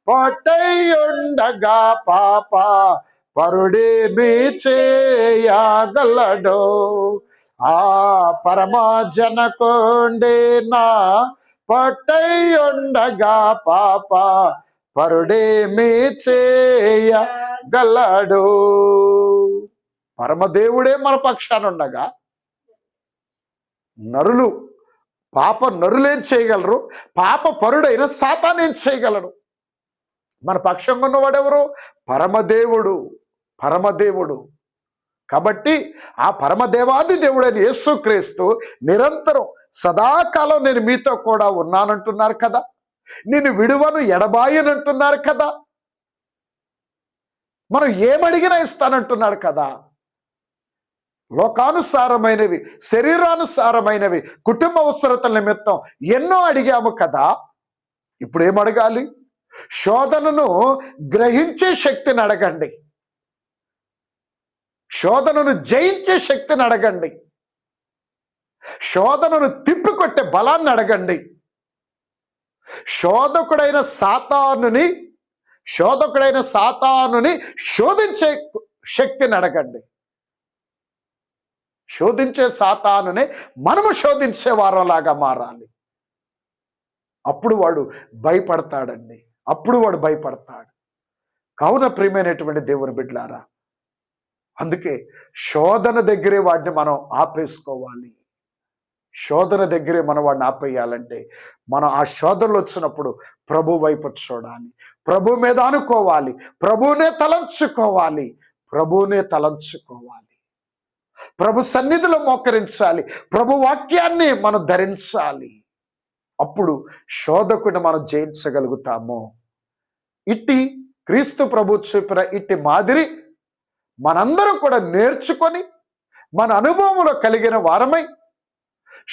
Speaker 1: పొట్టయుండగా పాప పరుడేమి చేయగలడు. ఆ పరమజనకుండే నా పొట్టయుండగా పాప పరుడేమి చేయగలడు. పరమదేవుడే మన పక్షానుండగా నరులేం చేయగలరు? పాప పరుడైన సాతాను ఏం చేయగలడు? మన పక్షంగా ఉన్నవాడెవరు? పరమదేవుడు. కాబట్టి ఆ పరమదేవాది దేవుడైన యేసుక్రీస్తు నిరంతరం సదాకాలం నేను మీతో కూడా ఉన్నానంటున్నారు కదా, నేను విడువను ఎడబాయనంటున్నారు కదా, మనం ఏమడిగినా ఇస్తానంటున్నాడు కదా. లోకానుసారమైనవి, శరీరానుసారమైనవి, కుటుంబ అవసరతల నిమిత్తం ఎన్నో అడిగాము కదా. ఇప్పుడు ఏమడగాలి? శోధనను గ్రహించే శక్తిని అడగండి, శోధనను జయించే శక్తిని అడగండి, శోధనను తిప్పికొట్టే బలాన్ని అడగండి, శోధకుడైన సాతానుని శోధించే శక్తిని అడగండి. శోధించే సాతానునే మనము శోధించే వారంలాగా మారాలి. అప్పుడు వాడు భయపడతాడండి, కావున ప్రియమైనటువంటి దేవుని బిడ్డలారా, అందుకే శోధన దగ్గరే వాడిని మనం ఆపేసుకోవాలి. శోధన దగ్గరే మనం వాడిని ఆపేయాలంటే మనం ఆ శోధనలు వచ్చినప్పుడు ప్రభు వైపు చూడాలి, ప్రభు మీద అనుకోవాలి, ప్రభువునే తలంచుకోవాలి, ప్రభు సన్నిధిలో మోకరించాలి, ప్రభు వాక్యాన్ని మనం ధరించాలి. అప్పుడు శోధకుడిని మనం జయించగలుగుతాము. ఇట్టి క్రీస్తు ప్రభు చూపిన ఇట్టి మాదిరి మనందరం కూడా నేర్చుకొని మన అనుభవంలో కలిగిన వారమై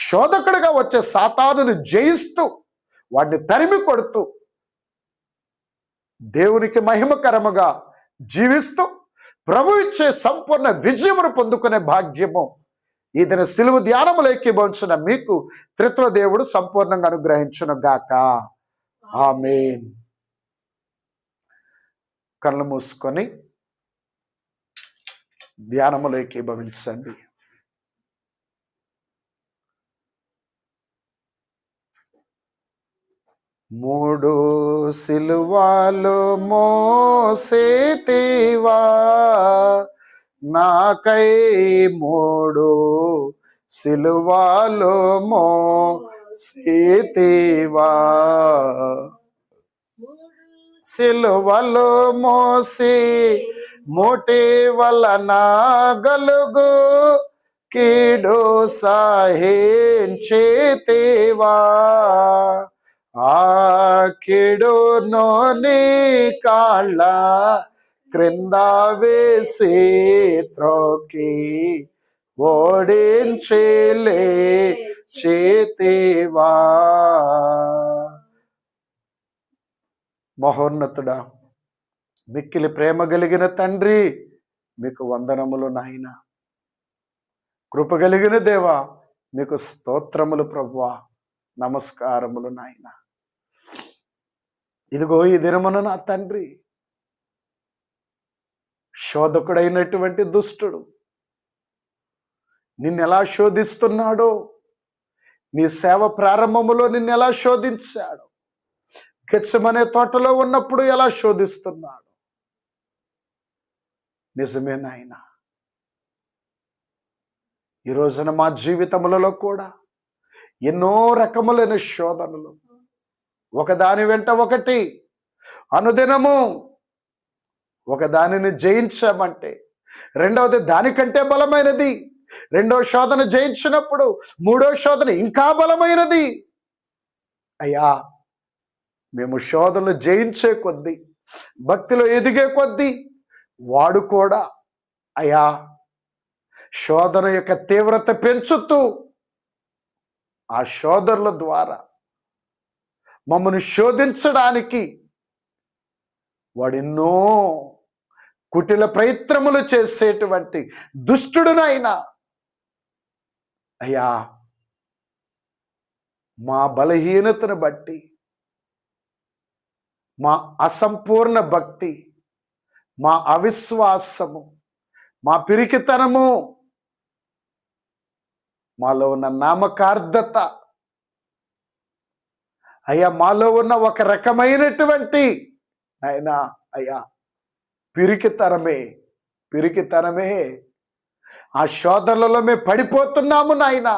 Speaker 1: శోధకుడిగా వచ్చే సాతానుని జయిస్తూ వాడిని తరిమి కొడుతూ దేవునికి మహిమకరముగా జీవిస్తూ ప్రభు ఇచ్చే సంపూర్ణ విజయమును పొందుకునే భాగ్యము ఈ దిన సిలువ ధ్యానములోకి భవించిన మీకు త్రిత్వ దేవుడు సంపూర్ణంగా అనుగ్రహించును గాక. ఆమేన్. కళ్ళు మూసుకొని ధ్యానములోకి భవించండి. మూడు సిలువలు మోసేతివా నాకై, మూడు సిలువలు మోసేతివా, సిలువలు మోసి మోటి వలన గలుగు కీడు సహించితివా, ఆ కీడును నీ కాళ్ళ క్రింద వేసి త్రోకి ఓడించి లేచితివా. మహోన్నతుడా, మిక్కిలి ప్రేమ కలిగిన తండ్రి, మీకు వందనములు నాయన. కృప కలిగిన దేవా, మీకు స్తోత్రములు ప్రభువా, నమస్కారములు నాయన. ఇదిగో ఈ దినమున నా తండ్రి, శోధకుడైనటువంటి దుష్టుడు నిన్నెలా శోధిస్తున్నాడో, నీ సేవ ప్రారంభములో నిన్నెలా శోధించాడు, గెత్సెమనే తోటలో ఉన్నప్పుడు ఎలా శోధిస్తున్నాడు. నిజమే నాయన, ఈ రోజున మా జీవితములలో కూడా ఎన్నో రకములైన శోధనలు, ఒకదాని వెంట ఒకటి, అనుదినము ఒకదానిని జయించామంటే రెండవది దానికంటే బలమైనది, రెండో శోధన జయించినప్పుడు మూడో శోధన ఇంకా బలమైనది. అయ్యా, మేము శోధనలు జయించే కొద్దీ, భక్తిలో ఎదిగే కొద్దీ వాడు కూడా అయ్యా శోధన యొక్క తీవ్రత పెంచుతూ ఆ శోధనల ద్వారా మమ్మల్ని శోధించడానికి వాడెన్నో కుటిల ప్రయత్నములు చేసేటువంటి దుష్టుడునైనా అయ్యా, మా బలహీనతను బట్టి, మా అసంపూర్ణ భక్తి, మా అవిశ్వాసము, మా పిరికితనము, మాలో ఉన్న నామకార్థత, అయ్యా మాలో ఉన్న ఒక రకమైనటువంటి అయినా అయ్యా పిరికితనమే ఆ శోధనలలో మేము పడిపోతున్నాము నాయన.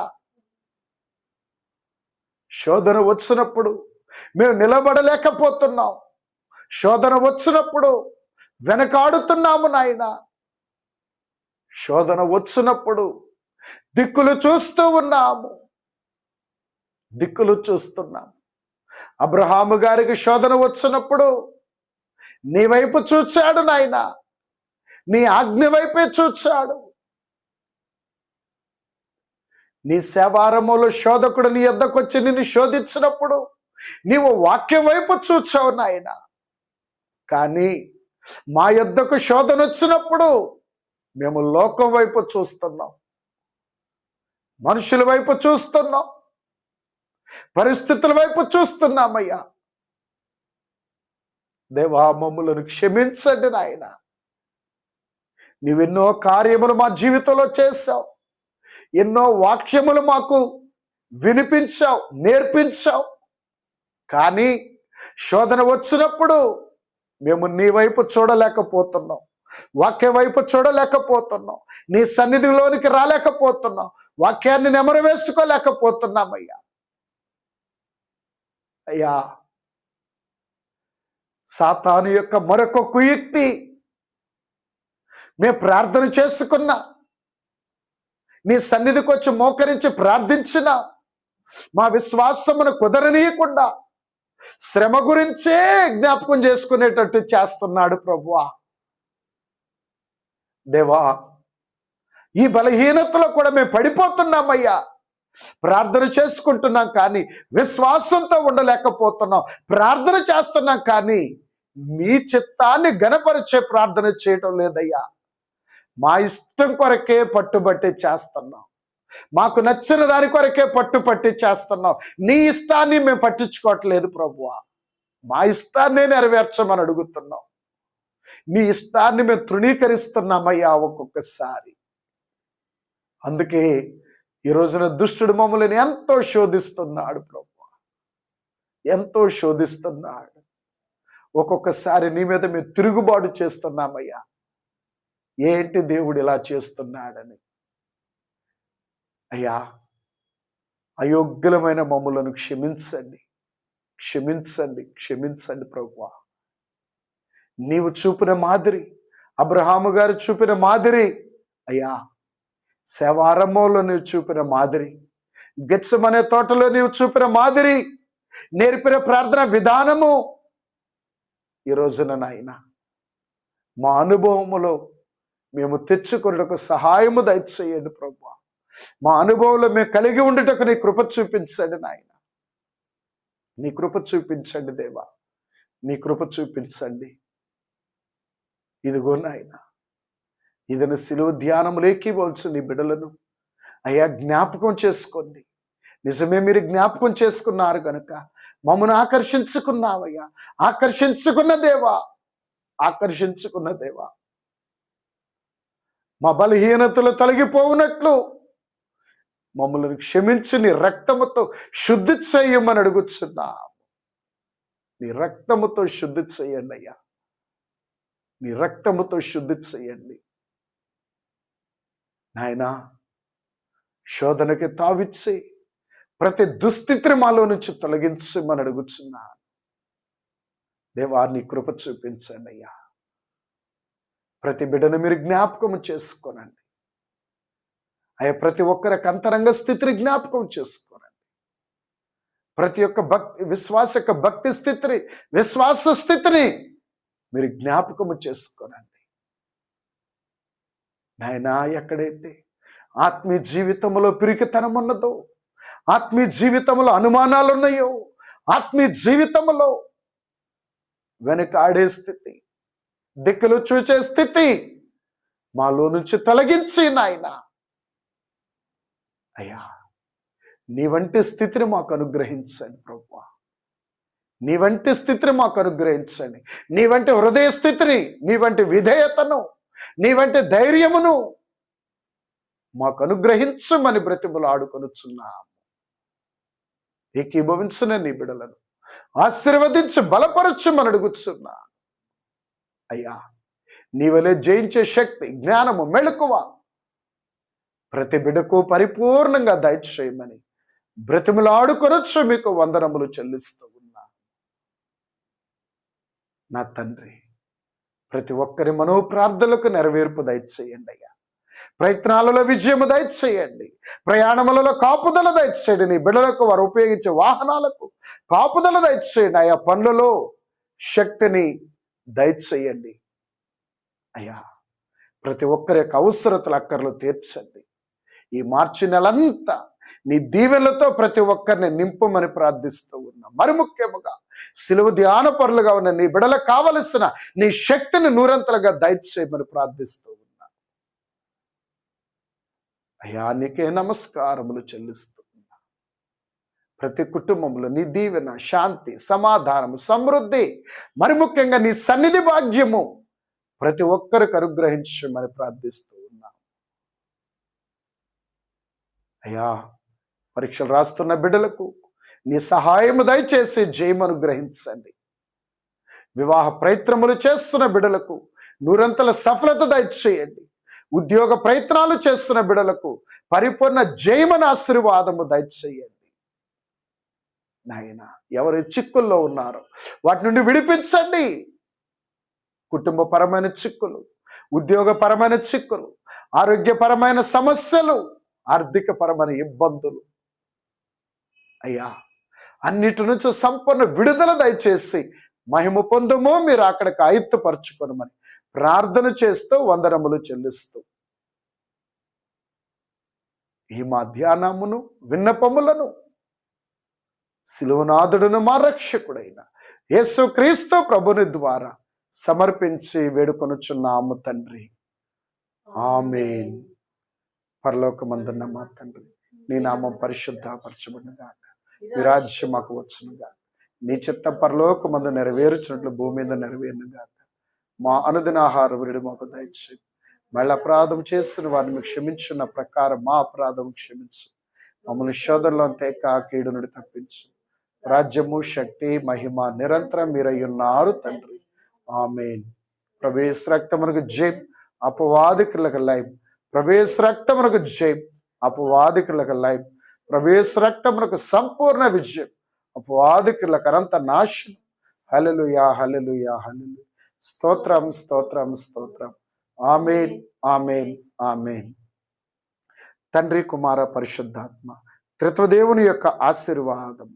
Speaker 1: శోధన వచ్చినప్పుడు మేము నిలబడలేకపోతున్నాం, శోధన వచ్చినప్పుడు వెనకాడుతున్నాము నాయన. శోధన వచ్చినప్పుడు దిక్కులు చూస్తున్నాము. అబ్రహాము గారికి శోధన వచ్చినప్పుడు నీ వైపు చూచాడు నాయన, నీ ఆజ్ఞ వైపే చూచాడు. నీ సేవారములో శోధకుడు నీ యొద్దకు వచ్చి నిన్ను శోధించినప్పుడు నీవు వాక్యం వైపు చూచావు నాయన. కానీ మా యొద్దకు శోధన వచ్చినప్పుడు మేము లోకం వైపు చూస్తున్నాం, మనుషుల వైపు చూస్తున్నాం, పరిస్థితుల వైపు చూస్తున్నామయ్యా. దేవా, మమ్ములను క్షమించండి నాయన. నీవెన్నో కార్యములు మా జీవితంలో చేశావు, ఎన్నో వాక్యములు మాకు వినిపించావు, నేర్పించావు. కానీ శోధన వచ్చినప్పుడు మేము నీ వైపు చూడలేకపోతున్నాం, వాక్య వైపు చూడలేకపోతున్నాం, నీ సన్నిధిలోనికి రాలేకపోతున్నాం, వాక్యాన్ని నెమరు వేసుకోలేకపోతున్నామయ్యా. అయ్యా, సాతాను యొక్క మరొక కుయుక్తి, మేము ప్రార్థన చేసుకున్నా, నీ సన్నిధికి వచ్చి మోకరించి ప్రార్థించిన మా విశ్వాసమును కుదరనీయకుండా శ్రమ గురించే జ్ఞాపకం చేసుకునేటట్టు చేస్తున్నాడు ప్రభువా. దేవా, ఈ బలహీనతలో కూడా మేము పడిపోతున్నామయ్యా. ప్రార్థన చేసుకుంటున్నాం కానీ విశ్వాసంతో ఉండలేకపోతున్నాం, ప్రార్థన చేస్తున్నాం కానీ నీ చిత్తాన్ని గణపరిచే ప్రార్థన చేయటం లేదయ్యా. మా ఇష్టం కొరకే పట్టుబట్టి చేస్తున్నాం, మాకు నచ్చిన దాని కొరకే పట్టుపట్టి చేస్తున్నాం. నీ ఇష్టాన్ని మేము పట్టించుకోవట్లేదు ప్రభువా. మా ఇష్టాన్నే నెరవేర్చమని అడుగుతున్నాం, నీ ఇష్టాన్ని మేము తృణీకరిస్తున్నామయ్యా ఒక్కొక్కసారి. అందుకే ఈ రోజున దుష్టుడు మమ్మల్ని ఎంతో శోధిస్తున్నాడు ప్రభువా, ఎంతో శోధిస్తున్నాడు. ఒక్కొక్కసారి నీ మీద మేము తిరుగుబాటు చేస్తున్నామయ్యా. ఏంటి దేవుడు ఇలా చేస్తున్నాడని. అయ్యా, అయోగ్యులమైన మమ్ములను క్షమించండి, క్షమించండి, క్షమించండి ప్రభువా. నీవు చూపిన మాదిరి, అబ్రహాము గారు చూపిన మాదిరి అయ్యా, సేవారంభంలో నీవు చూపిన మాదిరి, గెత్సెమనే తోటలో నీవు చూపిన మాదిరి, నేర్పిన ప్రార్థన విధానము ఈ రోజున నాయన మా అనుభవములో మేము తెచ్చుకొనుటకు సహాయము దయచేయండి ప్రభువా. మా అనుభవంలో మేము కలిగి ఉండుటకు నీ కృప చూపించండి నాయన, నీ కృప చూపించండి దేవా. నీ కృప చూపించండి. ఇదిగో నాయన, ఇదను సిలువ ధ్యానములు ఏకీభవించు నీ బిడ్డలను అయ్యా జ్ఞాపకం చేసుకోండి. నిజమే, మీరు జ్ఞాపకం చేసుకున్నారు కనుక మమ్మను ఆకర్షించుకున్నావయ్యా. ఆకర్షించుకున్న దేవా, ఆకర్షించుకున్న దేవా, మా బలహీనతలు తొలగిపోవునట్లు మమ్మల్ని క్షమించి నీ రక్తముతో శుద్ధి చేయమని అడుగుచున్నా. నీ రక్తముతో శుద్ధి చేయండి అయ్యా, నీ రక్తముతో శుద్ధి చేయండి నాయనా. శోధనకి తావిచ్చి ప్రతి దుస్థితిని మాలో నుంచి తొలగించమని అడుగుచున్నా. దేవా, నీ కృప చూపించండి అయ్యా. ప్రతి బిడ్డను మీరు జ్ఞాపకం చేసుకోనండి అయ్యా. ప్రతి ఒక్కరికి అంతరంగ స్థితిని జ్ఞాపకం చేసుకోనండి. ప్రతి ఒక్క విశ్వాస యొక్క భక్తి స్థితిని, విశ్వాస స్థితిని మీరు జ్ఞాపకము చేసుకోనండి నాయనా. ఎక్కడైతే ఆత్మీయ జీవితంలో పిరికితనం ఉన్నదో, ఆత్మీయ జీవితంలో అనుమానాలు ఉన్నాయో, ఆత్మీయ జీవితంలో వెనకాడే స్థితి, దిక్కులు చూచే స్థితి మాలో నుంచి తొలగించి నాయన అయ్యా, నీ వంటి స్థితిని మాకు అనుగ్రహించండి ప్రభువా. నీ వంటి స్థితిని మాకు అనుగ్రహించండి. నీ వంటి హృదయ స్థితిని, నీ వంటి విధేయతను, నీ వంటి ధైర్యమును మాకు అనుగ్రహించమని బ్రతిమలు ఆడుకొనుచున్నాము. ఏకీభవించిన నీ బిడలను ఆశీర్వదించి బలపరచమని అడుగుచున్నా అయ్యా. నీ వలె జయించే శక్తి, జ్ఞానము, మెళకువ ప్రతి బిడకు పరిపూర్ణంగా దయచేయమని బ్రతిమలు ఆడుకొనొచ్చు మీకు వందనములు చెల్లిస్తూ ఉన్నా నా తండ్రి. ప్రతి ఒక్కరి మనోప్రార్థనలకు నెరవేర్పు దయచేయండి అయ్యా. ప్రయత్నాలలో విజయము దయచేయండి. ప్రయాణములలో కాపుదల దయచేయండి. నీ బిడ్డలకు వారు ఉపయోగించే వాహనాలకు కాపుదల దయచేయండి అయ్యా. పనులలో శక్తిని దయచేయండి అయ్యా. ప్రతి ఒక్కరి యొక్క అవసరతల అక్కర్లు తీర్చండి. ఈ మార్చి నెలంతా నీ దీవెనలతో ప్రతి ఒక్కరిని నింపమని ప్రార్థిస్తూ ఉన్నా. మరి ముఖ్యముగా సిలువ ధ్యాన పరులుగా ఉన్న నీ బిడలకు కావలసిన నీ శక్తిని నూరంతలుగా దయచేయమని ప్రార్థిస్తూ ఉన్నా అయ్యా. నీకే నమస్కారములు చెల్లిస్తూ ఉన్నా. ప్రతి కుటుంబంలో నీ దీవెన, శాంతి, సమాధానము, సమృద్ధి, మరి ముఖ్యంగా నీ సన్నిధి భాగ్యము ప్రతి ఒక్కరికి అనుగ్రహించమని ప్రార్థిస్తూ ఉన్నా అయ్యా. పరీక్షలు రాస్తున్న బిడ్డలకు నీ సహాయము దయచేసి జయము అనుగ్రహించండి. వివాహ ప్రయత్నములు చేస్తున్న బిడ్డలకు నూరంతల సఫలత దయచేయండి. ఉద్యోగ ప్రయత్నాలు చేస్తున్న బిడ్డలకు పరిపూర్ణ జయమన ఆశీర్వాదము దయచేయండి నాయన. ఎవరు చిక్కుల్లో ఉన్నారో వాటి నుండి విడిపించండి. కుటుంబపరమైన చిక్కులు, ఉద్యోగపరమైన చిక్కులు, ఆరోగ్యపరమైన సమస్యలు, ఆర్థికపరమైన ఇబ్బందులు అయ్యా, అన్నిటి నుంచి సంపూర్ణ విడుదల దయచేసి మహిమ పొందుమో మీరు అక్కడికి ఆయుత్తపరచుకొనమని ప్రార్థన చేస్తూ వందనములు చెల్లిస్తూ ఈ మధ్యాహ్నమును విన్నపములను శిలువనాథుడును మా రక్షకుడైన యేసుక్రీస్తు ప్రభుని ద్వారా సమర్పించి వేడుకొనుచున్నాము తండ్రి. ఆమేన్. పరలోకమందున్న మా తండ్రి, నీ నామం పరిశుద్ధపరచబడునుగాక. నీ రాజ్యం మాకు వచ్చునుగాక. నీ చిత్తం పరలోకమందు నెరవేరుచున్నట్లు భూమి మీద నెరవేరునుగాక. మా అనుదిన ఆహారం విరుడు మాకు దయచేయి. మళ్ళీ అపరాధం చేసిన వారిని క్షమించిన ప్రకారం మా అపరాధం క్షమించు. మమ్మల్ని శోధనలో తేక కీడు నుండి తప్పించు. రాజ్యము, శక్తి, మహిమ నిరంతరం మీరై ఉన్నారు తండ్రి. ఆమేన్. ప్రవేశ రక్తమునకు జయం, అపవాదికులకు లయం. ప్రవేశ రక్తమునకు జయం, అపవాదికులకు లయం. ప్రవేశ రక్తమునకు సంపూర్ణ విజయం, అపవాదికులకు అనంత నాశనం. హల్లెలూయా, హల్లెలూయా, హల్లెలూయా. స్తోత్రం, స్తోత్రం, స్తోత్రం. ఆమేన్, ఆమేన్, ఆమేన్. తండ్రి, కుమార, పరిశుద్ధాత్మ త్రిత్వదేవుని యొక్క ఆశీర్వాదం,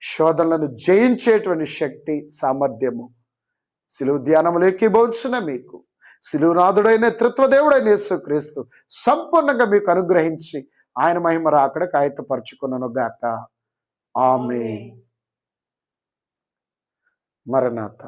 Speaker 1: శోధనలను జయించేటువంటి శక్తి, సామర్థ్యము సిలువ ధ్యానములు ఏకీభవించిన మీకు సిలువనాథుడైన త్రిత్వదేవుడైన యేసుక్రీస్తు సంపూర్ణంగా మీకు అనుగ్రహించి ఆయన మహిమ రాకడకు ఆయత్తపరచుకొనును గాక. ఆమేన్. మరణాత.